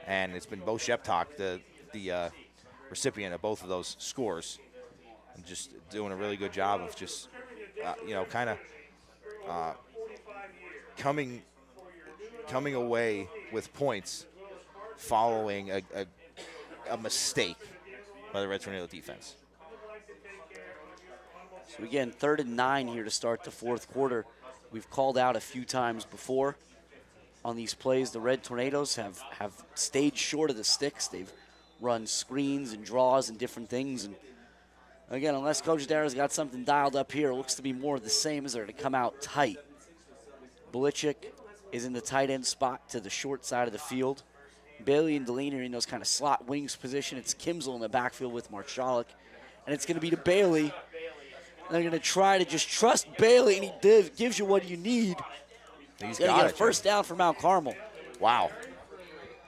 and it's been Bo Sheptok, the recipient of both of those scores, and just doing a really good job of just kind of coming away with points following a mistake by the Red Tornado defense. So again, 3rd and 9 here to start the fourth quarter. We've called out a few times before on these plays. The Red Tornadoes have stayed short of the sticks. They've run screens and draws and different things. And again, unless Coach Dara's got something dialed up here, it looks to be more of the same as they're to come out tight. Belichick is in the tight end spot to the short side of the field. Bailey and Delaney are in those kind of slot wings position. It's Kimsel in the backfield with Marshalik. And it's going to be to Bailey. They're going to try to just trust Bailey, and he gives you what you need. He's got a first down for Mount Carmel. Wow.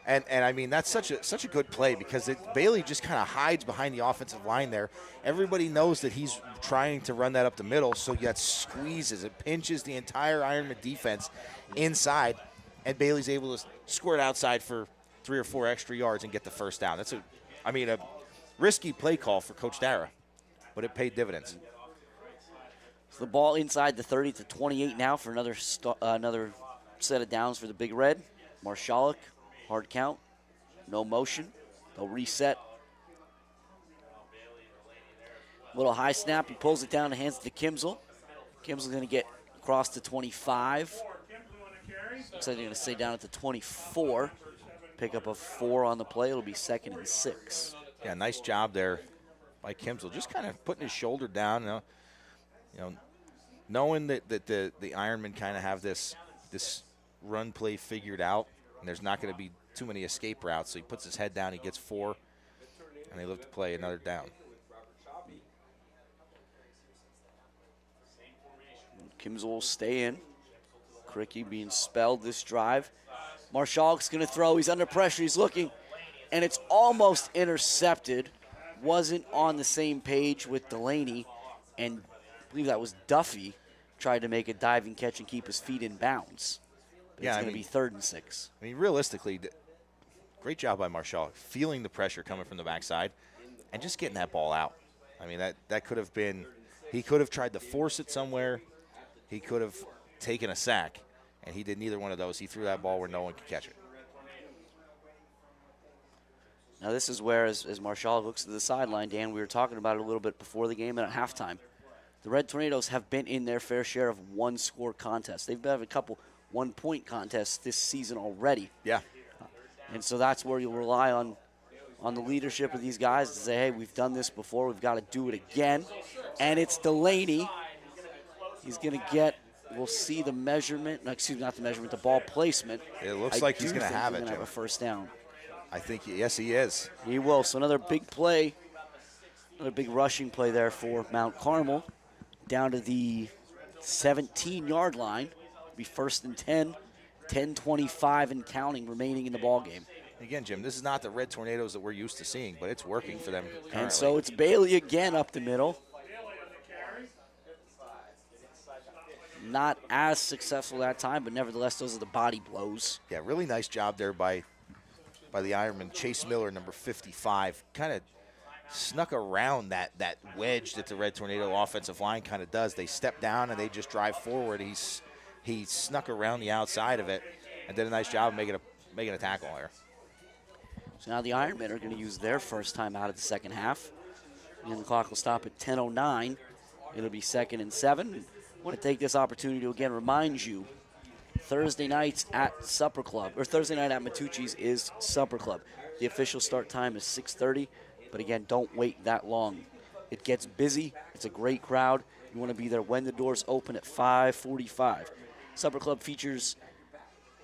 And I mean, that's such a good play because Bailey just kind of hides behind the offensive line there. Everybody knows that he's trying to run that up the middle, so yet squeezes. It pinches the entire Ironman defense inside, and Bailey's able to squirt outside for 3 or 4 extra yards and get the first down. That's a risky play call for Coach Dara, but it paid dividends. So the ball inside the 30 to 28 now for another set of downs for the Big Red. Marshalik, hard count, no motion. They'll reset. Little high snap. He pulls it down and hands it to Kimsel. Kimsel's going to get across to 25. Looks like they're going to stay down at the 24. Pick up a 4 on the play. It'll be 2nd and 6. Yeah, nice job there by Kimsel. Just kind of putting his shoulder down, knowing that the Ironmen kind of have this run play figured out, and there's not going to be too many escape routes. So he puts his head down, he gets 4, and they look to play another down. Kimsel will stay in. Cricky being spelled this drive. Marshalik's going to throw. He's under pressure. He's looking, and it's almost intercepted. Wasn't on the same page with Delaney, and I believe that was Duffy tried to make a diving catch and keep his feet in bounds. But it's going to be 3rd and 6. I mean, realistically, great job by Marshall, feeling the pressure coming from the backside and just getting that ball out. I mean, that could have been – he could have tried to force it somewhere. He could have taken a sack, and he did neither one of those. He threw that ball where no one could catch it. Now this is where, as Marshall looks to the sideline, Dan, we were talking about it a little bit before the game and at halftime. The Red Tornadoes have been in their fair share of one-score contests. They've had a couple one-point contests this season already. Yeah. And so that's where you'll rely on on the leadership of these guys to say, hey, we've done this before, we've got to do it again. And it's Delaney. He's going to get, we'll see the measurement, no, excuse me, not the measurement, the ball placement. It looks like he's going to have it, Jim. Jim. Have a first down. I think, yes, he is. He will. So another big play, another big rushing play there for Mount Carmel. Down to the 17-yard line. Be first and 10, 10:25 and counting remaining in the ball game. Again, Jim, this is not the Red Tornadoes that we're used to seeing, but it's working for them currently. And so it's Bailey again up the middle. Not as successful that time, but nevertheless, those are the body blows. Yeah, really nice job there by the Ironman. Chase Miller, number 55, kind of snuck around that wedge that the Red Tornado offensive line kind of does. They step down and they just drive forward. He snuck around the outside of it and did a nice job of making a tackle there. So now the Ironmen are going to use their first time out of the second half. And the clock will stop at 10:09. It'll be 2nd and 7. I want to take this opportunity to again remind you, Thursday nights at Supper Club, or Thursday night at Matucci's is Supper Club. The official start time is 6:30, but again, don't wait that long. It gets busy. It's a great crowd. You want to be there when the doors open at 5:45. Supper Club features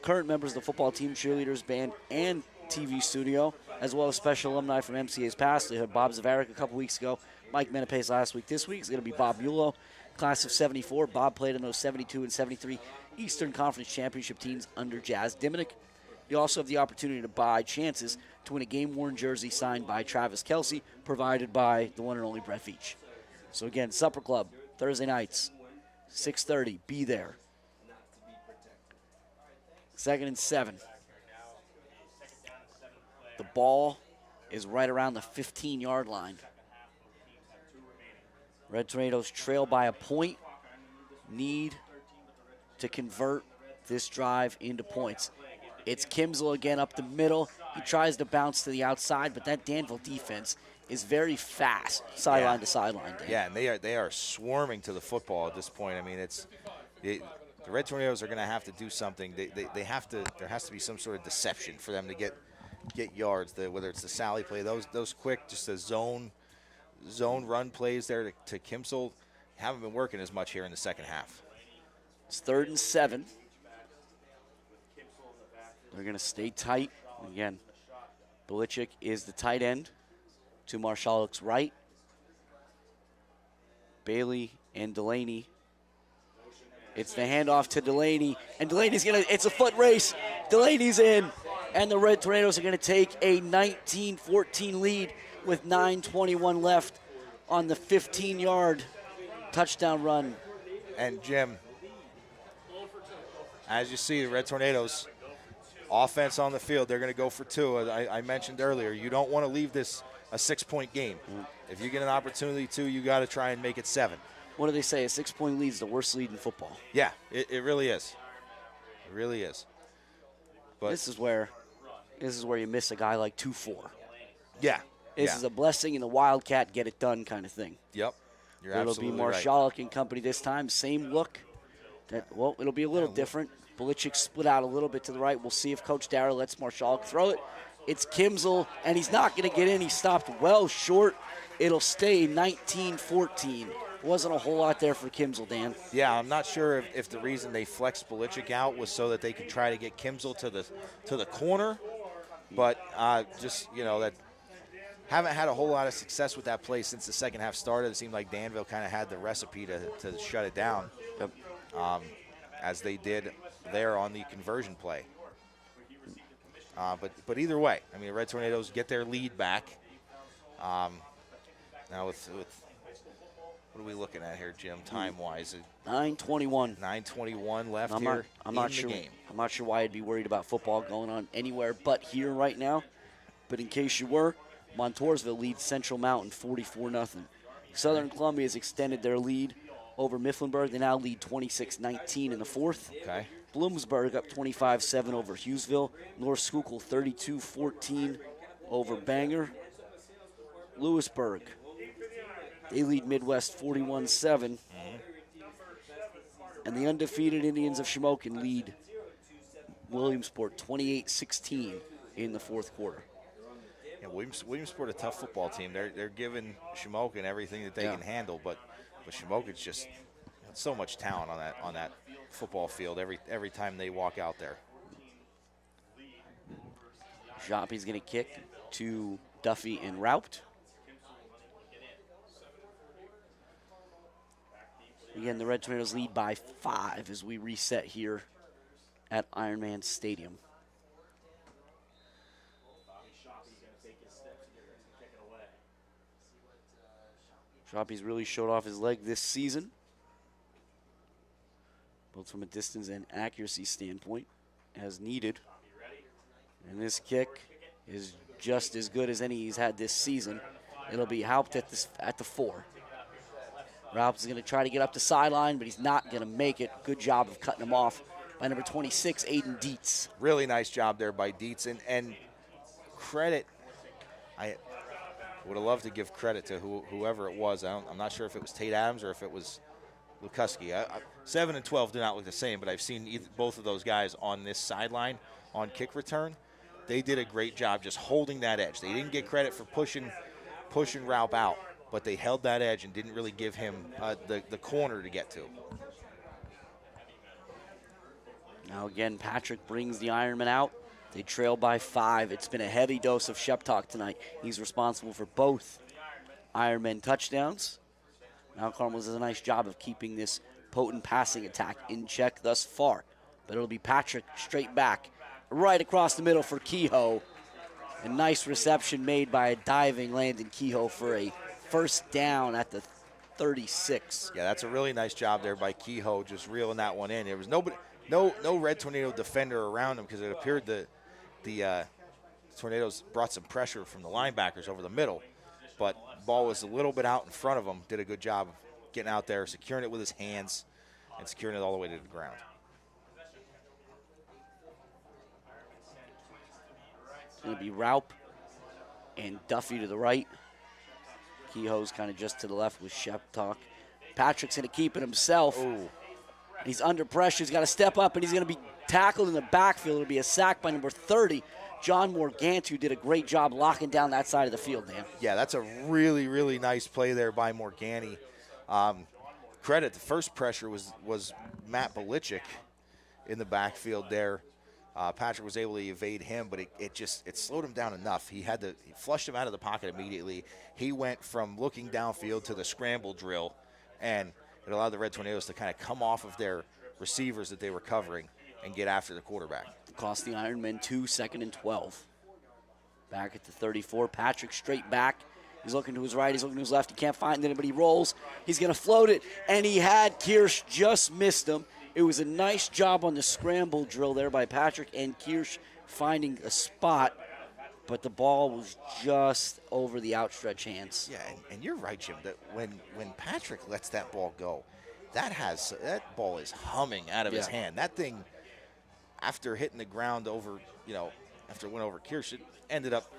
current members of the football team, cheerleaders, band, and TV studio, as well as special alumni from MCA's past. They had Bob Zavaric a couple weeks ago, Mike Menapace last week. This week is going to be Bob Mulo, class of 74. Bob played in those 72 and 73 Eastern Conference Championship teams under Jazz Diminick. You also have the opportunity to buy chances to win a game-worn jersey signed by Travis Kelce, provided by the one and only Brett Veach. So again, Supper Club, Thursday nights, 6:30. Be there. 2nd and 7. The ball is right around the 15-yard line. Red Tornadoes trail by a point. Need to convert this drive into points. It's Kimsel again up the middle. He tries to bounce to the outside, but that Danville defense is very fast, sideline to sideline. Dan. Yeah, and they are swarming to the football at this point. I mean, the Red Tornadoes are going to have to do something. They have to. There has to be some sort of deception for them to get yards. Whether it's the Sally play, those quick, just the zone run plays there to Kimsel haven't been working as much here in the second half. It's 3rd and 7. They're going to stay tight. Again, Belichick is the tight end to Marshalek's right. Bailey and Delaney. It's the handoff to Delaney, and Delaney's it's a foot race. Delaney's in, and the Red Tornadoes are going to take a 19-14 lead with 9:21 left on the 15-yard touchdown run. And Jim, as you see, the Red Tornadoes, offense on the field, they're going to go for 2. I mentioned earlier, you don't want to leave this a 6-point game. If you get an opportunity to, you got to try and make it 7. What do they say? A 6-point lead is the worst lead in football. Yeah, it really is. It really is. But this is where you miss a guy like 2-4. Yeah. This is a blessing in the Wildcat, get it done kind of thing. Yep. You're absolutely It'll be Marshalek and company this time. Same look. It'll be a little different. Belichick split out a little bit to the right. We'll see if Coach Darrell lets Marshalek throw it. It's Kimsel, and he's not going to get in. He stopped well short. It'll stay 19-14. Wasn't a whole lot there for Kimsel, Dan. Yeah, I'm not sure if the reason they flexed Belichick out was so that they could try to get Kimsel to the corner, but that haven't had a whole lot of success with that play since the second half started. It seemed like Danville kind of had the recipe to shut it down, as they did there on the conversion play. But either way, I mean, the Red Tornadoes get their lead back. Now with what are we looking at here, Jim, time-wise? 9:21. 9:21 left I'm here not in sure, the game. I'm not sure why I'd be worried about football going on anywhere but here right now. But in case you were, Montoursville leads Central Mountain 44-0. Southern Columbia has extended their lead over Mifflinburg. They now lead 26-19 in the fourth. Okay. Bloomsburg up 25-7 over Hughesville. North Schuylkill 32-14 over Bangor. Lewisburg, they lead Midwest 41-7. And the undefeated Indians of Shamokin lead Williamsport 28-16 in the fourth quarter. Yeah, Williamsport, a tough football team. They're giving Shamokin everything that they can handle, but Shamokin's just so much talent on that football field every time they walk out there. Joppy's going to kick to Duffy and Raupt. Again, the Red Tornadoes lead by 5 as we reset here at Ironman Stadium. Joppy's really showed off his leg this season, both from a distance and accuracy standpoint, as needed. And this kick is just as good as any he's had this season. It'll be Haupt at the 4. Raupt is going to try to get up the sideline, but he's not going to make it. Good job of cutting him off by number 26, Aiden Dietz. Really nice job there by Dietz, and credit. I would have loved to give credit to whoever it was. I'm not sure if it was Tate Adams or if it was Lukuski. 7 and 12 do not look the same, but I've seen both of those guys on this sideline on kick return. They did a great job just holding that edge. They didn't get credit for pushing Raup out, but they held that edge and didn't really give him the corner to get to. Now again, Patrick brings the Ironman out. They trail by 5. It's been a heavy dose of Sheptalk tonight. He's responsible for both Ironman touchdowns. Now Carmel does a nice job of keeping this potent passing attack in check thus far. But it'll be Patrick straight back, right across the middle for Kehoe. A nice reception made by a diving Landon Kehoe for a first down at the 36. Yeah, that's a really nice job there by Kehoe, just reeling that one in. There was no Red Tornado defender around him because it appeared that the Tornadoes brought some pressure from the linebackers over the middle, but ball was a little bit out in front of him. Did a good job of getting out there, securing it with his hands, and securing it all the way to the ground. It's going to be Raup and Duffy to the right. Kehoe's kind of just to the left with Sheptalk. Patrick's going to keep it himself. Ooh. He's under pressure. He's got to step up, and he's going to be tackled in the backfield. It'll be a sack by number 30, John Morgant, who did a great job locking down that side of the field, Dan. Yeah, that's a really, really nice play there by Morganti. Credit, the first pressure was Matt Belichick in the backfield there. Patrick was able to evade him, but it slowed him down enough. He flushed him out of the pocket immediately. He went from looking downfield to the scramble drill, and it allowed the Red Tornadoes to kind of come off of their receivers that they were covering and get after the quarterback. Cost the Ironmen 2, 2nd and 12. Back at the 34, Patrick straight back. He's looking to his right, he's looking to his left. He can't find anybody. He rolls. He's going to float it, and he had Kirsch just missed him. It was a nice job on the scramble drill there by Patrick and Kirsch finding a spot, but the ball was just over the outstretched hands. Yeah, and you're right, Jim, that when Patrick lets that ball go, that ball is humming out of his hand. That thing, after hitting the ground over, after it went over Kirsch, it ended up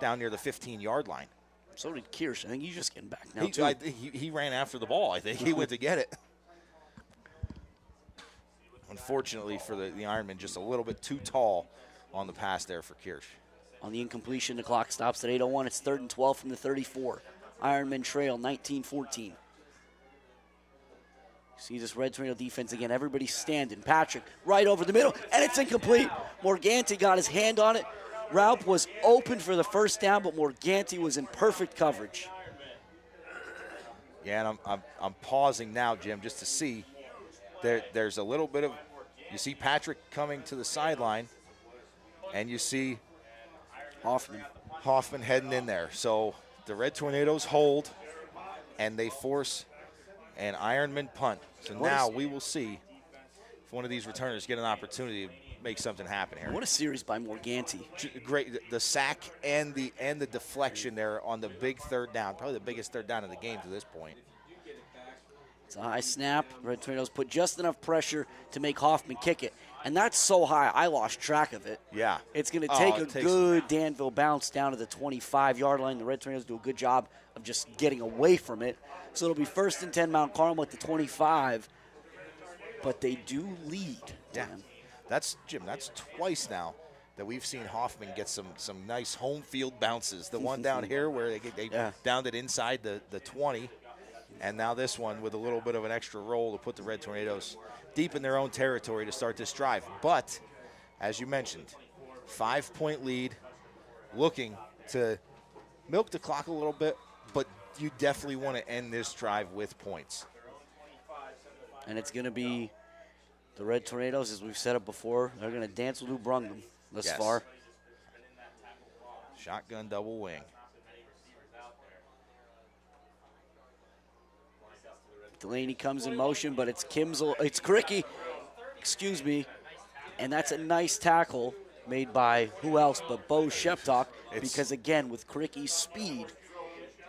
down near the 15-yard line. So did Kirsch. I think he's just getting back now, he ran after the ball. I think he went to get it. Unfortunately for the Ironman, just a little bit too tall on the pass there for Kirsch. On the incompletion, the clock stops at 8:01. It's 3rd and 12 from the 34. Ironman trail 19-14. See this Red Tornado defense again. Everybody's standing. Patrick right over the middle, and it's incomplete. Morganti got his hand on it. Raup was open for the first down, but Morganti was in perfect coverage. Yeah, and I'm pausing now, Jim, just to see. There's a little bit of, you see Patrick coming to the sideline, and you see Hoffman heading in there. So the Red Tornadoes hold, and they force an Ironman punt. So now we will see if one of these returners get an opportunity to make something happen here. What a series by Morganti. Great, the sack and the deflection there on the big 3rd down, probably the biggest 3rd down of the game to this point. It's a high snap. Red Tornadoes put just enough pressure to make Hoffman kick it. And that's so high, I lost track of it. Yeah. It's going to take a good Danville bounce down to the 25-yard line. The Red Tornadoes do a good job of just getting away from it. So it'll be 1st and 10 Mount Carmel at the 25. But they do lead. Yeah. Jim, that's twice now that we've seen Hoffman get some nice home field bounces. The one down here where they downed it inside the 20, and now this one with a little bit of an extra roll to put the Red Tornadoes deep in their own territory to start this drive. But, as you mentioned, 5-point lead, looking to milk the clock a little bit, but you definitely want to end this drive with points. And it's going to be the Red Tornadoes, as we've said it before, they're going to dance with who brung them thus far. Shotgun double wing. Delaney comes in motion, but it's Kricky, excuse me, and that's a nice tackle made by who else but Bo Sheptalk, because again, with Kricky's speed,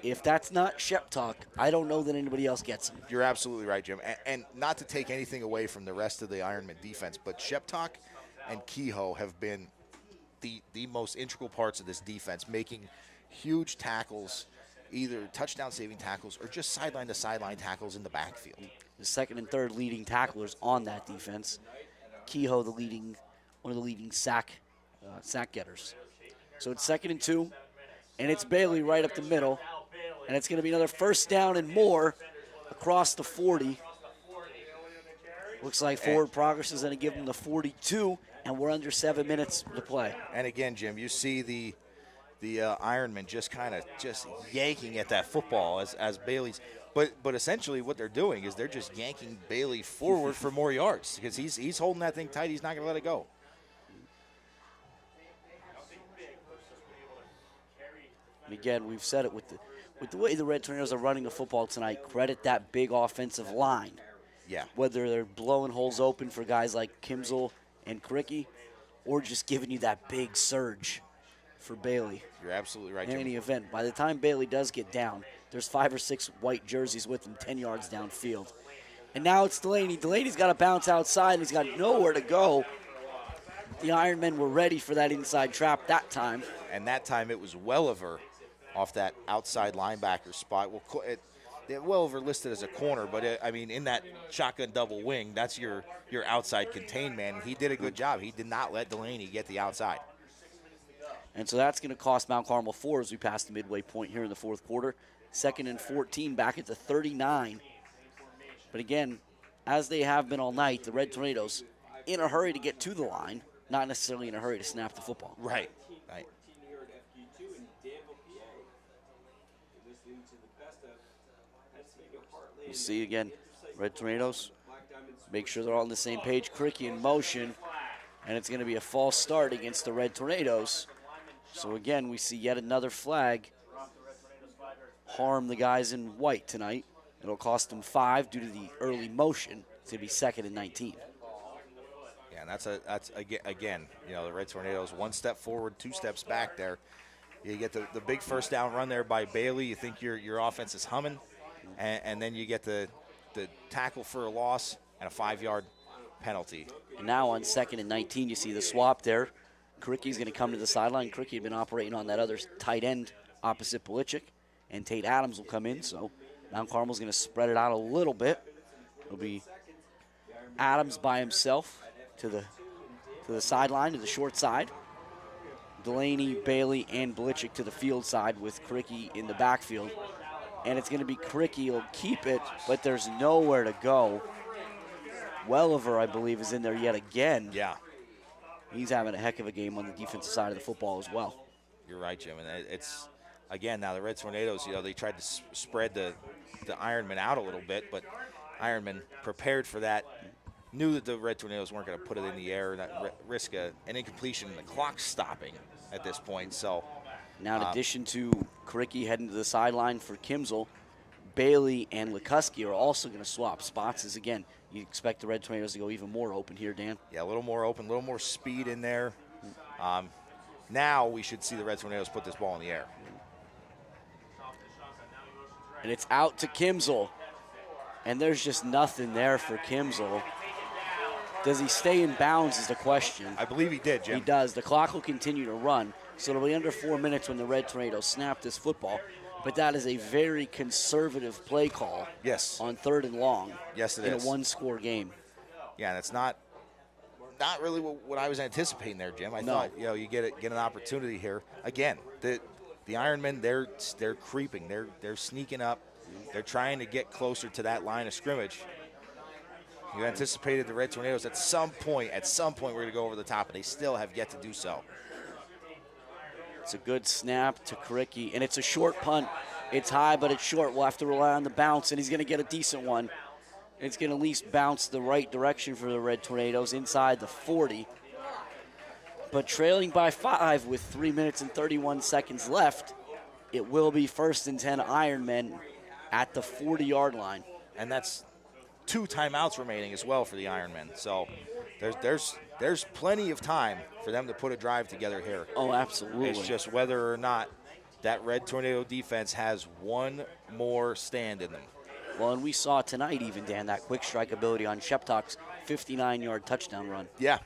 if that's not Sheptalk, I don't know that anybody else gets him. You're absolutely right, Jim. And not to take anything away from the rest of the Ironman defense, but Sheptalk and Kehoe have been the most integral parts of this defense, making huge tackles, either touchdown-saving tackles or just sideline-to-sideline tackles in the backfield. The second and third leading tacklers on that defense. Kehoe, one of the leading sack getters. So it's 2nd and 2, and it's Bailey right up the middle, and it's going to be another first down and more across the 40. Looks like forward progress is going to give them the 42, and we're under 7 minutes to play. And again, Jim, you see the Ironmen just kind of yanking at that football as Bailey's. But essentially what they're doing is they're just yanking Bailey forward for more yards because he's holding that thing tight. He's not going to let it go. And again, we've said it with the way the Red Tornadoes are running the football tonight, credit that big offensive line. Yeah. Whether they're blowing holes open for guys like Kimzel and Kricky or just giving you that big surge for Bailey. You're absolutely right, in Jim. any event. By the time Bailey does get down, there's 5 or 6 white jerseys with him 10 yards downfield. And now it's Delaney. Delaney's got to bounce outside, and he's got nowhere to go. The Ironmen were ready for that inside trap that time. And that time it was Welliver off that outside linebacker spot. Welliver listed as a corner, but in that shotgun double wing, that's your outside contained man. He did a good job. He did not let Delaney get the outside. And so that's going to cost Mount Carmel 4 as we pass the midway point here in the fourth quarter. 2nd and 14 back at the 39. But again, as they have been all night, the Red Tornadoes in a hurry to get to the line, not necessarily in a hurry to snap the football. Right. You see again, Red Tornadoes, make sure they're all on the same page. Kricky in motion, and it's going to be a false start against the Red Tornadoes. So again, we see yet another flag harm the guys in white tonight. It'll cost them 5 due to the early motion. It's going to be 2nd and 19. Yeah, and that's again, the Red Tornadoes 1 step forward, 2 steps back there. You get the big first down run there by Bailey. You think your offense is humming, and then you get the tackle for a loss and a 5-yard penalty. And now on 2nd and 19, you see the swap there. Kricky's going to come to the sideline. Kricky had been operating on that other tight end opposite Policic, and Tate Adams will come in. So Mount Carmel's going to spread it out a little bit. It'll be Adams by himself to the sideline, to the short side. Delaney, Bailey, and Policic to the field side with Kricky in the backfield. And it's going to be Kricky. He'll keep it, but there's nowhere to go. Welliver, I believe, is in there yet again. Yeah. He's having a heck of a game on the defensive side of the football as well. You're right, Jim. And it's, again, now the Red Tornadoes, they tried to spread the Ironmen out a little bit, but Ironmen prepared for that, knew that the Red Tornadoes weren't going to put it in the air and risk an incompletion and the clock stopping at this point. So now in addition to Kricky heading to the sideline for Kimzel, Bailey and Lukuski are also going to swap spots as, again, you expect the Red Tornadoes to go even more open here, Dan. Yeah, a little more open, a little more speed in there. Now we should see the Red Tornadoes put this ball in the air. And it's out to Kimzel. And there's just nothing there for Kimzel. Does he stay in bounds is the question. I believe he did, Jim. He does. The clock will continue to run. So it'll be under 4 minutes when the Red Tornadoes snap this football. But that is a very conservative play call. Yes. On 3rd and long. Yes, it is. In is. a one-score game. Yeah, and it's not not really what I was anticipating there, Jim. I thought, you know, you get an opportunity here. Again, the Ironmen, they're creeping. They're sneaking up. They're trying to get closer to that line of scrimmage. You anticipated the Red Tornadoes at some point we're going to go over the top, and they still have yet to do so. It's a good snap to Karicki, and it's a short punt. It's high, but it's short. We'll have to rely on the bounce, and he's going to get a decent one. It's going to at least bounce the right direction for the Red Tornadoes inside the 40. But trailing by 5 with 3 minutes and 31 seconds left, it will be 1st and 10 Ironmen at the 40-yard line. And that's 2 timeouts remaining as well for the Ironmen. So there's plenty of time for them to put a drive together here. Oh, absolutely. It's just whether or not that Red Tornado defense has one more stand in them. Well, and we saw tonight even, Dan, that quick strike ability on Sheptock's 59-yard touchdown run. Yeah.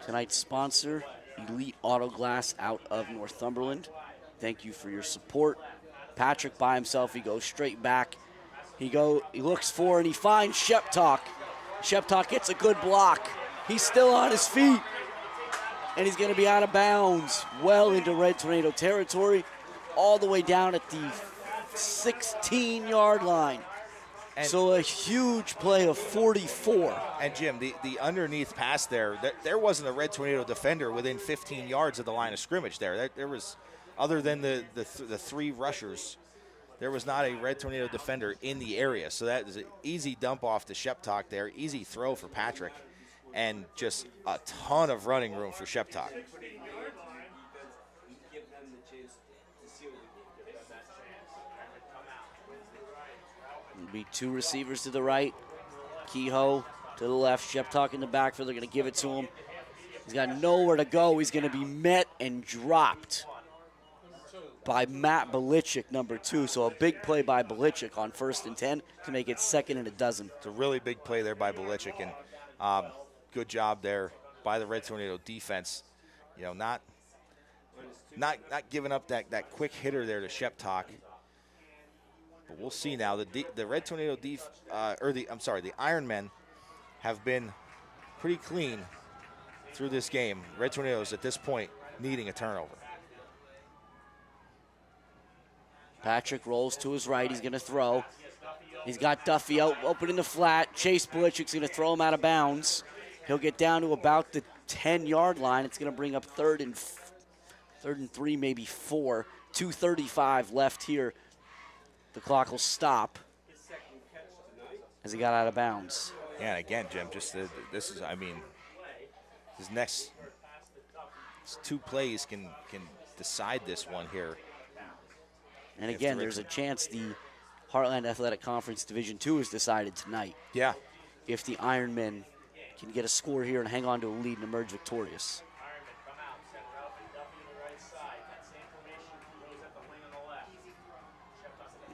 Tonight's sponsor, Elite Auto Glass out of Northumberland. Thank you for your support. Patrick by himself, he goes straight back. He looks for and he finds Sheptock. Sheptock gets a good block. He's still on his feet. And he's going to be out of bounds well into Red Tornado territory, all the way down at the 16-yard line. And so a huge play of 44. And, Jim, the underneath pass there wasn't a Red Tornado defender within 15 yards of the line of scrimmage there. There was, other than the 3 rushers, there was not a Red Tornado defender in the area. So that is an easy dump off to Sheptock there, easy throw for Patrick, and just a ton of running room for Sheptock. It'll be 2 receivers to the right, Kehoe to the left, Sheptock in the backfield. They're going to give it to him. He's got nowhere to go. He's going to be met and dropped by Matt Belichick, number 2. So a big play by Belichick on 1st and 10 to make it 2nd and 12. It's a really big play there by Belichick, and good job there by the Red Tornado defense. You know, not giving up that quick hitter there to Sheptock. But we'll see now. The Red Tornado the Ironmen have been pretty clean through this game. Red Tornadoes at this point needing a turnover. Patrick rolls to his right. He's going to throw. He's got Duffy out open in the flat. Chase Belichick's going to throw him out of bounds. He'll get down to about the 10-yard line. It's going to bring up 3rd and 3, maybe 4. 2:35 left here. The clock will stop as he got out of bounds. Yeah, and again, Jim, just this next 2 plays can decide this one here. And again, there's a chance the Heartland Athletic Conference Division II is decided tonight. Yeah. If the Ironmen can get a score here and hang on to a lead and emerge victorious.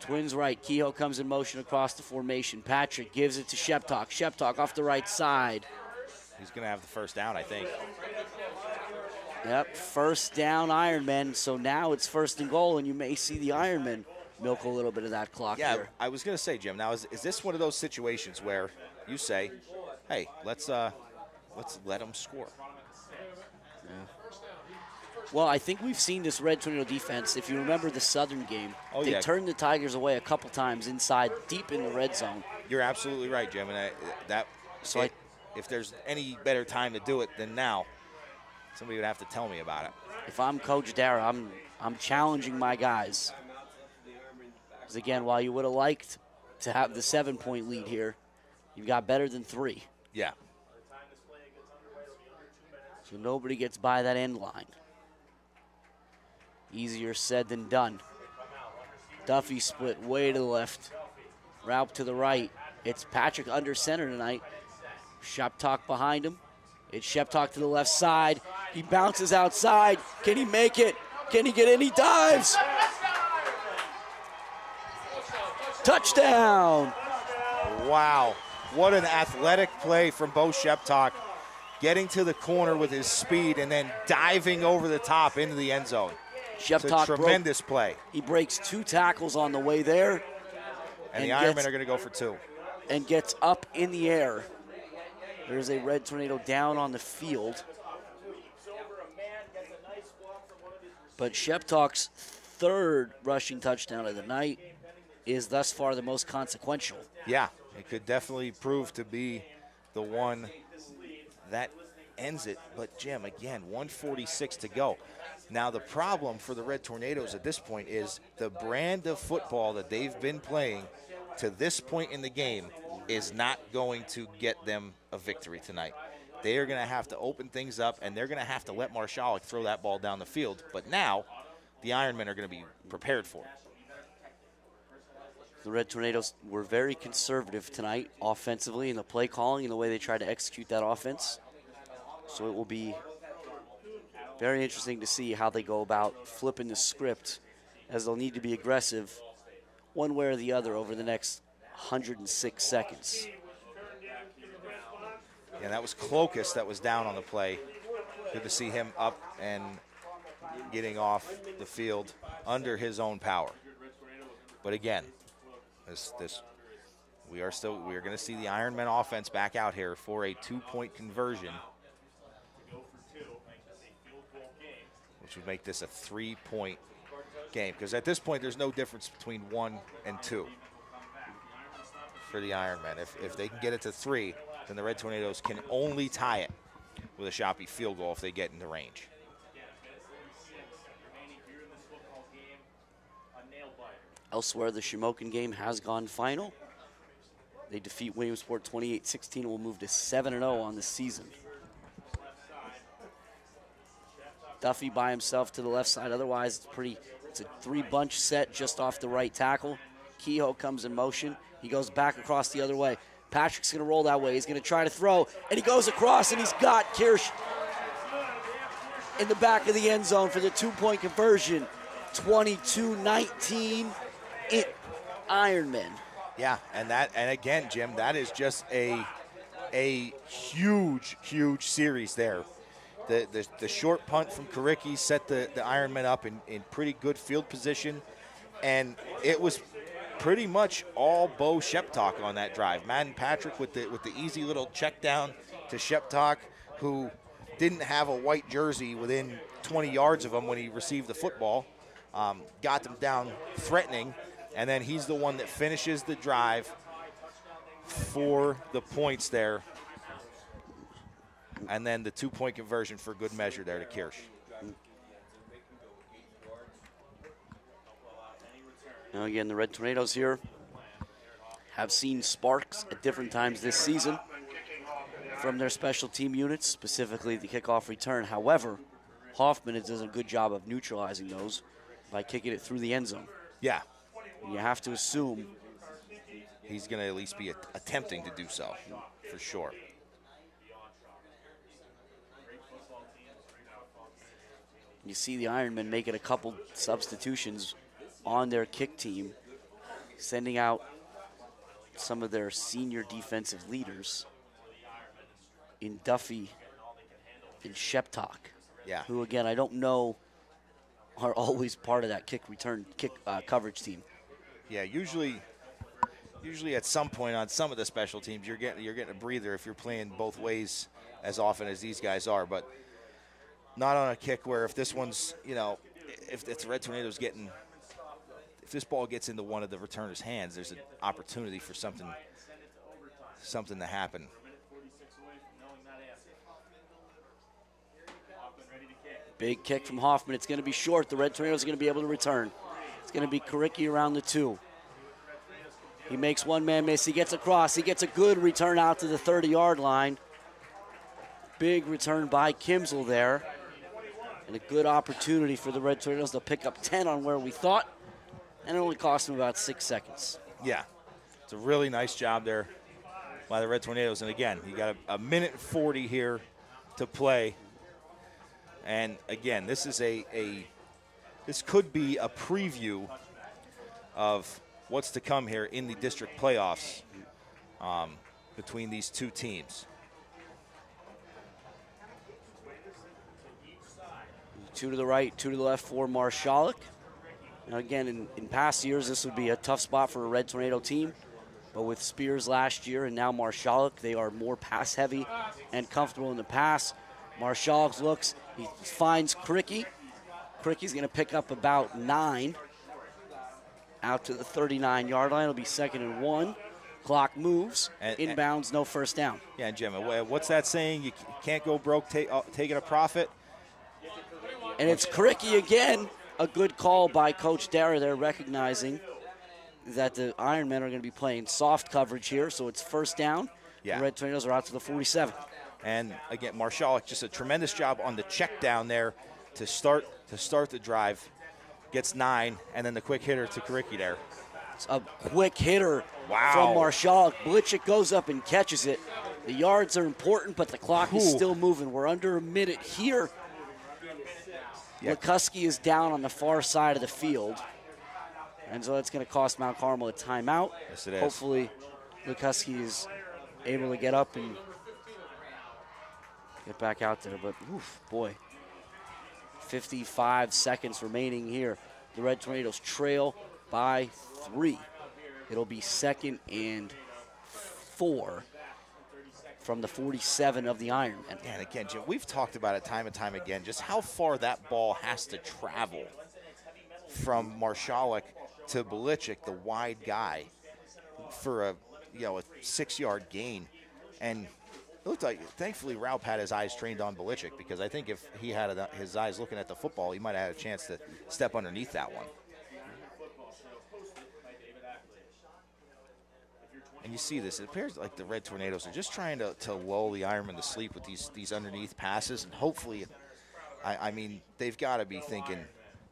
Twins right. Kehoe comes in motion across the formation. Patrick gives it to Sheptock. Sheptock off the right side. He's going to have the first down, I think. Yep, 1st down Ironmen. So now it's 1st and goal, and you may see the Ironmen milk a little bit of that clock here. I was going to say, Jim, now is this one of those situations where you say, hey, let's let them score? Yeah. Well, I think we've seen this Red Tornado defense. If you remember the Southern game, they turned the Tigers away a couple times inside, deep in the red zone. You're absolutely right, Jim. And if there's any better time to do it than now, somebody would have to tell me about it. If I'm Coach Dara, I'm challenging my guys. Because again, while you would have liked to have the 7-point lead here, you've got better than 3. Yeah. So nobody gets by that end line. Easier said than done. Duffy split way to the left. Raup to the right. It's Patrick under center tonight. Sheptock behind him. It's Sheptock to the left side. He bounces outside. Can he make it? Can he get in? He dives. Touchdown. Wow. What an athletic play from Bo Sheptock. Getting to the corner with his speed and then diving over the top into the end zone. Sheptock, it's a tremendous play. He breaks 2 tackles on the way there. And the Ironmen are going to go for 2. and gets up in the air. There's a Red Tornado down on the field. But Sheptalk's third rushing touchdown of the night is thus far the most consequential. Yeah, it could definitely prove to be the one that ends it. But, Jim, again, 1:46 to go. Now, the problem for the Red Tornadoes at this point is the brand of football that they've been playing to this point in the game is not going to get them a victory tonight. They are going to have to open things up, and they're going to have to let Marshalik throw that ball down the field. But now the Ironmen are going to be prepared for it. The Red Tornadoes were very conservative tonight offensively in the play calling and the way they tried to execute that offense. So it will be very interesting to see how they go about flipping the script, as they'll need to be aggressive one way or the other over the next 106 seconds. Yeah, that was Clokus that was down on the play. Good to see him up and getting off the field under his own power. But again, we are going to see the Ironmen offense back out here for a 2-point conversion, which would make this a 3-point game. Because at this point, there's no difference between 1 and 2 for the Ironmen. If they can get it to 3, then the Red Tornadoes can only tie it with a Shoppy field goal if they get into range. Elsewhere, the Shamokin game has gone final. They defeat Williamsport 28-16 and will move to 7-0 on the season. Duffy by himself to the left side. Otherwise, it's a 3-bunch set just off the right tackle. Kehoe comes in motion. He goes back across the other way. Patrick's going to roll that way. He's going to try to throw, and he goes across, and he's got Kirsch in the back of the end zone for the 2-point conversion. 22-19 Ironmen. Yeah, and again, Jim, that is just a huge series there. The short punt from Karicki set the Ironmen up in pretty good field position, and it was pretty much all Bo Sheptalk on that drive. Madden Patrick with the easy little check down to Sheptalk, who didn't have a white jersey within 20 yards of him when he received the football. Got them down threatening, and then he's the one that finishes the drive for the points there. And then the 2-point conversion for good measure there to Kirsch. Now again, the Red Tornadoes here have seen sparks at different times this season from their special team units, specifically the kickoff return. However, Hoffman does a good job of neutralizing those by kicking it through the end zone. Yeah. And you have to assume he's going to at least be attempting to do so, for sure. You see the Ironmen making a couple substitutions on their kick team, sending out some of their senior defensive leaders in Duffy and Sheptalk, who, again, I don't know are always part of that kick coverage team. Yeah, usually at some point on some of the special teams, you're getting a breather if you're playing both ways as often as these guys are, but not on a kick where if this one's, if it's Red Tornadoes if this ball gets into one of the returner's hands, there's an opportunity for something to happen. Big kick from Hoffman. It's going to be short. The Red Tornadoes are going to be able to return. It's going to be Karicki around the 2. He makes one man miss. He gets across. He gets a good return out to the 30-yard line. Big return by Kimsel there. And a good opportunity for the Red Tornadoes to pick up 10 on where we thought. And it only cost them about 6 seconds. Yeah, it's a really nice job there by the Red Tornadoes. And again, you got a minute 40 here to play. And again, this is this could be a preview of what's to come here in the district playoffs between these two teams. 2 to the right, 2 to the left for Marshalik. Now again, in past years, this would be a tough spot for a Red Tornado team. But with Spears last year and now Marshalik, they are more pass heavy and comfortable in the pass. Marshalik looks, he finds Cricky. Cricky's going to pick up about 9 out to the 39-yard line. It'll be 2nd and 1. Clock moves. Inbounds, no first down. Yeah, and Jim, what's that saying? You can't go broke taking a profit. And it's Cricky again. A good call by Coach Dara there, recognizing that the Ironmen are going to be playing soft coverage here, so it's first down. Yeah. The Red Tornadoes are out to the 47. And again, Marshalik, just a tremendous job on the check down there to start the drive. Gets 9, and then the quick hitter to Cricky there. It's a quick hitter Wow. from Marshalik. Blitchick goes up and catches it. The yards are important, but the clock is still moving. We're under a minute here. Lukuski is down on the far side of the field. And so that's going to cost Mount Carmel a timeout. Yes, it is. Hopefully, Lukuski is able to get up and get back out there. But, oof, boy, 55 seconds remaining here. The Red Tornadoes trail by 3. It'll be 2nd and 4 from the 47 of the Ironmen. And again, Jim, we've talked about it time and time again, just how far that ball has to travel from Marshalik to Belichick, the wide guy, for a 6-yard gain. And it looked like, thankfully, Raup had his eyes trained on Belichick, because I think if he had his eyes looking at the football, he might have had a chance to step underneath that one. And you see this, it appears like the Red Tornadoes are just trying to lull the Ironmen to sleep with these underneath passes. And hopefully, I mean, they've got to be thinking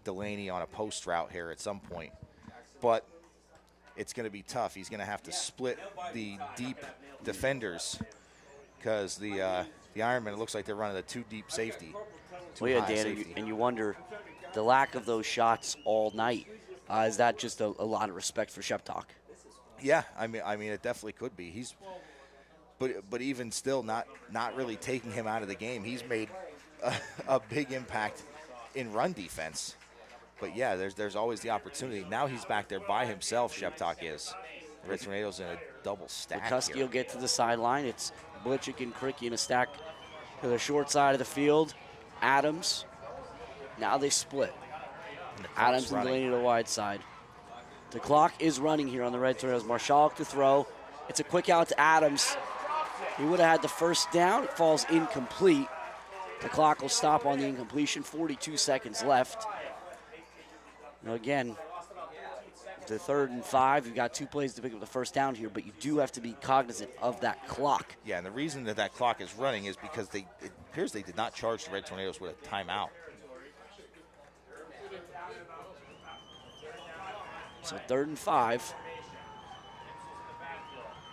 Delaney on a post route here at some point. But it's going to be tough. He's going to have to split the deep defenders, because the Ironmen, it looks like they're running a too deep safety. Well, yeah, Dan, and you wonder, the lack of those shots all night, is that just a lot of respect for Sheptok? Yeah, I mean, it definitely could be. But even still, not really taking him out of the game. He's made a big impact in run defense. But yeah, there's always the opportunity. Now he's back there by himself. Sheptok is. The Red Tornadoes in a double stack. Lukuski will get to the sideline. It's Blitchick and Cricky in a stack to the short side of the field. Adams. Now they split. Adams and Delaney to the wide side. The clock is running here on the Red Tornadoes. Marshalik to throw. It's a quick out to Adams. He would have had the first down. It falls incomplete. The clock will stop on the incompletion. 42 seconds left. Now again, the 3rd and 5. You've got 2 plays to pick up the first down here, but you do have to be cognizant of that clock. Yeah, and the reason that clock is running is because it appears they did not charge the Red Tornadoes with a timeout. So 3rd and 5.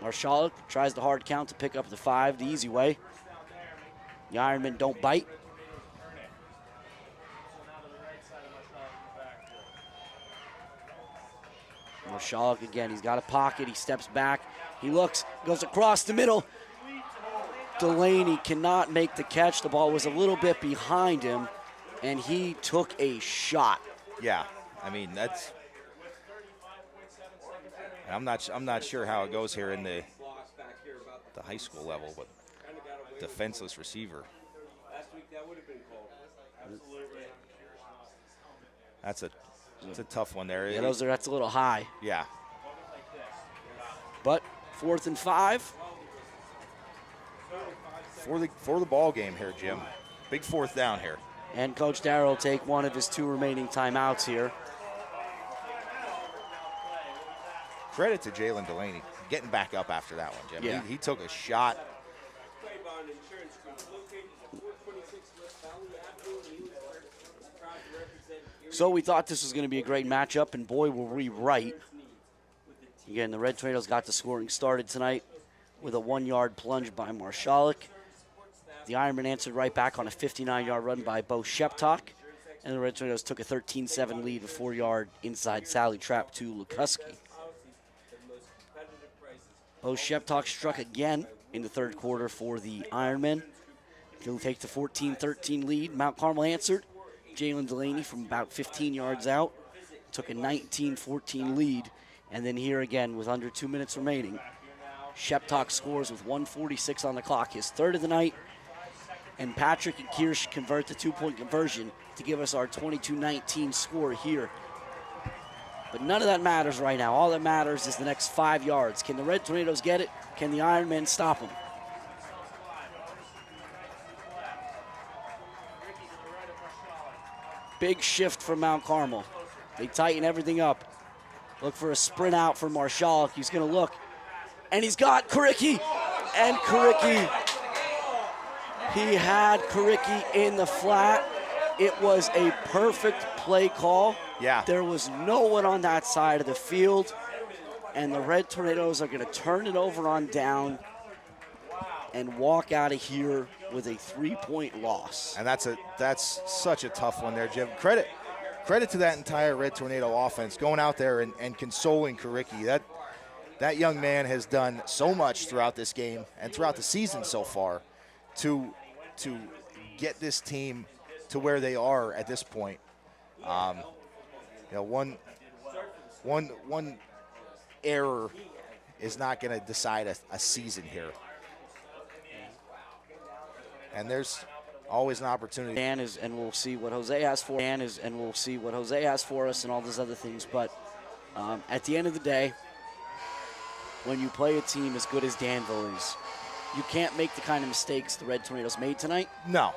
Marshalik tries the hard count to pick up the 5 the easy way. The Ironmen don't bite. Marshalik again, he's got a pocket, he steps back, he looks, goes across the middle. Delaney cannot make the catch. The ball was a little bit behind him, and he took a shot. Yeah, I mean, that's... I'm not sure how it goes here in the high school level, but defenseless receiver. That's a tough one there. Yeah, that's a little high. Yeah. But 4th and 5. For the ball game here, Jim. Big 4th down here. And Coach Darrell will take one of his 2 remaining timeouts here. Credit to Jalen Delaney getting back up after that one, Jim. Yeah. He took a shot. So we thought this was going to be a great matchup, and boy, were we right. Again, the Red Tornadoes got the scoring started tonight with a 1-yard plunge by Marshalik. The Ironmen answered right back on a 59-yard run by Bo Sheptok, and the Red Tornadoes took a 13-7 lead, a 4-yard inside Sally trap to Lukuski. Bo Sheptok struck again in the 3rd quarter for the Ironmen. He'll take the 14-13 lead. Mount Carmel answered. Jalen Delaney from about 15 yards out took a 19-14 lead And then here again with under 2 minutes remaining, Sheptock scores with 1:46 on the clock, his third of the night. And Patrick and Kirsch convert the two-point conversion to give us our 22-19 score here. But none of that matters right now. All that matters is the next 5 yards. Can the Red Tornadoes get it? Can the Ironmen stop them? Big shift from Mount Carmel. They tighten everything up. Look for a sprint out for Marshall. He's going to look. And he's got Karicki. And Karicki. He had Karicki in the flat. It was a perfect play call. Yeah. There was no one on that side of the field. And the Red Tornadoes are going to turn it over on down and walk out of here with a 3-point loss. And that's such a tough one there, Jim. Credit to that entire Red Tornado offense going out there and consoling Karicki. That young man has done so much throughout this game and throughout the season so far to get this team to where they are at this point. One error is not going to decide a season here. And there's always an opportunity. And we'll see what Jose has for. And we'll see what Jose has for us and all those other things. But at the end of the day, when you play a team as good as Danville is, you can't make the kind of mistakes the Red Tornadoes made tonight. No.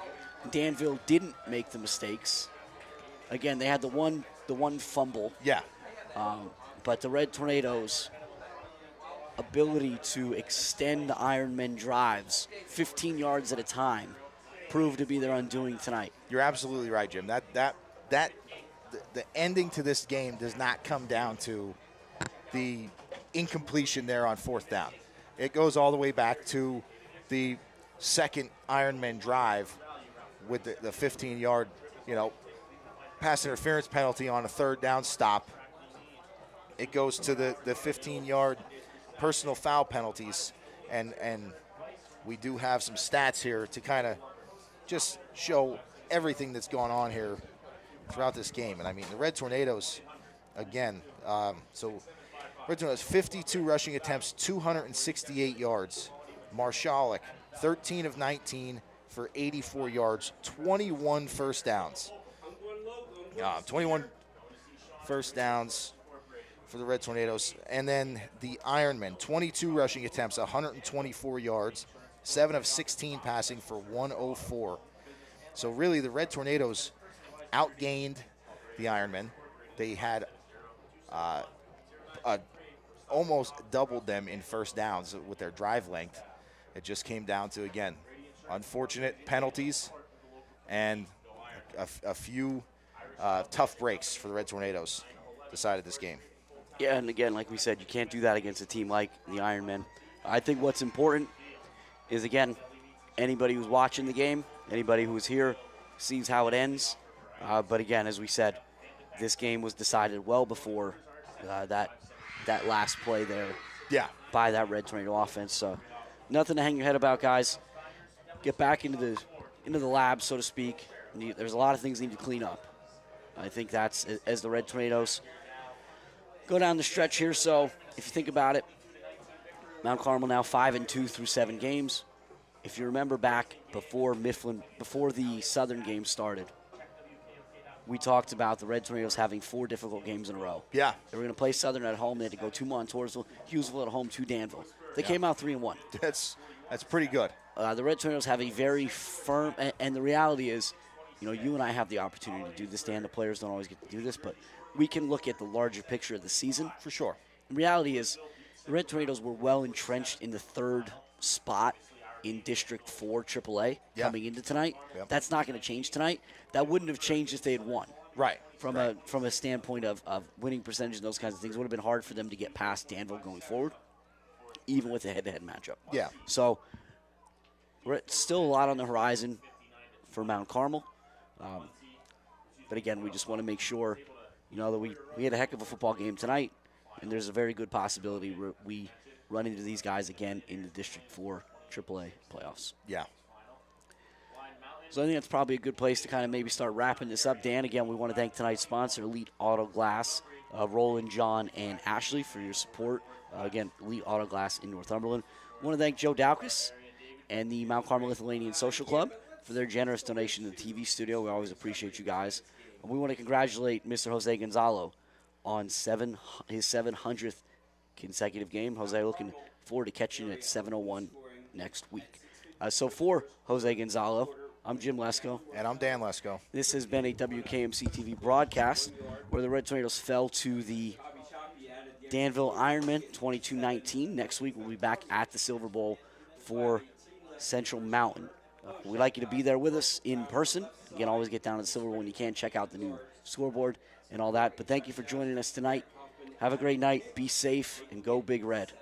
Danville didn't make the mistakes. Again, they had the one fumble. Yeah. But the Red Tornadoes' ability to extend the Ironmen drives 15 yards at a time proved to be their undoing tonight. You're absolutely right, Jim. The ending to this game does not come down to the incompletion there on fourth down. It goes all the way back to the second Ironman drive with the 15-yard, pass interference penalty on a third down stop. It goes to the 15-yard personal foul penalties, and we do have some stats here to kind of just show everything that's gone on here throughout this game. And I mean, the Red Tornadoes, again, Red Tornadoes 52 rushing attempts, 268 yards. Marshall, 13 of 19 for 84 yards, 21 first downs. 21 first downs for the Red Tornadoes. And then the Ironmen, 22 rushing attempts, 124 yards, 7 of 16 passing for 104. So really the Red Tornadoes outgained the Ironmen. They had almost doubled them in first downs with their drive length. It just came down to, again, unfortunate penalties and a few tough breaks for the Red Tornadoes decided this game. Yeah, and again, like we said, you can't do that against a team like the Ironmen. I think what's important is, again, anybody who's watching the game, anybody who's here sees how it ends. But again, as we said, this game was decided well before that last play there. Yeah. By that Red Tornado offense. So nothing to hang your head about, guys. Get back into the lab, so to speak. There's a lot of things need to clean up. I think that's as the Red Tornadoes go down the stretch here. So if you think about it, Mount Carmel now 5-2 through 7 games. If you remember back before the Southern game started, we talked about the Red Tornadoes having 4 difficult games in a row. Yeah. They were going to play Southern at home. They had to go to Montoursville, Hughesville at home, to Danville. They came out 3-1. That's pretty good. The Red Tornadoes have a very firm, and the reality is, you and I have the opportunity to do this, Dan. The players don't always get to do this, but we can look at the larger picture of the season. For sure. The reality is, the Red Tornadoes were well entrenched in the 3rd spot in District 4 AAA coming into tonight. Yep. That's not going to change tonight. That wouldn't have changed if they had won. Right. From a standpoint of winning percentage and those kinds of things, it would have been hard for them to get past Danville going forward, even with a head-to-head matchup. Yeah. So still a lot on the horizon for Mount Carmel. But again, we just want to make sure, that we had a heck of a football game tonight, and there's a very good possibility we run into these guys again in the District 4 AAA playoffs. Yeah. So I think that's probably a good place to kind of maybe start wrapping this up. Dan, again, we want to thank tonight's sponsor, Elite Auto Glass Roland, John, and Ashley for your support. Again, Elite Auto Glass in Northumberland. I want to thank Joe Dowkus and the Mount Carmel Lithuanian Social Club for their generous donation to the TV studio. We always appreciate you guys. And we want to congratulate Mr. Jose Gonzalo on his 700th consecutive game. Jose, looking forward to catching you at 7:01 next week. So for Jose Gonzalo, I'm Jim Lesko. And I'm Dan Lesko. This has been a WKMC TV broadcast where the Red Tornadoes fell to the Danville Ironmen 22-19. Next week we'll be back at the Silver Bowl for Central Mountain. We'd like you to be there with us in person. Again, always get down to the Silver Bowl when you can. Check out the new scoreboard and all that. But thank you for joining us tonight. Have a great night. Be safe and go Big Red.